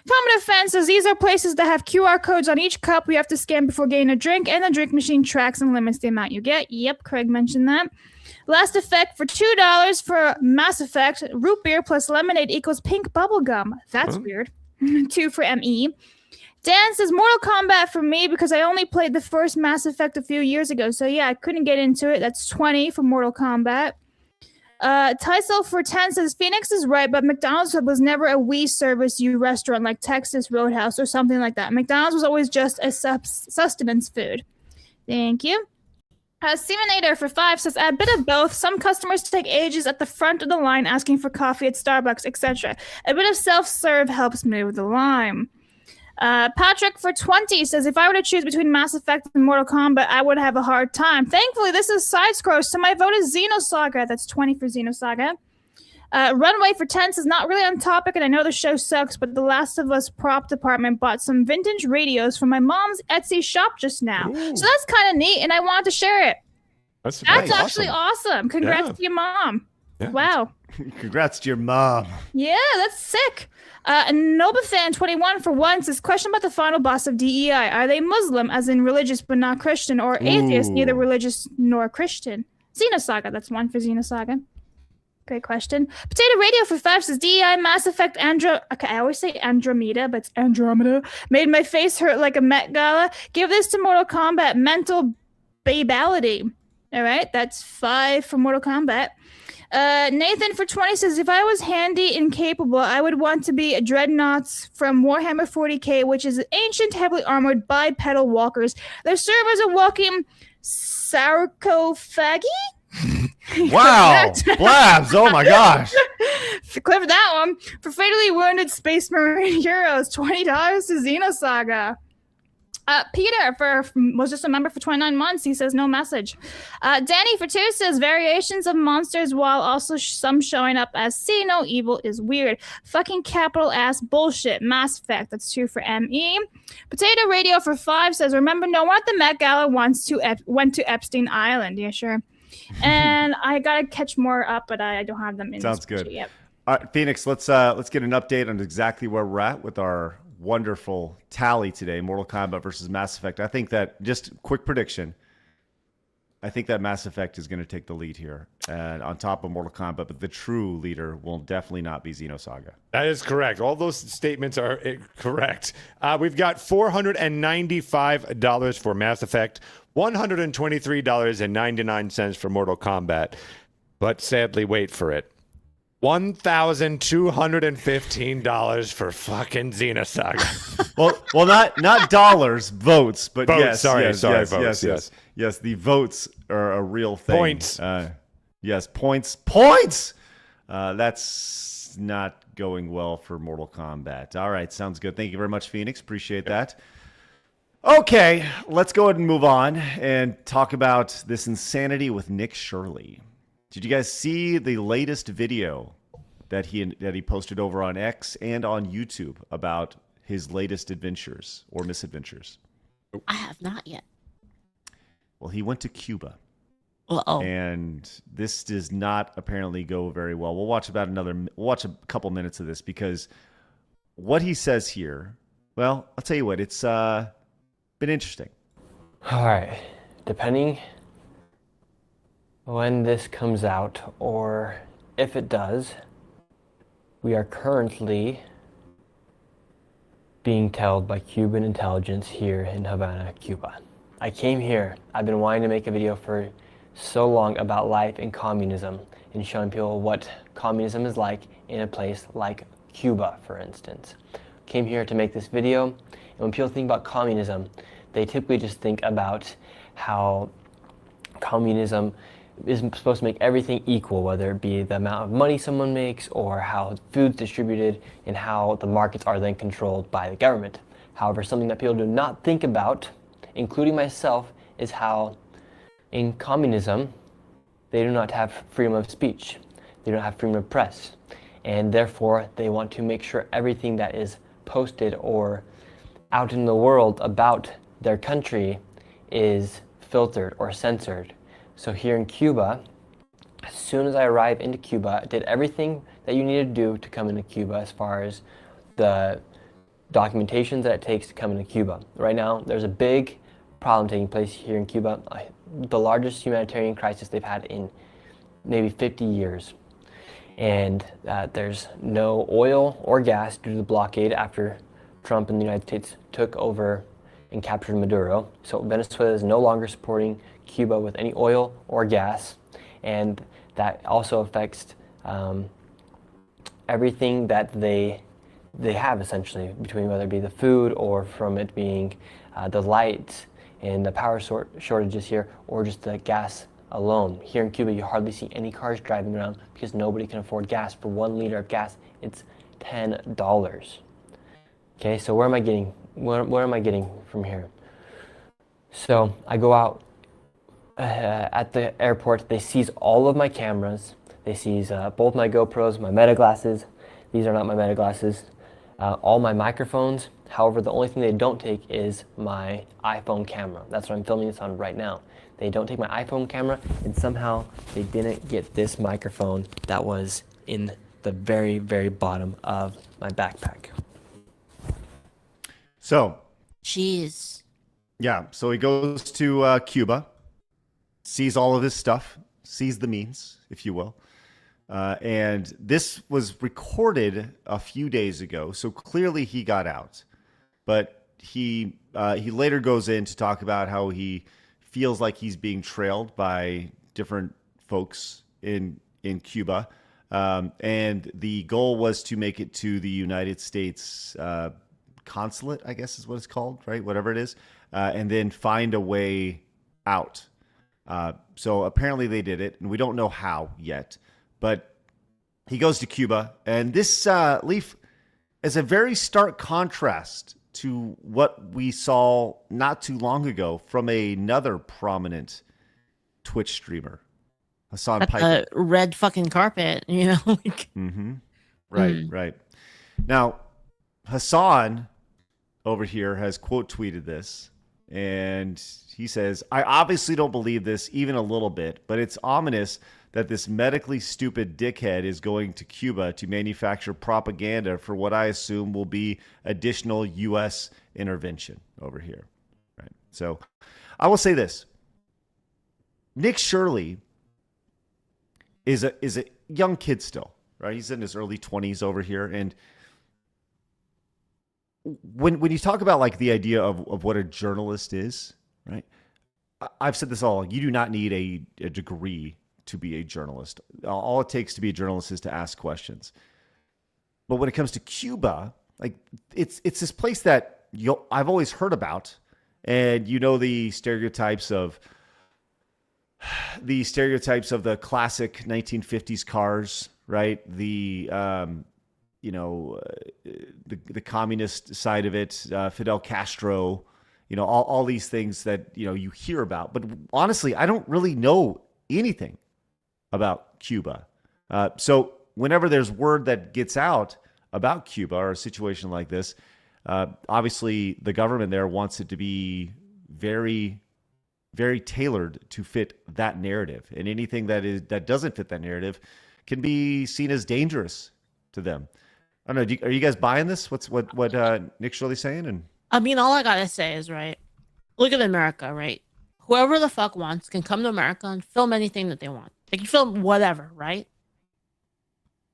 Affirmative Fan says these are places that have QR codes on each cup we have to scan before getting a drink, and the drink machine tracks and limits the amount you get. Yep, Craig mentioned that. Last Effect for $2 for Mass Effect. Root beer plus lemonade equals pink bubblegum. That's weird. 2 for ME. Dan says Mortal Kombat for me because I only played the first Mass Effect a few years ago. So yeah, I couldn't get into it. That's 20 for Mortal Kombat. Tysel for 10 says Phoenix is right, but McDonald's was never a we service you restaurant like Texas Roadhouse or something like that. McDonald's was always just a sustenance food. Thank you. Seminator for 5 says, a bit of both. Some customers take ages at the front of the line asking for coffee at Starbucks, etc. A bit of self-serve helps move the line. Patrick for 20 says, if I were to choose between Mass Effect and Mortal Kombat, I would have a hard time. Thankfully, this is side-scroll, so my vote is Xenosaga. That's 20 for Xenosaga. Runway for 10 says, not really on topic, and I know the show sucks, but the Last of Us prop department bought some vintage radios from my mom's Etsy shop just now. Ooh. So that's kind of neat, and I wanted to share it. That's actually awesome. Congrats to your mom. Yeah. Wow. Congrats to your mom. Yeah, that's sick. Nobafan21 for 1 says, question about the final boss of DEI. Are they Muslim, as in religious but not Christian, or atheist, neither religious nor Christian? Xenosaga, that's 1 for Xenosaga. Great question. Potato Radio for 5 says DEI Mass Effect Okay, I always say Andromeda, but it's Andromeda. Made my face hurt like a Met Gala. Give this to Mortal Kombat. Mental babality. All right, that's 5 for Mortal Kombat. Nathan for 20 says, if I was handy and capable, I would want to be a Dreadnoughts from Warhammer 40k, which is ancient, heavily armored bipedal walkers. Their serve as a walking sarcophagi? Wow, Blabs, oh my gosh. Clip that one. For fatally wounded Space Marine heroes, $20 to Xenosaga. Peter was just a member for 29 months. He says no message. Danny for 2 says variations of monsters while also some showing up as see no evil is weird. Fucking capital ass bullshit. Mass Effect. That's 2 for ME. Potato Radio for 5 says remember no one at the Met Gala went to Epstein Island. Yeah, sure. And I gotta catch more up, but I don't have them in. Sounds good. Yet. All right, Phoenix. Let's get an update on exactly where we're at with our wonderful tally today. Mortal Kombat versus Mass Effect. I think that just quick prediction. I think that Mass Effect is going to take the lead here, and on top of Mortal Kombat. But the true leader will definitely not be Xenosaga. That is correct. All those statements are correct. We've got $495 for Mass Effect, $123.99 for Mortal Kombat. But sadly, wait for it. $1,215 for fucking Xenosaga. well, not dollars, votes, but votes, yes, votes, yes. The votes are a real thing. Points. Yes, points. That's not going well for Mortal Kombat. All right, sounds good. Thank you very much, Phoenix. Appreciate that. Okay, let's go ahead and move on and talk about this insanity with Nick Shirley. Did you guys see the latest video that he posted over on X and on YouTube about his latest adventures or misadventures? I have not yet. Well, he went to Cuba. Uh-oh. And this does not apparently go very well. We'll watch a couple minutes of this because what he says here, well, I'll tell you what, it's been interesting. All right, depending when this comes out or if it does, we are currently being tailed by Cuban intelligence here in Havana, Cuba. I came here, I've been wanting to make a video for so long about life in communism and showing people what communism is like in a place like Cuba, for instance. Came here to make this video, and when people think about communism, they typically just think about how communism is supposed to make everything equal, whether it be the amount of money someone makes or how food's distributed and how the markets are then controlled by the government. However, something that people do not think about, including myself, is how in communism, they do not have freedom of speech. They don't have freedom of press. And therefore, they want to make sure everything that is posted or out in the world about their country is filtered or censored. So here in Cuba, as soon as I arrived into Cuba, I did everything that you need to do to come into Cuba as far as the documentation that it takes to come into Cuba. Right now, there's a big problem taking place here in Cuba, the largest humanitarian crisis they've had in maybe 50 years. And there's no oil or gas due to the blockade after Trump and the United States took over and captured Maduro. So Venezuela is no longer supporting Cuba with any oil or gas, and that also affects everything that they have, essentially, between whether it be the food or from it being the lights and the power shortages here, or just the gas alone. Here in Cuba, you hardly see any cars driving around because nobody can afford gas. For 1 liter of gas, it's $10. Okay, so where am I getting? Where am I getting from here? So I go out at the airport. They seize all of my cameras. They seize both my GoPros, my Meta glasses. These are not my Meta glasses. All my microphones. However, the only thing they don't take is my iPhone camera. That's what I'm filming this on right now. They don't take my iPhone camera, and somehow they didn't get this microphone that was in the very, very bottom of my backpack. So, jeez. Yeah, so he goes to Cuba, sees all of his stuff, sees the means, if you will. And this was recorded a few days ago, so clearly he got out. But he later goes in to talk about how he feels like he's being trailed by different folks in Cuba. And the goal was to make it to the United States consulate, I guess is what it's called, right? Whatever it is. And then find a way out. So apparently they did it, and we don't know how yet. But he goes to Cuba, and this Leaf is a very stark contrast to what we saw not too long ago from another prominent Twitch streamer, Hassan Piker. Red fucking carpet, you know? Mm-hmm. Right. Now, Hassan over here has quote tweeted this, and he says, "I obviously don't believe this even a little bit, but it's ominous that this medically stupid dickhead is going to Cuba to manufacture propaganda for what I assume will be additional U.S. intervention over here." Right. So I will say this. Nick Shirley is a young kid still, right? He's in his early 20s over here. And when you talk about like the idea of what a journalist is, right? I've said this all. You do not need a degree to be a journalist. All it takes to be a journalist is to ask questions. But when it comes to Cuba, like it's this place that I've always heard about, and the stereotypes of the classic 1950s cars, right? The communist side of it, Fidel Castro, all these things that you hear about. But honestly, I don't really know anything about Cuba. So whenever there's word that gets out about Cuba or a situation like this, obviously the government there wants it to be very, very tailored to fit that narrative, and anything that doesn't fit that narrative can be seen as dangerous to them. I don't know. Are you guys buying this? What Nick Shirley's saying? And I mean, all I gotta say is, right, look at America, right? Whoever the fuck wants can come to America and film anything that they want. They can film whatever, right?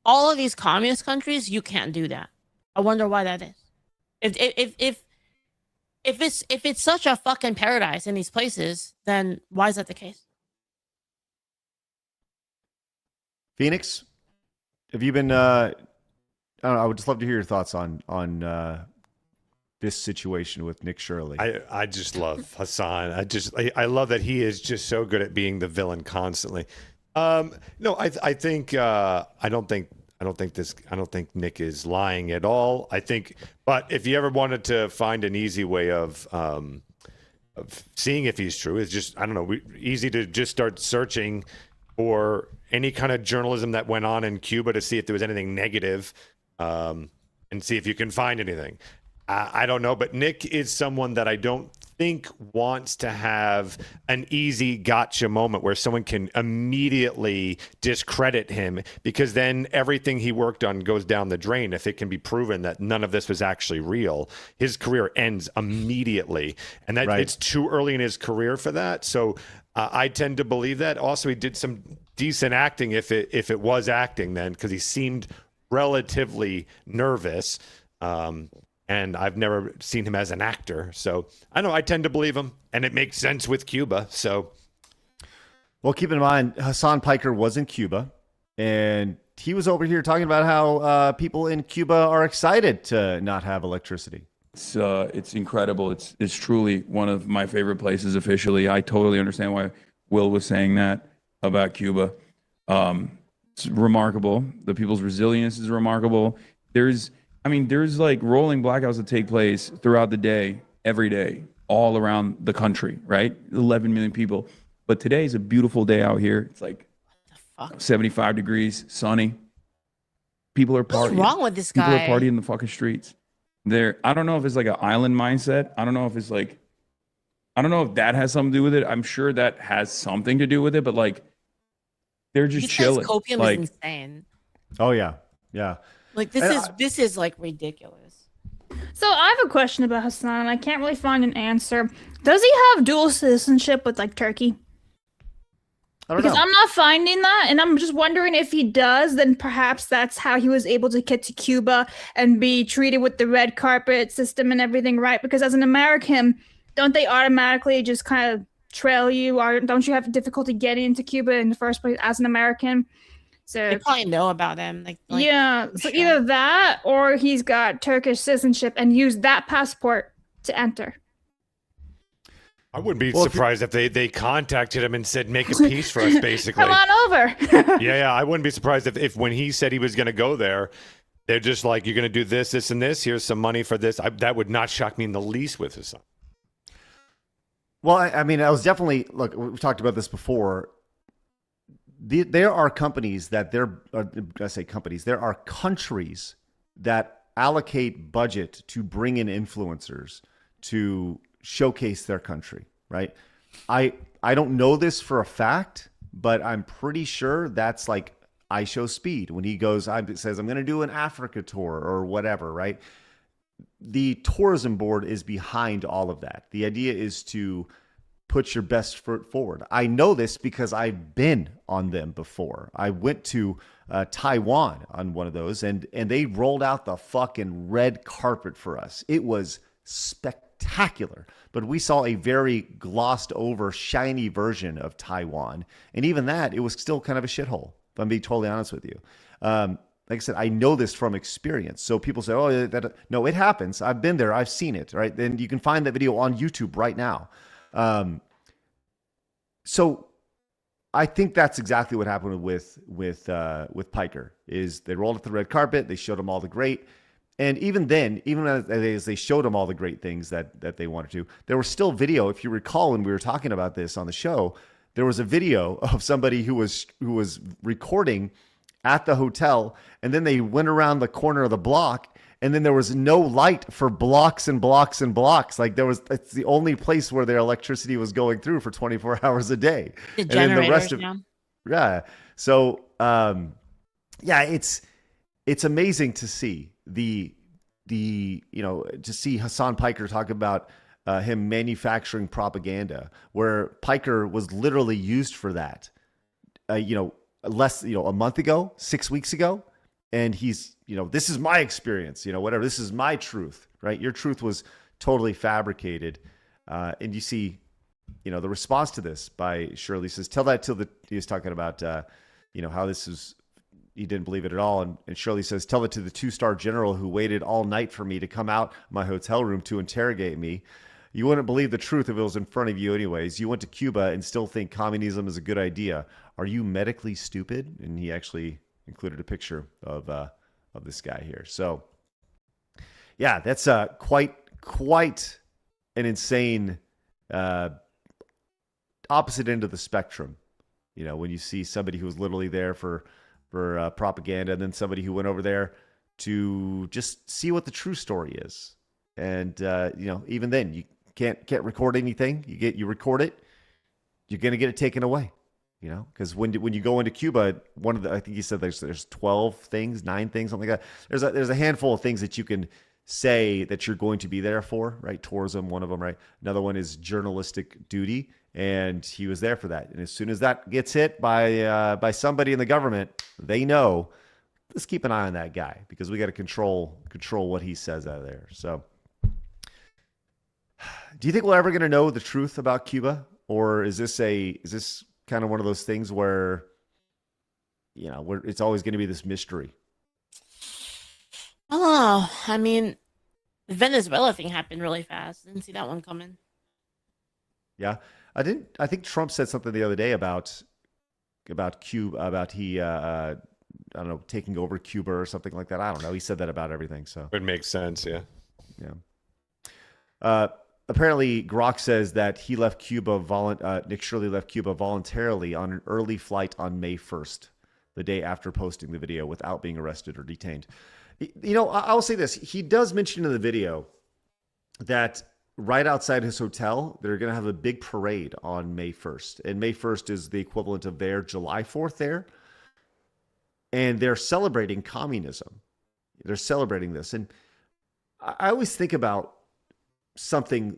All of these communist countries, you can't do that. I wonder why that is. If it's such a fucking paradise in these places, then why is that the case? Phoenix, have you been? I don't know, I would just love to hear your thoughts on this situation with Nick Shirley. I just love Hassan. I love that he is just so good at being the villain constantly. No, I think I don't think Nick is lying at all. But if you ever wanted to find an easy way of seeing if he's true, it's just, I don't know, easy to just start searching for any kind of journalism that went on in Cuba to see if there was anything negative, and see if you can find anything. I don't know, but Nick is someone that I don't think wants to have an easy gotcha moment where someone can immediately discredit him, because then everything he worked on goes down the drain. If it can be proven that none of this was actually real, his career ends immediately, and that It's too early in his career for that. So I tend to believe that. Also, he did some decent acting if it was acting then, because he seemed relatively nervous. And I've never seen him as an actor. So I know I tend to believe him, and it makes sense with Cuba. So, well, keep in mind, Hassan Piker was in Cuba, and he was over here talking about how people in Cuba are excited to not have electricity. It's incredible. It's truly one of my favorite places officially. I totally understand why Will was saying that about Cuba. It's remarkable. The people's resilience is remarkable. There's like rolling blackouts that take place throughout the day, every day, all around the country, right? 11 million people. But today is a beautiful day out here. It's like 75 degrees, sunny. People are partying. What's wrong with this guy? People are partying in the fucking streets. I don't know if it's like an island mindset. I don't know if that has something to do with it. I'm sure that has something to do with it, but like, they're just chilling. Copium is insane. Oh yeah. Yeah. Like this is like ridiculous. So I have a question about Hassan. I can't really find an answer. Does he have dual citizenship with like Turkey? Because I'm not finding that, and I'm just wondering if he does, then perhaps that's how he was able to get to Cuba and be treated with the red carpet system and everything, right? Because as an American, don't they automatically just kind of trail you, or don't you have difficulty getting into Cuba in the first place as an American? So they probably know about him. Like yeah, so either that or he's got Turkish citizenship and used that passport to enter. I wouldn't be surprised if they contacted him and said, make a piece for us, basically. Come on over. Yeah, I wouldn't be surprised if when he said he was going to go there, they're just like, you're going to do this, this, and this. Here's some money for this. That would not shock me in the least with his son. Well, I mean, I was definitely, look, we've talked about this before. There are companies that there are countries that allocate budget to bring in influencers to showcase their country, right? I don't know this for a fact, but I'm pretty sure that's like I Show Speed when he says, I'm going to do an Africa tour or whatever, right? The tourism board is behind all of that. The idea is to put your best foot forward. I know this because I've been on them before. I went to Taiwan on one of those, and they rolled out the fucking red carpet for us. It was spectacular. But we saw a very glossed over, shiny version of Taiwan. And even that, it was still kind of a shithole, if I'm being totally honest with you. Like I said, I know this from experience. So people say, oh, no, it happens. I've been there. I've seen it, right? Then you can find that video on YouTube right now. So I think that's exactly what happened with Piker. Is they rolled up the red carpet, they showed him all the great, and even then, even as they showed him all the great things that they wanted to, there was still video. If you recall, when we were talking about this on the show, there was a video of somebody who was recording at the hotel, and then they went around the corner of the block, and then there was no light for blocks and blocks and blocks. Like it's the only place where their electricity was going through for 24 hours a day. The generators, yeah. So, yeah, it's amazing to see to see Hassan Piker talk about him manufacturing propaganda, where Piker was literally used for that, a month ago, 6 weeks ago. And he's, this is my experience, whatever. This is my truth, right? Your truth was totally fabricated. And you see, the response to this by Shirley says, he was talking about, how this is, he didn't believe it at all. And Shirley says, tell it to the 2-star general who waited all night for me to come out my hotel room to interrogate me. You wouldn't believe the truth if it was in front of you anyways. You went to Cuba and still think communism is a good idea. Are you medically stupid? And he actually included a picture of this guy here. So, yeah, that's quite an insane opposite end of the spectrum. When you see somebody who was literally there for propaganda, and then somebody who went over there to just see what the true story is. And even then, you can't record anything. You record it, you're gonna get it taken away. Because when you go into Cuba, I think he said there's 12 things, 9 things, something like that. There's a handful of things that you can say that you're going to be there for, right? Tourism, one of them, right? Another one is journalistic duty, and he was there for that. And as soon as that gets hit by somebody in the government, they know, let's keep an eye on that guy, because we got to control what he says out of there. So, do you think we're ever going to know the truth about Cuba, or is this kind of one of those things where, it's always going to be this mystery? I don't know. I mean, the Venezuela thing happened really fast. Didn't see that one coming. Yeah, I didn't. I think Trump said something the other day about Cuba, about I don't know, taking over Cuba or something like that. I don't know. He said that about everything. So it makes sense. Yeah. Yeah. Apparently, Grok says that he left Cuba. Nick Shirley left Cuba voluntarily on an early flight on May 1st, the day after posting the video, without being arrested or detained. I'll say this. He does mention in the video that right outside his hotel, they're going to have a big parade on May 1st. And May 1st is the equivalent of their July 4th there. And they're celebrating communism. They're celebrating this. And I always think about something,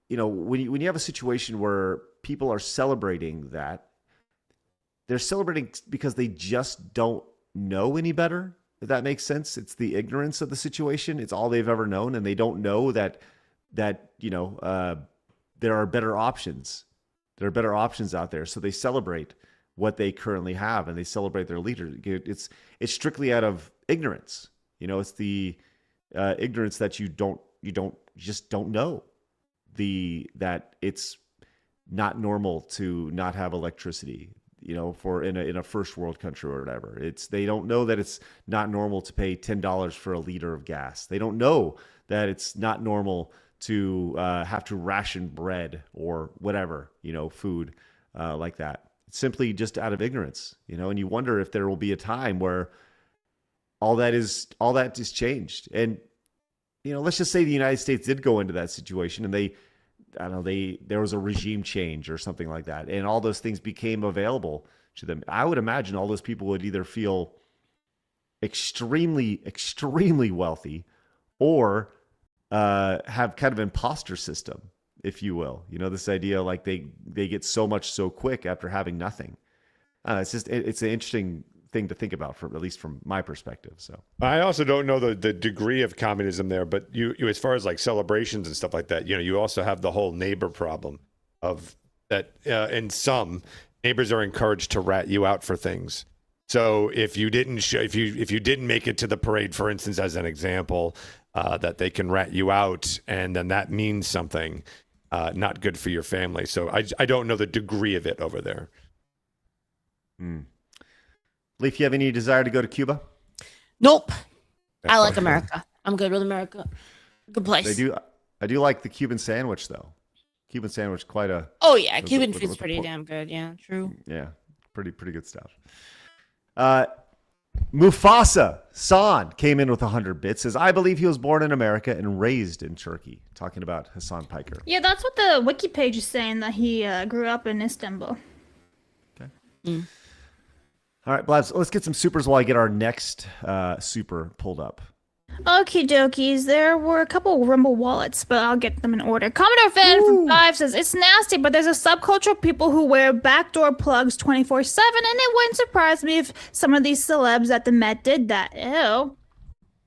when you have a situation where people are celebrating that, they're celebrating because they just don't know any better. If that makes sense. It's the ignorance of the situation. It's all they've ever known, and they don't know that there are better options. There are better options out there. So they celebrate what they currently have, and they celebrate their leader. It's strictly out of ignorance. It's the ignorance that you just don't know that it's not normal to not have electricity. For in a first world country or whatever. They don't know that it's not normal to pay $10 for a liter of gas. They don't know that it's not normal to have to ration bread or whatever, food like that. It's simply just out of ignorance, and you wonder if there will be a time where all that is changed. And, let's just say the United States did go into that situation and there was a regime change or something like that, and all those things became available to them. I would imagine all those people would either feel extremely, extremely wealthy, or have kind of imposter system, if you will. This idea like they get so much so quick after having nothing. It's an interesting thing to think about, at least from my perspective. So I also don't know the degree of communism there, but you as far as like celebrations and stuff like that, you also have the whole neighbor problem of that. In some neighbors are encouraged to rat you out for things. So if you didn't if you didn't make it to the parade, for instance, as an example, that they can rat you out, and then that means something not good for your family. So I don't know the degree of it over there. Leaf, you have any desire to go to Cuba? Nope. I like America. I'm good with America. Good place. I do like the Cuban sandwich, though. Cuban sandwich, quite a... Oh, yeah. Cuban food's pretty damn good. Yeah, true. Yeah, pretty good stuff. Mufasa San came in with 100 bits. Says, I believe he was born in America and raised in Turkey. Talking about Hassan Piker. Yeah, that's what the wiki page is saying, that he grew up in Istanbul. Okay. All right, Blabs, let's get some supers while I get our next super pulled up. Okie dokies. There were a couple Rumble wallets, but I'll get them in order. Commodore Fan from 5 says, it's nasty, but there's a subculture of people who wear backdoor plugs 24/7, and it wouldn't surprise me if some of these celebs at the Met did that. Ew.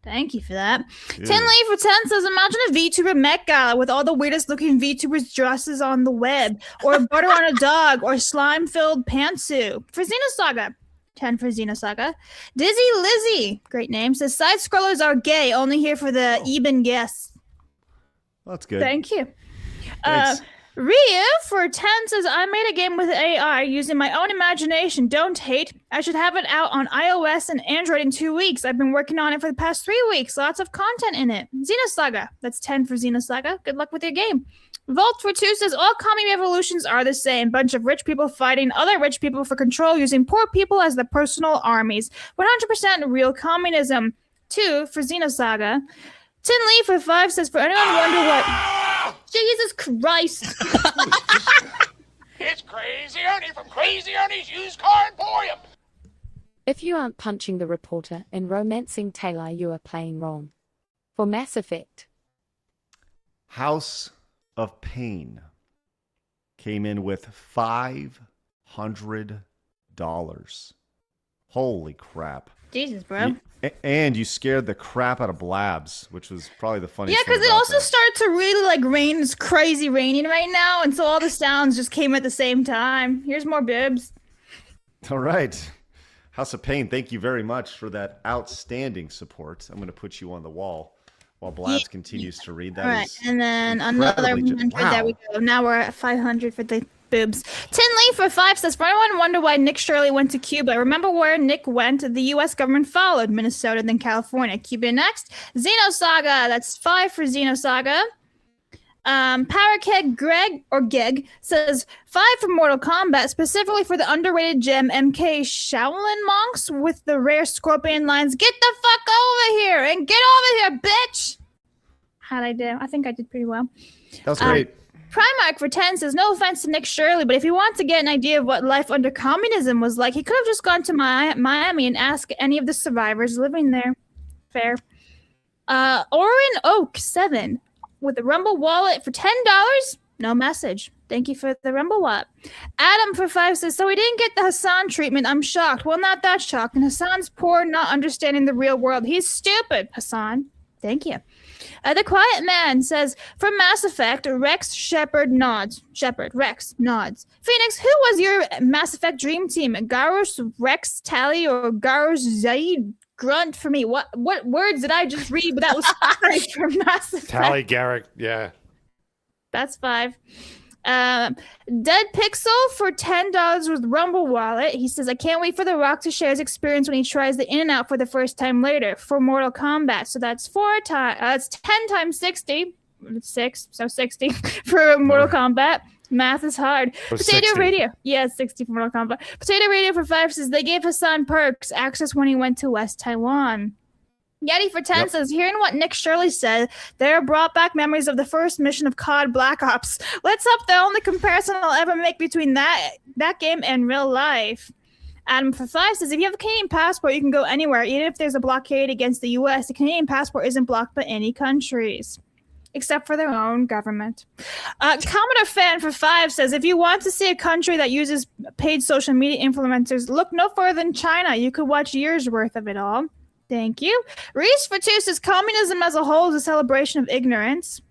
Thank you for that. Yeah. 10 Lee for 10 says, imagine a VTuber Met Gala with all the weirdest looking VTubers dresses on the web, or butter on a dog, or slime-filled pantsuit. For Xenosaga. 10 for Xenosaga. Dizzy Lizzy, great name, says side scrollers are gay, only here for the even guests. Well, that's good. Thank you. Thanks. Ryu for 10 says, I made a game with AI using my own imagination. Don't hate. I should have it out on iOS and Android in 2 weeks. I've been working on it for the past 3 weeks. Lots of content in it. Xenosaga. That's 10 for Xenosaga. Good luck with your game. Vault for 2 says, all commie revolutions are the same. Bunch of rich people fighting other rich people for control using poor people as the personal armies. 100% real communism. 2 for Xenosaga. Tin Lee for 5 says, for anyone who wonder what... Jesus Christ. It's Crazy Ernie from Crazy Ernie's Used Car Emporium. If you aren't punching the reporter and romancing Taylor, you are playing wrong. For Mass Effect. House of Pain came in with $500. Holy crap. Jesus, bro. And you scared the crap out of Blabs, which was probably the funniest Yeah, because thing it about also that. started to really like rain. It's crazy raining right now, and so all the sounds just came at the same time. Here's more bibs. All right. House of Pain, thank you very much for that outstanding support. I'm going to put you on the wall while Blabs continues to read. That All right, is and then another incredibly 100. wow. There we go. Now we're at 500 for the boobs. Tin Lee for 5 says, for anyone wonder why Nick Shirley went to Cuba, remember where Nick went? The U.S. government followed Minnesota, then California. Cuba next. Xenosaga, that's 5 for Xenosaga. Powerkeg Greg, or Geg, says 5 for Mortal Kombat, specifically for the underrated gem MK Shaolin monks with the rare scorpion lines. Get the fuck over here and get over here, bitch! How'd I do? I think I did pretty well. That was great. Primark for 10 says, no offense to Nick Shirley, but if he wants to get an idea of what life under communism was like, he could have just gone to Miami and asked any of the survivors living there. Fair. Orin Oak 7 with a Rumble wallet for $10. No message. Thank you for the Rumble wallet. Adam for 5 says, so he didn't get the Hassan treatment. I'm shocked. Well, not that shocked. And Hassan's poor, not understanding the real world. He's stupid, Hassan. Thank you. The Quiet Man says, from Mass Effect, Rex Shepard nods. Rex nods. Phoenix, who was your Mass Effect dream team? Garrus, Rex, Tally, or Garrus, Zaid? Grunt for me. What words did I just read? But that was 5 for Mass Effect. Tally, Garrick, yeah. That's 5. Dead Pixel for $10 with Rumble Wallet. He says, I can't wait for The Rock to share his experience when he tries the In-N-Out for the first time later for Mortal Kombat. So that's 10 times 60. It's 6, so 60 for Mortal Kombat. Math is hard. Potato 60. Radio. Yeah, 60 for Mortal Kombat. Potato Radio for 5 says, they gave Hassan perks access when he went to West Taiwan. Yeti for 10 says, hearing what Nick Shirley said, there brought back memories of the first mission of COD Black Ops. Let's hope the only comparison I'll ever make between that game and real life. Adam for 5 says, if you have a Canadian passport, you can go anywhere. Even if there's a blockade against the U.S., the Canadian passport isn't blocked by any countries. except for their own government. Commenter Fan for 5 says, if you want to see a country that uses paid social media influencers, look no further than China. You could watch years worth of it all. Thank you. Reese for 2 says, communism as a whole is a celebration of ignorance.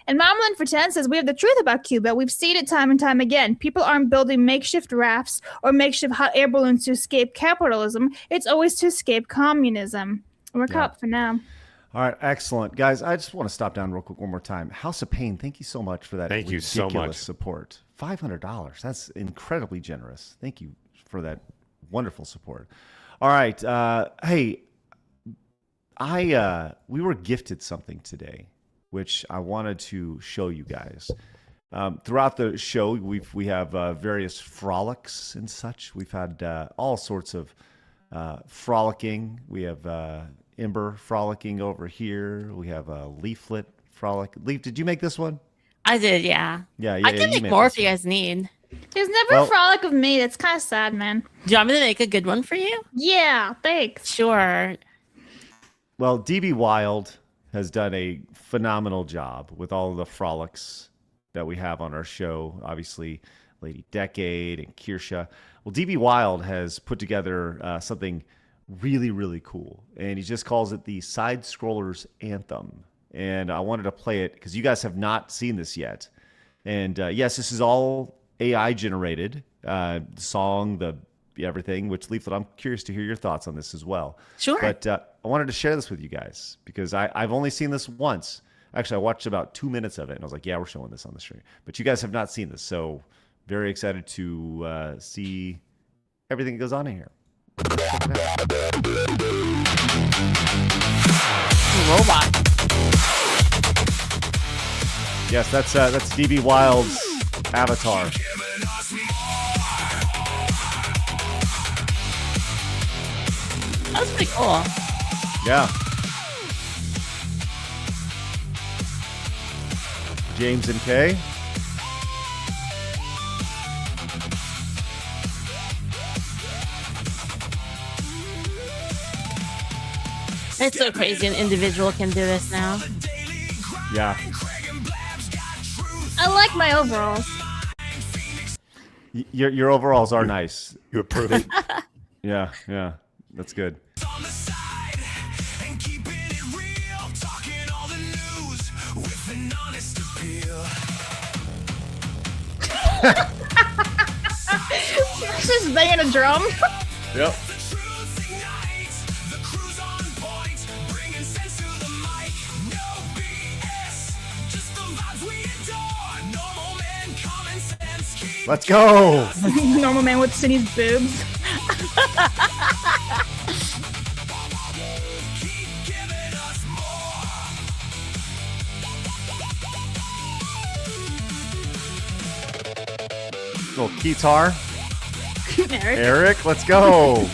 And Mamlin for 10 says, we have the truth about Cuba. We've seen it time and time again. People aren't building makeshift rafts or makeshift hot air balloons to escape capitalism. It's always to escape communism. We're caught up for now. All right, excellent. Guys, I just want to stop down real quick one more time. House of Pain, thank you so much for that Thank you so much. support. $500. That's incredibly generous. Thank you for that wonderful support. All right. Hey, we were gifted something today, which I wanted to show you guys. Throughout the show, we have various frolics and such. We've had all sorts of frolicking. We have Ember frolicking over here. We have a Leaflit frolic. Leaf, did you make this one? I did, yeah. Yeah. I can make more if you guys need. There's never a frolic of me. That's kind of sad, man. Do you want me to make a good one for you? Yeah, thanks. Sure. Well, DB Wild has done a phenomenal job with all of the frolics that we have on our show. Obviously, Lady Decade and Kirsha. Well, DB Wild has put together something really, really cool. And he just calls it the Side Scrollers Anthem. And I wanted to play it because you guys have not seen this yet. And yes, this is all AI generated. The song, everything, which Leaflet, I'm curious to hear your thoughts on this as well. Sure. But I wanted to share this with you guys because I've only seen this once. Actually, I watched about 2 minutes of it, and I was like, yeah, we're showing this on the stream. But you guys have not seen this, so very excited to see everything that goes on in here. Robot. Yes, that's DB Wild's avatar. That's pretty cool. Yeah. James and Kay. It's so crazy an individual can do this now. Yeah. I like my overalls. Your overalls are nice. You approve it? Yeah. That's good. Just banging a drum. Yep. Let's go. Normal man with Cindy's boobs. Little guitar. Eric, let's go.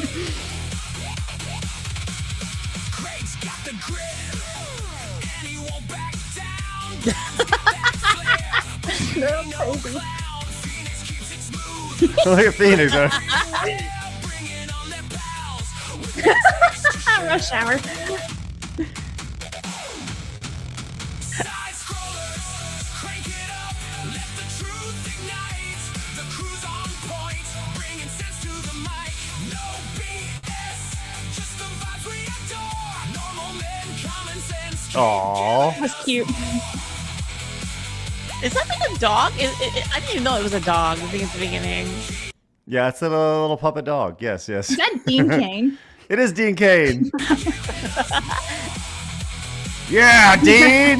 Look at Phoenix. Rush hour. Aww. That's cute. Is that like a dog? I didn't even know it was a dog. I think at the beginning. Yeah, it's a little puppet dog. Yes. Is that Dean Cain? It is Dean Cain. Yeah, Dean.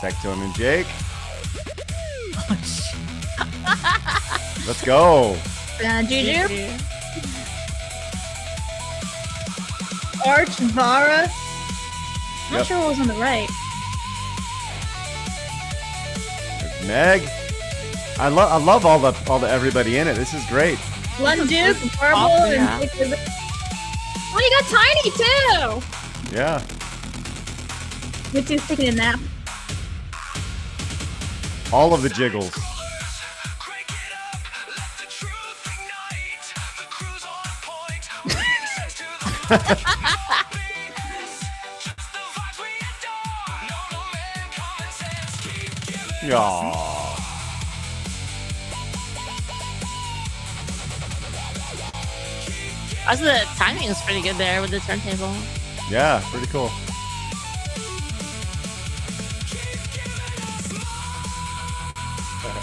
Tectone and Jake. Let's go. Juju. Arch Vara. Not sure what was on the right. There's Meg. I love all the everybody in it. This is great. Lunduke, Marble, and oh, you got Tiny too. Yeah. Mitsu's taking a nap. All of the jiggles. Aww. Also, the timing is pretty good there with the turntable. Yeah, pretty cool.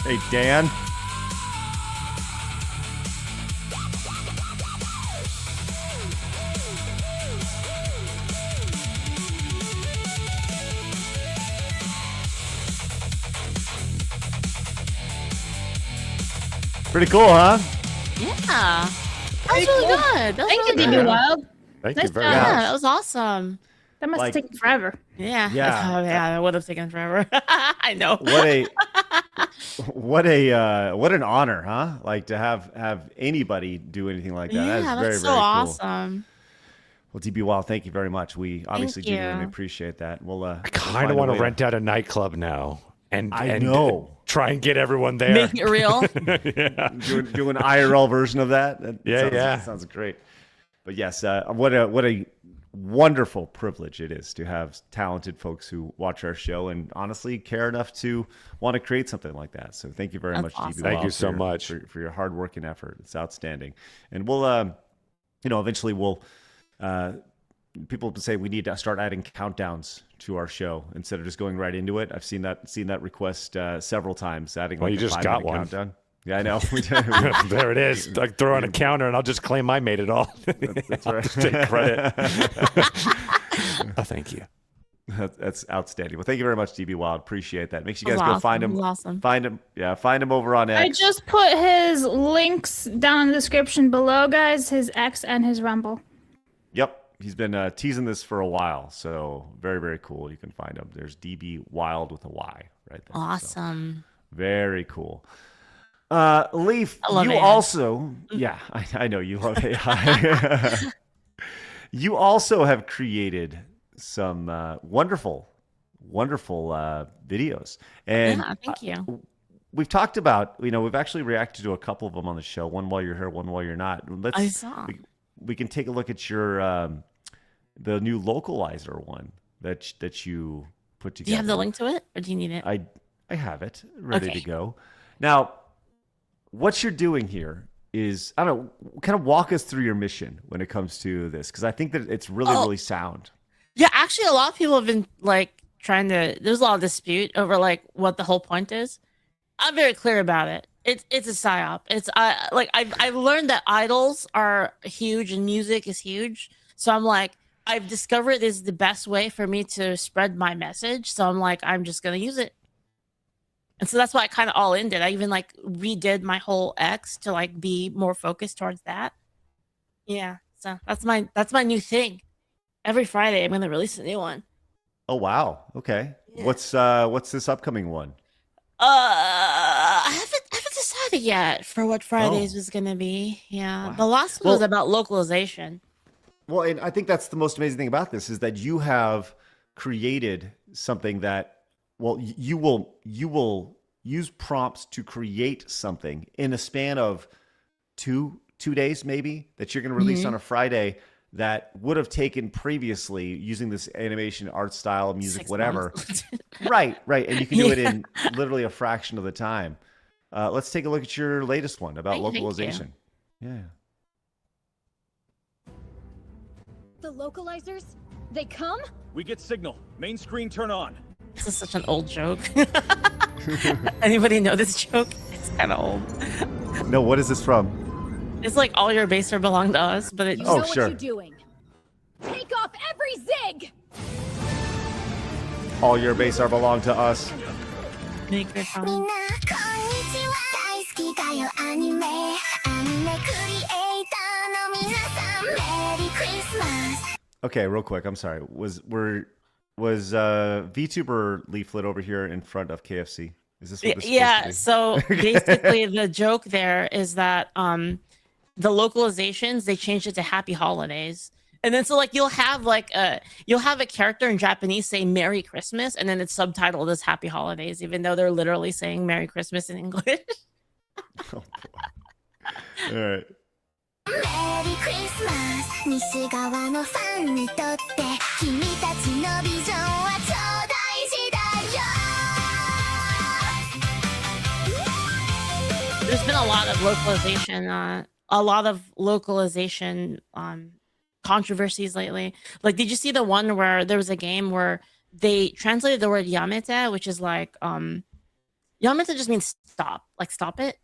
Hey, Dan. Pretty cool, huh? Yeah. That was really good. That was Thank you, really DB good. Wild. Thank Nice you very job. much. Yeah, that was awesome. That must Like- have taken forever. Yeah. Yeah. Oh, yeah, that would have taken forever. I know. What an honor, huh? Like to have anybody do anything like that. Yeah, That is that's very, so very cool. awesome. Well, DB Wild, thank you very much. We obviously you. genuinely appreciate that. We'll I kind of want to rent out a nightclub now. And know. Try and get everyone there. Make it real. Yeah. do an IRL version of that. Yeah. Sounds great. But yes, what a wonderful privilege it is to have talented folks who watch our show and honestly care enough to want to create something like that. So thank you very That's much, awesome. DB Thank Wild, you so much. for your hard work and effort. It's outstanding. And we'll, eventually we'll. People say we need to start adding countdowns to our show instead of just going right into it. I've seen that request several times. Adding Well, like you a just 5-minute got one. countdown. Yeah, I know. There it is. Like throw on a counter, and I'll just claim I made it all. That's I'll right. just take credit. Oh, thank you. That's outstanding. Well, thank you very much, DB Wild. Appreciate that. Make sure you That guys was go find awesome. him. That was awesome. Find him. Yeah, find him over on X. I just put his links down in the description below, guys. His X and his Rumble. Yep. He's been teasing this for a while, so very, very cool. You can find him. There's DB Wild with a Y right there. Awesome. So, very cool. Leaf, I love you AI. Also, yeah, I know you love AI. You also have created some wonderful videos. And Yeah, thank you. we've talked about, we've actually reacted to a couple of them on the show. One while you're here, one while you're not. I saw. We can take a look at your the new localizer one that you put together. Do you have the link to it, or do you need it? I have it ready Okay. to go. Now, what you're doing here is, I don't know, kind of walk us through your mission when it comes to this, because I think that it's really sound. Yeah, actually, a lot of people have been like trying to. There's a lot of dispute over like what the whole point is. I'm very clear about it. It's a psyop. I've learned that idols are huge and music is huge. So I'm like, I've discovered this is the best way for me to spread my message. So I'm like, I'm just gonna use it. And so that's why I kind of all in did. I even like redid my whole X to like be more focused towards that. Yeah. So that's my new thing. Every Friday I'm gonna release a new one. Oh wow. Okay. Yeah. What's this upcoming one? I haven't decided yet for what Fridays was gonna be. Yeah. The last one was about localization. Well, and I think that's the most amazing thing about this is that you have created something that, well, you will use prompts to create something in a span of two days, maybe, that you're going to release on a Friday that would have taken previously using this animation, art style, music, 6 whatever. months. Right. And you can do it in literally a fraction of the time. Let's take a look at your latest one about Thank you. localization. Yeah. The localizers? They come? We get signal. Main screen turn on. This is such an old joke. Anybody know this joke? It's kind of old. No, what is this from? It's like all your base are belong to us, but it. You Oh, know sure. what you're doing. Take off every zig! All your base are belong to us. Make your time. Okay, real quick. I'm sorry. Was VTuber Leaflit over here in front of KFC? Is this what this is Yeah. supposed So to be? basically, the joke there is that the localizations they changed it to Happy Holidays, and then so like you'll have a character in Japanese say Merry Christmas, and then it's subtitled as Happy Holidays, even though they're literally saying Merry Christmas in English. Oh, boy. All right. There's been a lot of localization controversies lately. Like, did you see the one where there was a game where they translated the word yamete, which is like yamete just means stop, like stop it,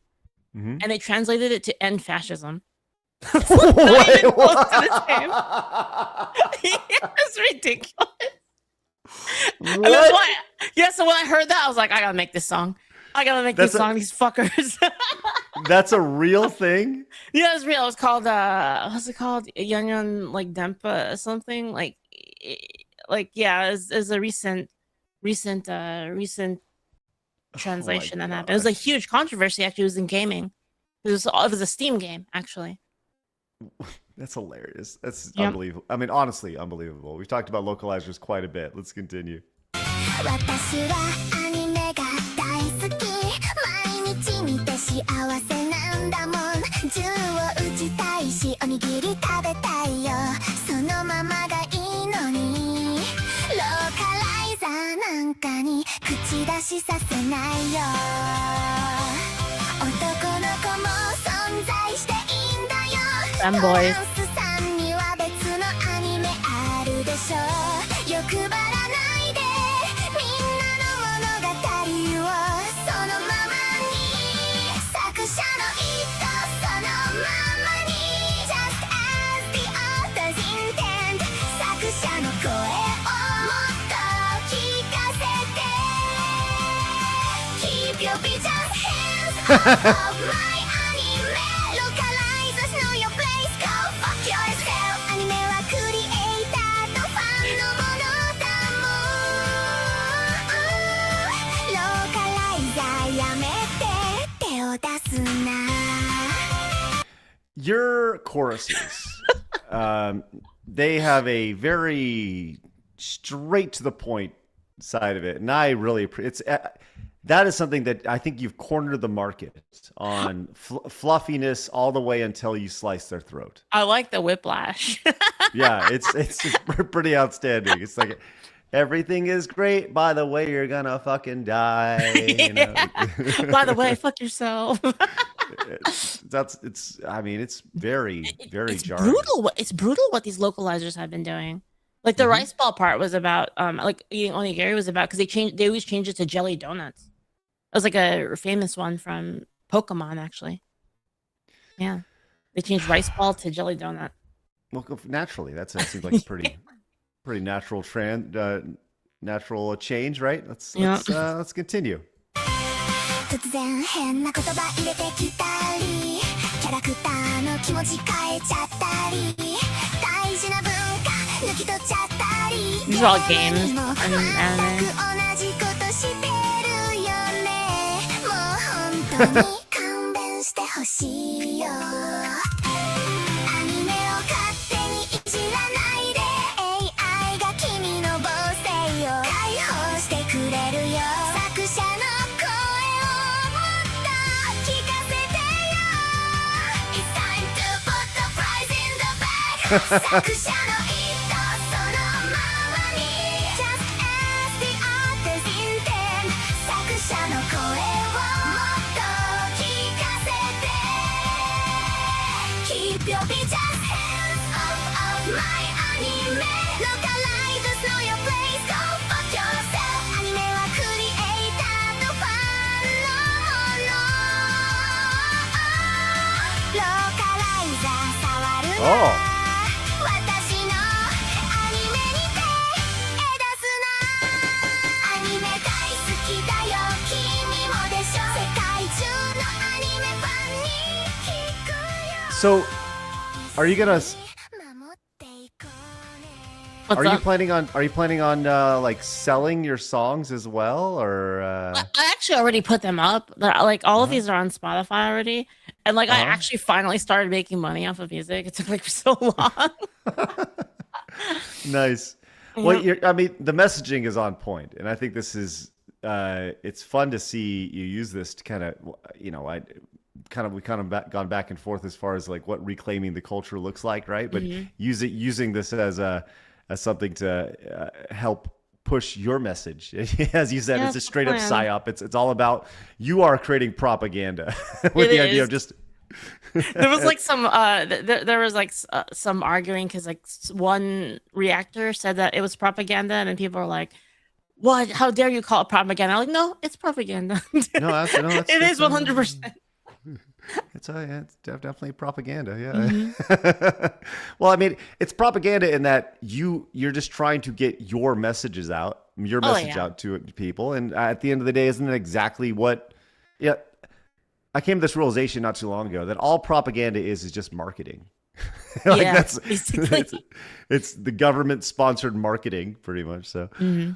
and they translated it to end fascism. It's ridiculous. What? Yeah, so when I heard that, I was like, I gotta make this song. These fuckers. That's a real thing? Yeah, it's real. It's called what's it called? Yanyan like Dempa or something. Like yeah, it's a recent translation that happened. It was a huge controversy actually. It was in gaming. It was a Steam game, actually. That's hilarious. That's unbelievable. I mean, honestly, unbelievable. We've talked about localizers quite a bit. Let's continue. Fanboys. Your choruses, they have a very straight to the point side of it, and I really that is something that I think you've cornered the market on fluffiness all the way until you slice their throat. I like the whiplash. Yeah, it's pretty outstanding. It's like everything is great. By the way, you're gonna fucking die. You know? By the way, fuck yourself. It's very jarring. Brutal. It's brutal what these localizers have been doing. Like the rice ball part was about like eating onigiri was about because they always change it to jelly donuts. It was like a famous one from Pokemon, actually. Yeah, they changed rice ball to jelly donut. Well, naturally, that seems like a pretty natural natural change, right? Let's continue. These are all games and anime. Oh. So, are you gonna? Are you planning on like selling your songs as well, or? I actually already put them up. Like all of these are on Spotify already, and like I actually finally started making money off of music. It took like so long. Nice. Well, the messaging is on point, and I think this is it's fun to see you use this to kind of gone back and forth as far as like what reclaiming the culture looks like, right? But using this as something to help push your message. As you said, it's a straight up psyop. It's all about, you are creating propaganda with the idea of just. There was like some there was like some arguing because like one reactor said that it was propaganda, and then people are like, "What? How dare you call it propaganda?" I'm like, no, it's propaganda. No, it is 100%. It's definitely propaganda. Yeah. Well, I mean, it's propaganda in that you're just trying to get your messages out, out to people, and at the end of the day, isn't it exactly what? Yeah. I came to this realization not too long ago that all propaganda is just marketing. That's basically it's the government sponsored marketing, pretty much. So,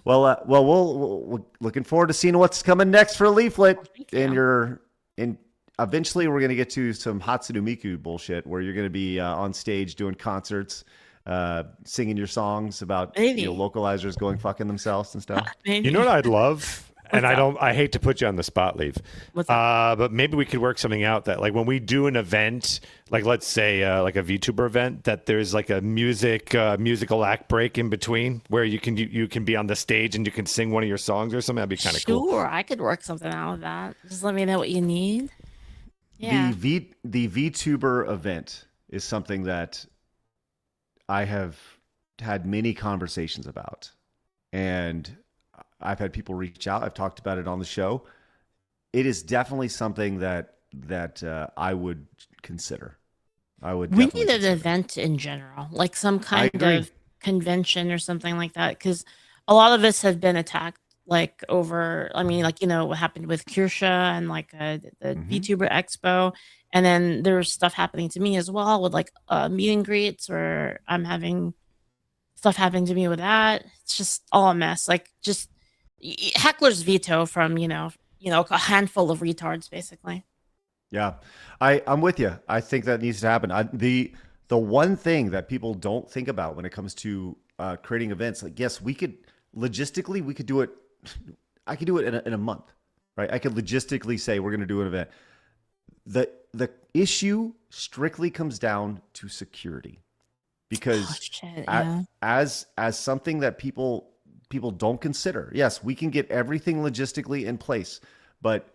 well, we're looking forward to seeing what's coming next for Leaflit. And eventually we're going to get to some Hatsune Miku bullshit where you're going to be on stage doing concerts, singing your songs about localizers going fucking themselves and stuff. You know what I'd love? I hate to put you on the spot, Leaf. But maybe we could work something out that, like, when we do an event, like let's say like a VTuber event, that there's like a musical act break in between where you can be on the stage and you can sing one of your songs or something. That'd be kind of cool. Sure, I could work something out with that. Just let me know what you need. Yeah. The VTuber event is something that I have had many conversations about, and I've had people reach out. I've talked about it on the show. It is definitely something that I would consider. We need an event in general, like some kind of convention or something like that, because a lot of us have been attacked, like over. I mean, like, what happened with Kirsha and like the VTuber Expo, and then there's stuff happening to me as well with like meet and greets, where I'm having stuff happening to me with that. It's just all a mess. Like, just heckler's veto from a handful of retards, basically. Yeah, I'm with you. I think that needs to happen. The one thing that people don't think about when it comes to creating events, like, yes, we could do it. I could do it in a month, right? I could logistically say we're going to do an event. The issue strictly comes down to security, because as something that people don't consider. Yes, we can get everything logistically in place, but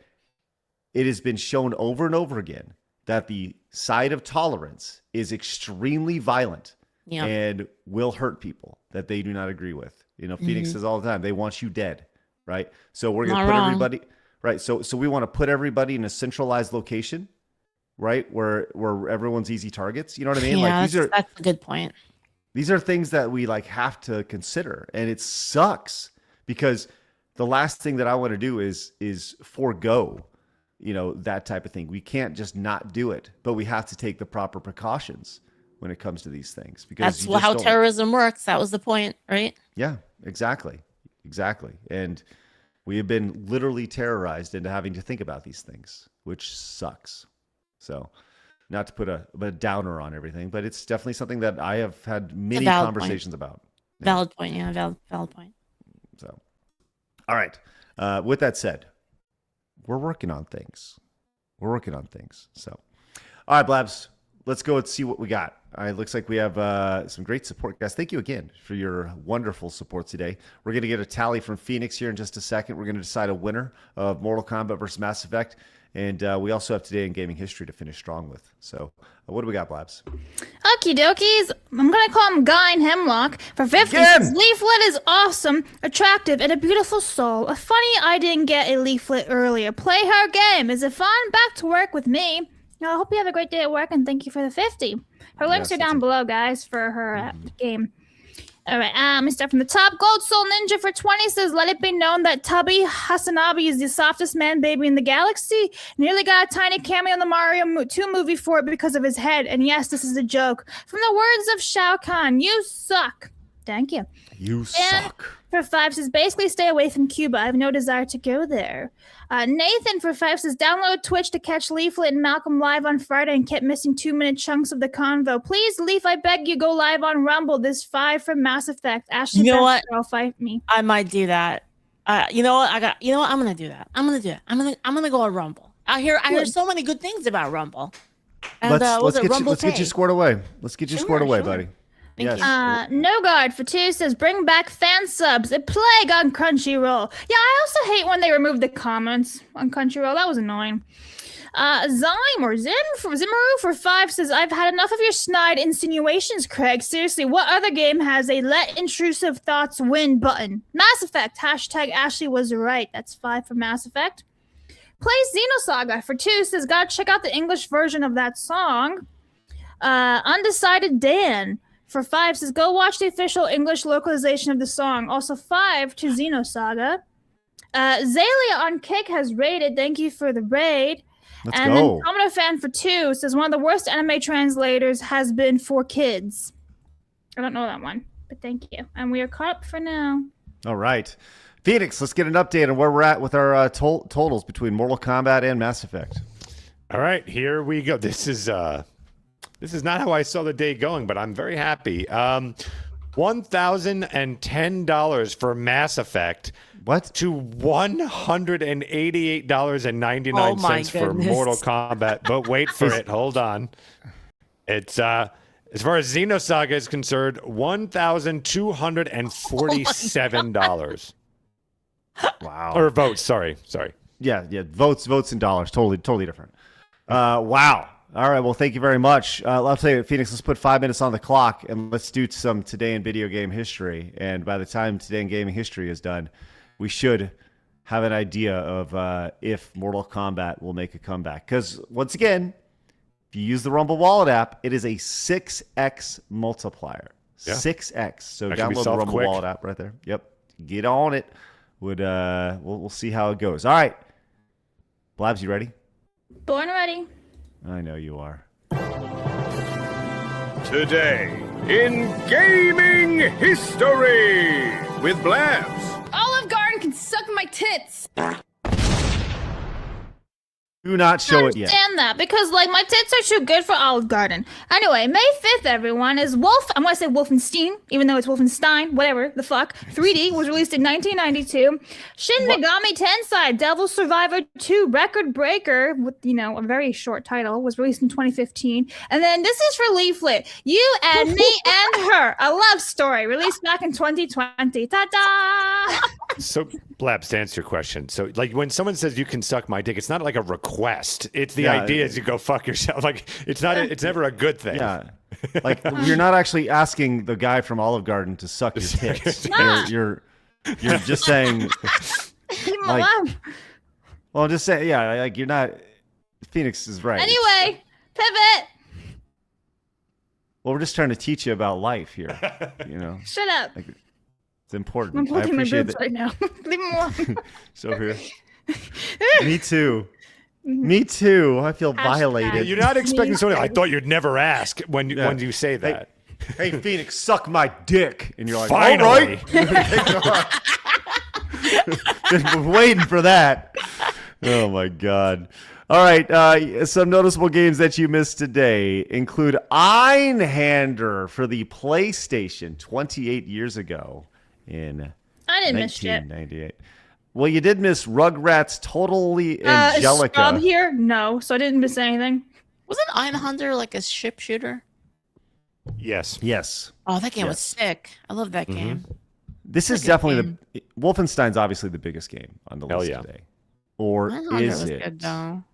it has been shown over and over again that the side of tolerance is extremely violent and will hurt people that they do not agree with. Phoenix says all the time, they want you dead, right? So we're going to put everybody, right? So we want to put everybody in a centralized location, right? Where everyone's easy targets. You know what I mean? Yeah, that's a good point. These are things that we have to consider, and it sucks because the last thing that I want to do is forego, that type of thing. We can't just not do it, but we have to take the proper precautions when it comes to these things, because that's how terrorism works. That was the point, right? Yeah, exactly. And we have been literally terrorized into having to think about these things, which sucks. So, not to put a downer on everything, but it's definitely something that I have had many conversations about. Yeah. Valid point. Yeah, valid point. So, all right. With that said, we're working on things. So, all right, Blabs, let's go and see what we got. All right, looks like we have some great support, guys. Thank you again for your wonderful support today. We're going to get a tally from Phoenix here in just a second. We're going to decide a winner of Mortal Kombat versus Mass Effect. And we also have Today in Gaming History to finish strong with. So what do we got, Blabs? Okie dokies. I'm going to call him Guy in Hemlock. For 50, Leaflit is awesome, attractive, and a beautiful soul. A funny I didn't get a Leaflit earlier. Play her game. Is it fun? Back to work with me. I hope you have a great day at work, and thank you for the 50. Her links are down below, guys, for her game. All right, let me start from the top. Gold Soul Ninja for 20 says, let it be known that Tubby Hasanabe is the softest man baby in the galaxy. Nearly got a tiny cameo in the Mario 2 movie for it because of his head. And yes, this is a joke. From the words of Shao Kahn, you suck. Thank you. You suck. For 5 says, basically stay away from Cuba. I have no desire to go there. Nathan for 5 says, download Twitch to catch Leaflit and Malcolm live on Friday and kept missing 2-minute chunks of the convo. Please, Leaf, I beg you, go live on Rumble. This 5 from Mass Effect. Ashley, you know what? Girl, fight me. I might do that. You know what? I'm gonna do that. I'm gonna go on Rumble. I hear so many good things about Rumble. And Let's Rumble get you squared away. Let's get you squared away, buddy. Thank Yes. you. No Guard for 2 says, bring back fan subs. A plague on Crunchyroll. Yeah, I also hate when they remove the comments on Crunchyroll. That was annoying. Zyme or Zimaru for 5 says, I've had enough of your snide insinuations, Craig. Seriously, what other game has a let intrusive thoughts win button? Mass Effect. Hashtag Ashley was right. That's 5 for Mass Effect. Play Xenosaga for 2 says, gotta check out the English version of that song. Undecided Dan for 5 says, go watch the official English localization of the song. Also 5 to Xenosaga. Zalia on Kick has raided. Thank you for the raid. Let's and go. then Domino Fan for 2 says, one of the worst anime translators has been for kids. I don't know that one, but thank you. And we are caught up for now. All right. Phoenix, let's get an update on where we're at with our totals between Mortal Kombat and Mass Effect. All right, here we go. This is not how I saw the day going, but I'm very happy. $1,010 for Mass Effect. What? To $188.99 for Mortal Kombat. But wait for it. Hold on. It's as far as Xenosaga is concerned, $1,247. Wow. Or votes, sorry. Yeah, votes in dollars. Totally different. Wow. All right, well, thank you very much. I'll tell you, Phoenix, let's put 5 minutes on the clock, and let's do some Today in Video Game History. And by the time Today in Gaming History is done, we should have an idea of if Mortal Kombat will make a comeback. Because, once again, if you use the Rumble Wallet app, it is a 6x multiplier. Yeah. 6x. So that can download the Rumble quick. Wallet app right there. Yep. Get on it. We'll see how it goes. All right. Blabs, you ready? Born ready. I know you are. Today in gaming history with Blabs. Olive Garden can suck my tits. Do not show it I yet. understand that because my tits are too good for Olive Garden. Anyway, May 5th, everyone, is I'm going to say Wolfenstein, even though it's Wolfenstein, whatever the fuck. 3D was released in 1992. Shin Megami Tensei Devil Survivor 2 Record Breaker, with, a very short title, was released in 2015. And then this is for Leaflit. You and Me and Her, a love story, released back in 2020. Ta-da! So, Blabs, to answer your question. So, when someone says you can suck my dick, it's not like a request. It's the idea is you go fuck yourself. It's never a good thing. Yeah. You're not actually asking the guy from Olive Garden to suck your tits. You're just saying. Well, I'm just saying, you're not. Phoenix is right. Anyway, pivot. Well, we're just trying to teach you about life here. Shut up. It's important. I'm holding my boobs that. right now. Leave me alone. So here. Me too. Me too. I feel violated. You're not expecting someone. I thought you'd never ask when you say that. Hey, Phoenix, suck my dick, and you're like, finally. All right. Been waiting for that. Oh my God. All right. Some noticeable games that you missed today include Einhander for the PlayStation 28 years ago in I didn't miss shit. 1998. Well, you did miss Rugrats Totally Angelica. Is Scrub here? No, so I didn't miss anything. Wasn't Einhander like a ship shooter? Yes. Oh, that game was sick. I love that game. This is definitely Wolfenstein's obviously the biggest game on the list today. Or is it? Good, though.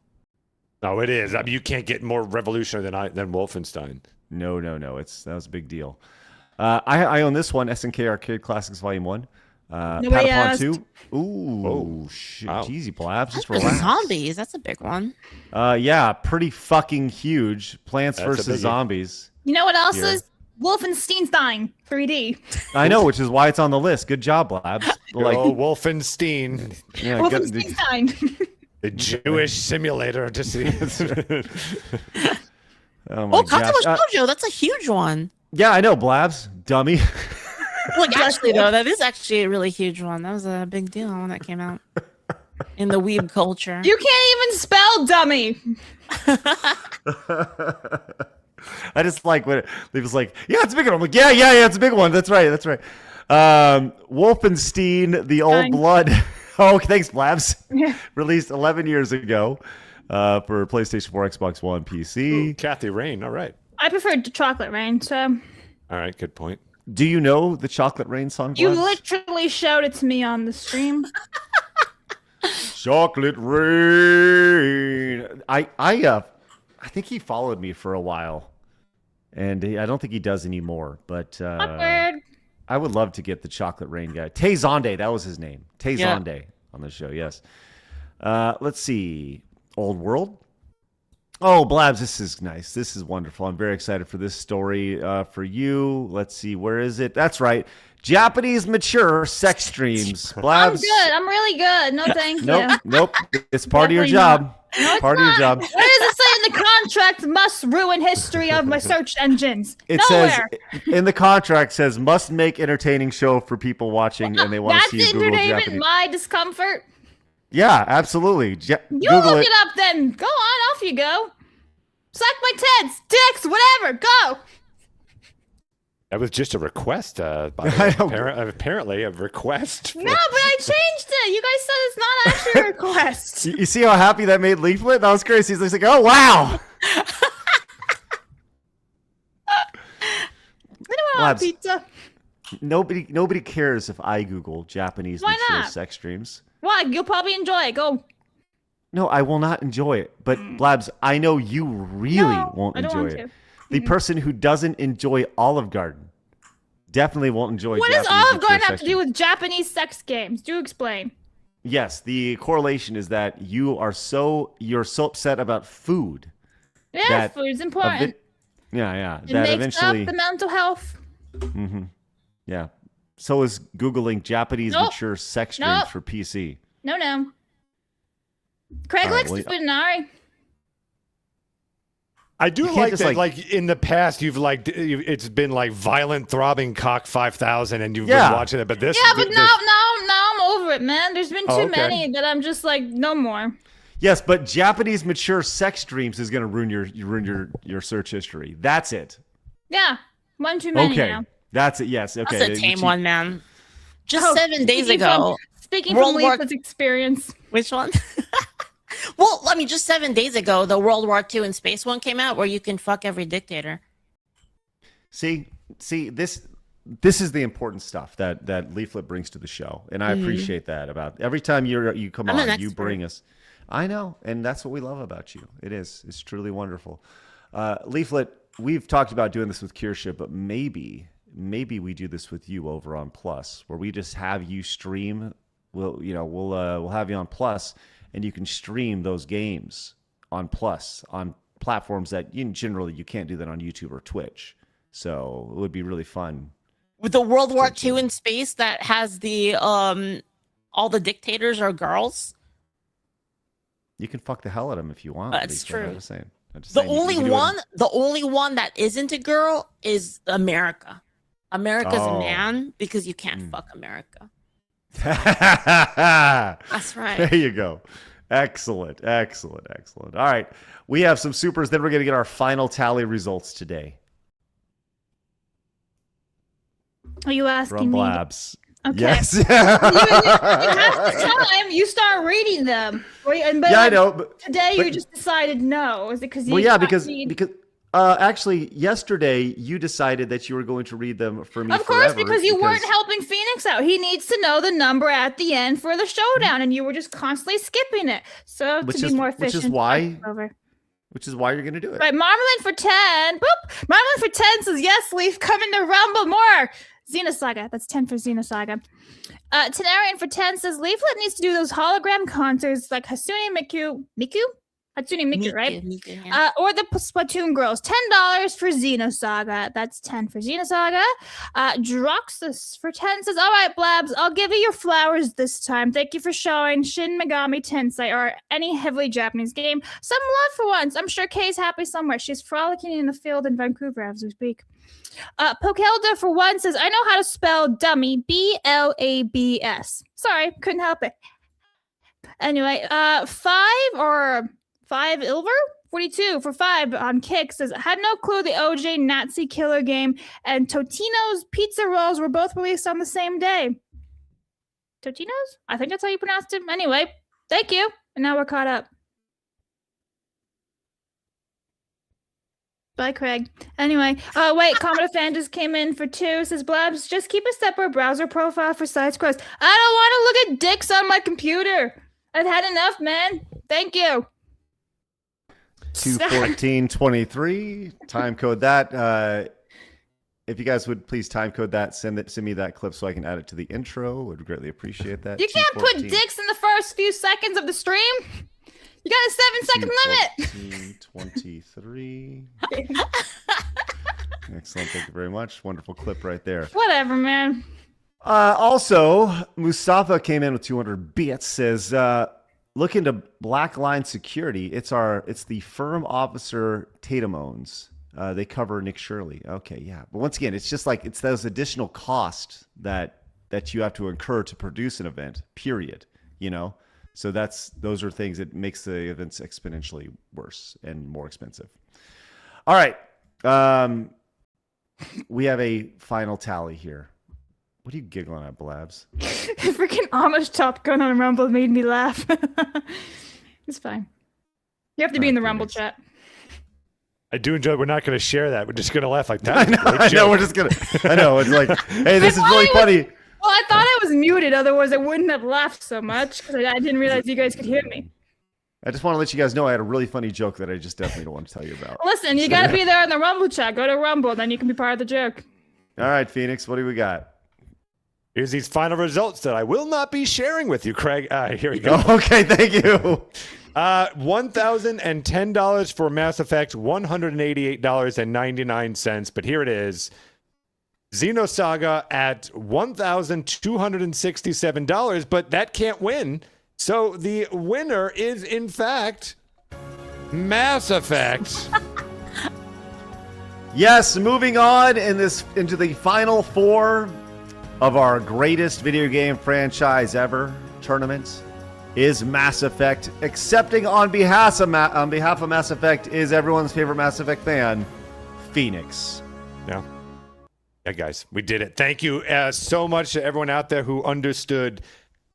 No, it is. I mean, you can't get more revolutionary than Wolfenstein. No. That was a big deal. I own this one, SNK Arcade Classics Volume 1. Patapon 2. Ooh, shit. Wow. Easy, Blabs. Just That's relax. Zombies. That's a big one. Yeah, pretty fucking huge. Plants vs. Zombies. You know what else is? Wolfenstein 3D. I know, which is why it's on the list. Good job, Blabs. Wolfenstein. Yeah, Wolfenstein. The Jewish simulator. Just oh my gosh. Katsumo Shoujo. That's a huge one. Yeah, I know, Blabs. Dummy. Look, actually, though, that is actually a really huge one. That was a big deal when that came out in the weeb culture. You can't even spell dummy. I just like when it was like, yeah, it's a big one. I'm like, yeah, it's a big one. That's right. Wolfenstein, The Old Blood. Oh, thanks, Blabs. Yeah. Released 11 years ago. for PlayStation 4, Xbox One, PC. Ooh, Kathy Rain. All right. I preferred the Chocolate Rain, so. All right. Good point. Do you know the Chocolate Rain song? You Blabs? literally showed it to me on the stream. Chocolate Rain. I think he followed me for a while, and I don't think he does anymore. But I would love to get the Chocolate Rain guy. Tay Zonde, that was his name. Tay Zonde on the show. Yes. Let's see. Old World. Oh, Blabs, this is nice. This is wonderful. I'm very excited for this story for you. Let's see. Where is it? That's right. Japanese mature sex streams. Blabs. I'm good. I'm really good. No, thank you. Nope. It's part of your job. No, part of your job. Where does it say in the contract must ruin history of my search engines? It Nowhere. says in the contract says must make entertaining show for people watching and they want to see you Google entertainment, Japanese. my discomfort. Yeah, absolutely. You Google look it up then. Go on, off you go. Suck my tits, dicks, whatever. Go. That was just a request. By the way. Apparently, a request. No, but I changed it. You guys said it's not actually a request. You see how happy that made Leaflit? That was crazy. He's like, oh wow. I want pizza. Nobody cares if I Google Japanese Why mature not? sex streams. Why? You'll probably enjoy it. Go. No, I will not enjoy it. But Blabs, I know you really won't I don't enjoy want it. to. The person who doesn't enjoy Olive Garden definitely won't enjoy. What does Japanese Olive mature Garden have sex to do with Japanese sex games? Do explain. Yes, the correlation is that you're so upset about food. Yeah, that food's important. Yeah. It that makes eventually. up the mental health. Mm-hmm. Yeah. So is Googling Japanese mature sex streams for PC. No. Craig All right, likes to Funari. I do can't like just, that. Like in the past, it's been like violent throbbing cock 5000, and you've been watching it. But this, Yeah, but now I'm over it, man. There's been too many that I'm just like, no more. Yes, but Japanese mature sex streams is going to ruin your search history. That's it. Yeah, one too many now. That's it. Yes. Okay. That's a tame one, man. Just 7 days ago. Speaking from Leaflit's experience. Which one? Well, I mean, just 7 days ago, the World War II and Space one came out where you can fuck every dictator. See, this is the important stuff that Leaflit brings to the show, and I appreciate that. About every time you come on, you bring us. I know, and that's what we love about you. It's truly wonderful. Leaflit, we've talked about doing this with Kirsha, but maybe we do this with you over on Plus, where we just have you stream. We'll have you on Plus, and you can stream those games on Plus on platforms that generally you can't do that on YouTube or Twitch. So it would be really fun. With the World War II in space that has the all the dictators are girls. You can fuck the hell out of them if you want. That's true. I'm just saying. The only one that isn't a girl is America. America's a man because you can't fuck America. That's right. There you go. Excellent. All right. We have some supers. Then we're going to get our final tally results today. Are you asking From me? Blabs. Okay. Yes. you have the time. You start reading them. I know. But today you just decided no. Is it because you? Well, yeah, because actually yesterday you decided that you were going to read them for me. Of course, forever because you weren't helping Phoenix out. He needs to know the number at the end for the showdown, and you were just constantly skipping it. So to be more efficient, which is why you're going to do it. Right, Marmalade for 10. Boop. Marmalade for 10 says yes. Leaf coming to Rumble more. Xenosaga. That's 10 for Xenosaga. Tenarian for 10 says Leaflet needs to do those hologram concerts like Hatsune Miku. Hatsune Miku, right? Miku, yeah. Or the Splatoon Girls. $10 for Xenosaga. That's 10 for Xenosaga. Droxus for 10 says, all right, Blabs, I'll give you your flowers this time. Thank you for showing Shin Megami Tensei or any heavily Japanese game some love for once. I'm sure Kay's happy somewhere. She's frolicking in the field in Vancouver as we speak. Pokelda for 1 says, I know how to spell dummy. BLABS. Sorry, couldn't help it. Anyway, 5 Ilver? 42 for 5 on Kick says, I had no clue the OJ Nazi killer game and Totino's pizza rolls were both released on the same day. Totino's? I think that's how you pronounced it. Anyway, thank you. And now we're caught up. Bye, Craig. Anyway, wait, Commodore fan just came in for 2. Says, Blabs, just keep a separate browser profile for side scrolls. I don't want to look at dicks on my computer. I've had enough, man. Thank you. 21423. Time code that. If you guys would please time code that, send me that clip so I can add it to the intro. Would greatly appreciate that. You can't put dicks in the first few seconds of the stream. You got a 7-second limit. 23. Excellent. Thank you very much. Wonderful clip right there. Whatever, man. Also, Mustafa came in with 200 bits. Says, look into Blackline Security. It's the firm officer Tatum owns. They cover Nick Shirley. Okay, yeah. But once again, it's just like it's those additional costs that you have to incur to produce an event. Period. You know. So those are things that makes the events exponentially worse and more expensive. All right. We have a final tally here. What are you giggling at, Blabs? Freaking Amish Top Gun on Rumble made me laugh. It's fine. You have to be in the Rumble chat. I do enjoy. We're not going to share that. We're just going to laugh like that. I know. We're just going to. I know. It's like, hey, this is really funny. Well, I thought I was muted, otherwise I wouldn't have laughed so much, because I didn't realize you guys could hear me. I just want to let you guys know I had a really funny joke that I just definitely don't want to tell you about. Listen, you got to be there in the Rumble chat. Go to Rumble, then you can be part of the joke. All right, Phoenix, what do we got? Here's these final results that I will not be sharing with you, Craig. Here we go. Okay, thank you. $1,010 for Mass Effect, $188.99. But here it is. Xenosaga at $1,267, but that can't win. So the winner is, in fact, Mass Effect. Yes, moving on into the final 4 of our greatest video game franchise ever tournament is Mass Effect. Accepting on behalf of Mass Effect is everyone's favorite Mass Effect fan, Phoenix. Yeah. Yeah, guys, we did it. Thank you so much to everyone out there who understood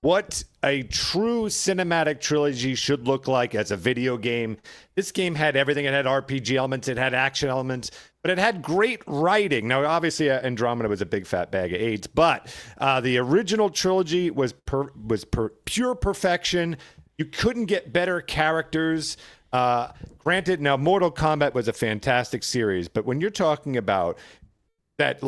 what a true cinematic trilogy should look like as a video game. This game had everything. It had RPG elements, it had action elements, but it had great writing. Now, obviously, Andromeda was a big fat bag of AIDS, but the original trilogy was pure perfection. You couldn't get better characters. Granted, now Mortal Kombat was a fantastic series, but when you're talking about that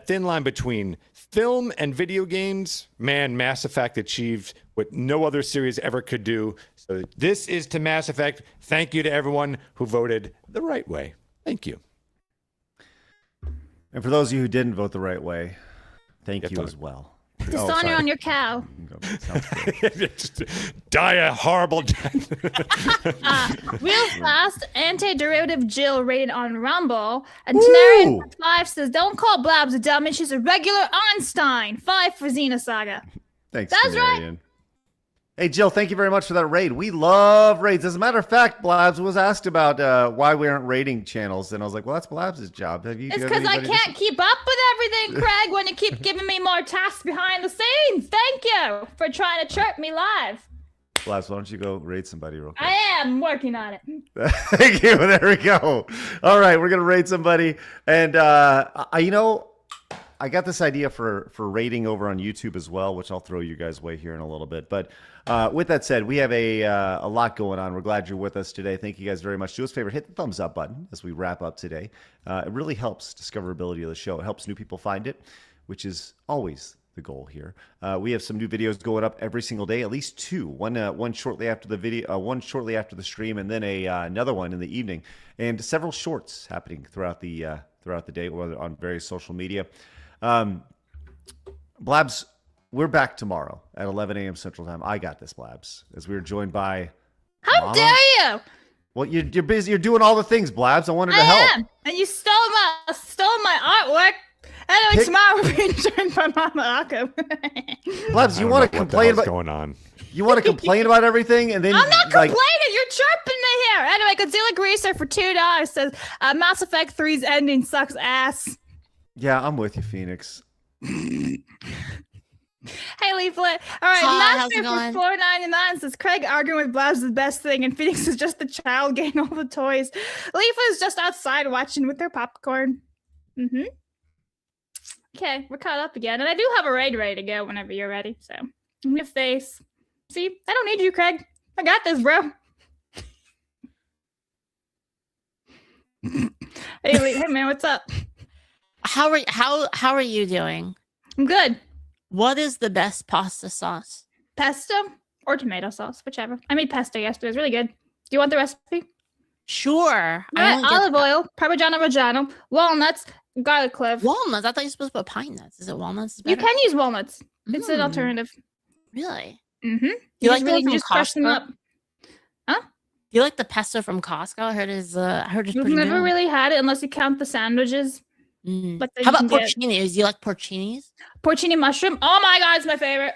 thin line between film and video games, man, Mass Effect achieved what no other series ever could do. So this is to Mass Effect. Thank you to everyone who voted the right way. Thank you. And for those of you who didn't vote the right way, thank you as well. Dishonor on your cow. Just die a horrible death. Real fast, anti-derivative Jill rated on Rumble. And Tenarian 5 says, don't call Blabs a dummy. She's a regular Einstein. 5 for Xenosaga. Thanks, That's Tenarian. right. Hey, Jill, thank you very much for that raid. We love raids. As a matter of fact, Blabs was asked about why we aren't raiding channels, and I was like, well, that's Blabs' job. It's because I can't keep up with everything, Craig, when you keep giving me more tasks behind the scenes. Thank you for trying to chirp me live. Blabs, why don't you go raid somebody real quick? I am working on it. Thank you. There we go. All right, we're going to raid somebody. And, I got this idea for rating over on YouTube as well, which I'll throw you guys' way here in a little bit. But with that said, we have a lot going on. We're glad you're with us today. Thank you guys very much. Do us a favor, hit the thumbs up button as we wrap up today. It really helps discoverability of the show. It helps new people find it, which is always the goal here. We have some new videos going up every single day, at least 2. One shortly after the video, one shortly after the stream, and then another one in the evening, and several shorts happening throughout the day, whether on various social media. Blabs, we're back tomorrow at 11 a.m. Central Time. I got this, Blabs, as we were joined by How Mama. dare you? Well, you're busy. You're doing all the things, Blabs. I wanted to help. Am. And you stole my artwork. Anyway, tomorrow we're being joined by Mama Akko. Blabs, you want to complain about going on? You want to complain about everything, and then I'm not complaining. You're chirping me here. Anyway, Godzilla Greaser for $2 says Mass Effect 3's ending sucks ass. Yeah, I'm with you, Phoenix. Hey, Leaflit. All right, Hi, how's Master it going? for $4.99 says Craig arguing with Blabs is the best thing, and Phoenix is just the child getting all the toys. Leaflit is just outside watching with their popcorn. Okay, we're caught up again, and I do have a raid ready to go whenever you're ready. So, in your face. See, I don't need you, Craig. I got this, bro. Hey, man, what's up? How are you doing? I'm good. What is the best pasta sauce? Pesto or tomato sauce, whichever. I made pesto yesterday. It was really good. Do you want the recipe? Sure. Olive oil, Parmigiano Reggiano, walnuts, garlic clove. Walnuts? I thought you were supposed to put pine nuts. Is it walnuts? You can use walnuts. It's an alternative. Really? Mm-hmm. You like really from just crush them Costco? up. Huh? You like the pesto from Costco? I heard it's You've pretty never good. really had it unless you count the sandwiches. Like that How you about can get. porcinis? Do you like porcinis? Porcini mushroom? Oh my god, it's my favorite.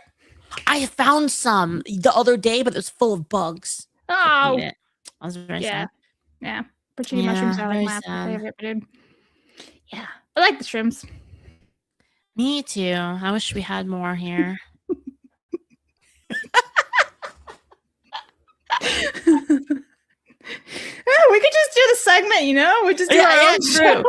I found some the other day, but it was full of bugs. Oh. I was very Yeah. sad. Yeah. Porcini Yeah, mushrooms are like very my sad. favorite, dude. Yeah. I like the shrimps. Me too. I wish we had more here. Yeah, we could just do the segment, you know? We just do our own show.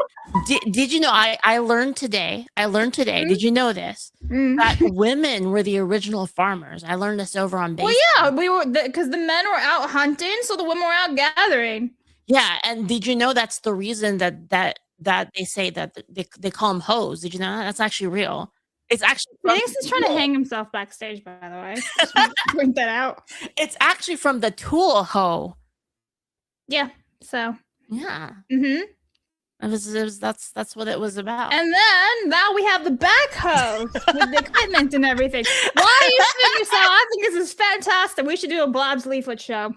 Did you know I learned today? Did you know this? That women were the original farmers. I learned this over on base. Well, yeah, we were because the men were out hunting, so the women were out gathering. Yeah, and did you know that's the reason that they say that they call them hoes? Did you know that? That's actually real. It's actually Phoenix is trying to hang himself backstage, by the way. Just want to point that out. It's actually from the tool hoe. Yeah. So. Yeah. Mm-hmm. That's what it was about. And then now we have the backhoe with the equipment and everything. Why are you shooting yourself? I think this is fantastic. We should do a Blobs Leaflet show.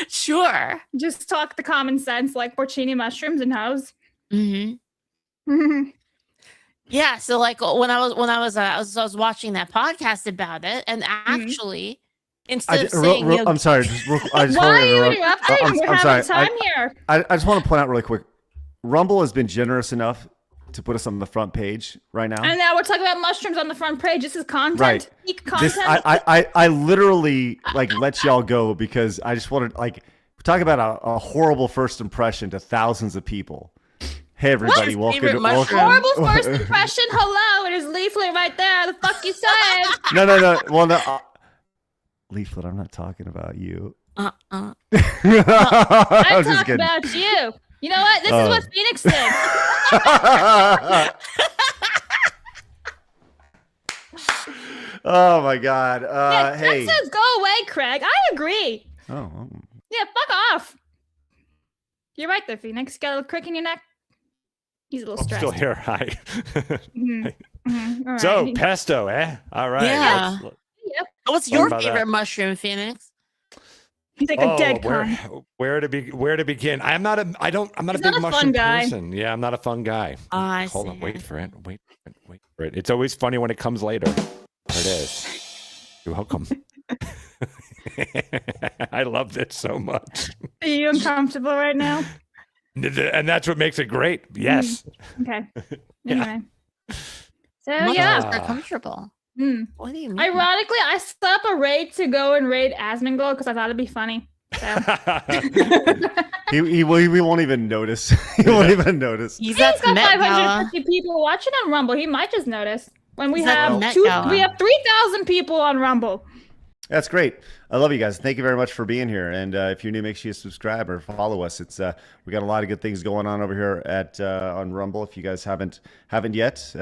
Sure. Just talk the common sense like porcini mushrooms and hoes. Mm-hmm. Yeah. So like when I was watching that podcast about it, and actually instead of saying, I'm sorry. I just why want are to you interrupt. interrupting? We're having time here. I just want to point out really quick. Rumble has been generous enough to put us on the front page right now. And now we're talking about mushrooms on the front page. This is content. Right. Peak content. I literally like let y'all go because I just wanted like talk about a horrible first impression to thousands of people. Hey everybody, welcome to horrible first impression. Hello, it is Leaflet right there. The fuck you said? No. Well, no. Leaflet, I'm not talking about you. I'm I'm just talking kidding. about you. You know what? This is what Phoenix did. Oh my God. Hey. That says go away, Craig. I agree. Oh. Yeah, fuck off. You're right there, Phoenix. Got a little crick in your neck. He's a little stressed. I'm still here. Hi. All right. So, pesto, eh? All right. Yeah. Yep. What's your favorite mushroom, Phoenix? He's like a dead con. Where to begin? I'm not a big mushroom person. Yeah, I'm not a fun guy. Hold on, wait for it. Wait for it. It's always funny when it comes later. There it is. You're welcome. I love this so much. Are you uncomfortable right now? And that's what makes it great. Yes. Okay. Yeah. Anyway. So They're comfortable. What do you mean? Ironically, I set up a raid to go and raid Asmongold because I thought it'd be funny. So. he won't even notice. He won't even notice. He's got 550 people watching on Rumble. He might just notice when we have 3,000 people on Rumble. That's great. I love you guys. Thank you very much for being here. And if you're new, make sure you subscribe or follow us. It's we got a lot of good things going on over here at on Rumble. If you guys haven't yet,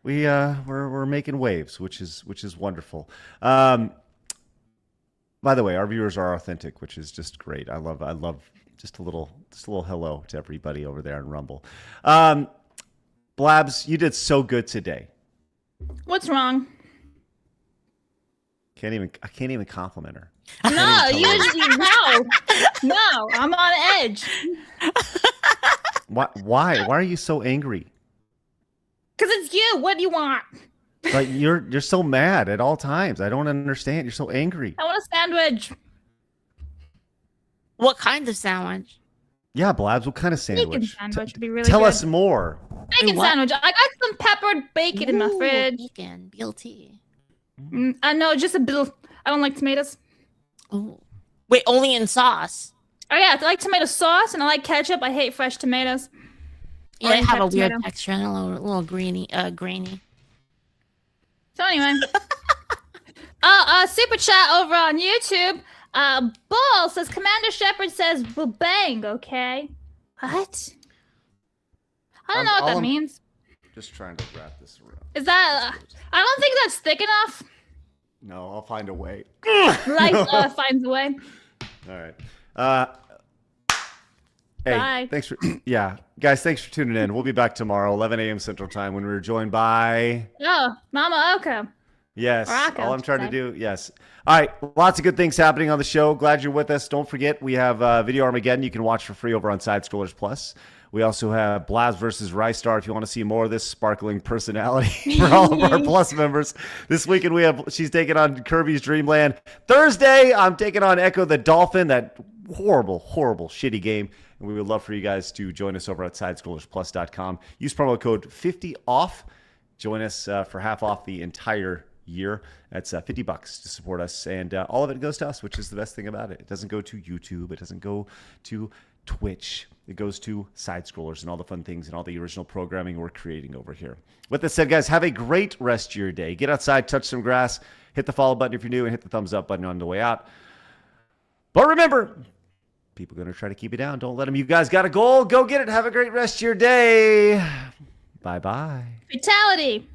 we're making waves, which is wonderful. By the way, our viewers are authentic, which is just great. I love just a little hello to everybody over there on Rumble. Blabs, you did so good today. What's wrong? I can't even compliment her. No, I'm on edge. Why are you so angry? Because it's you. What do you want? Like you're so mad at all times. I don't understand. You're so angry. I want a sandwich. What kind of sandwich? Yeah, Blabs, what kind of sandwich? Bacon sandwich would be really Tell good. us more. Bacon sandwich. I got some peppered bacon in my fridge. Bacon, BLT. No, just a bit. I don't like tomatoes. Oh. Wait, only in sauce? Oh yeah, I like tomato sauce and I like ketchup. I hate fresh tomatoes. Yeah, they have a weird texture and a little grainy. So anyway, super chat over on YouTube. Bull says Commander Shepard says "well bang." Okay, what? I don't know what that means. Just trying to wrap this around. Is that? I don't think that's thick enough. No, I'll find a way. Life finds a way. All right. Hey, Bye. thanks for guys. Thanks for tuning in. We'll be back tomorrow, 11 a.m. Central Time, when we're joined by Mama Oko. Yes, Rocco, all I'm trying to do. Yes. All right, lots of good things happening on the show. Glad you're with us. Don't forget, we have Video Armageddon. You can watch for free over on Side Scrollers Plus. We also have Blaz versus Rystar if you want to see more of this sparkling personality for all of our Plus members. This weekend she's taking on Kirby's Dream Land. Thursday, I'm taking on Echo the Dolphin, that horrible, shitty game. And we would love for you guys to join us over at sidescrollersplus.com. Use promo code 50OFF. Join us for half off the entire year. That's $50 to support us. And all of it goes to us, which is the best thing about it. It doesn't go to YouTube. It doesn't go to Twitch. It goes to Side Scrollers and all the fun things and all the original programming we're creating over here. With that said, guys, have a great rest of your day. Get outside, touch some grass, hit the follow button if you're new, and hit the thumbs up button on the way out. But remember, people are going to try to keep you down. Don't let them. You guys got a goal. Go get it. Have a great rest of your day. Bye-bye. Fatality.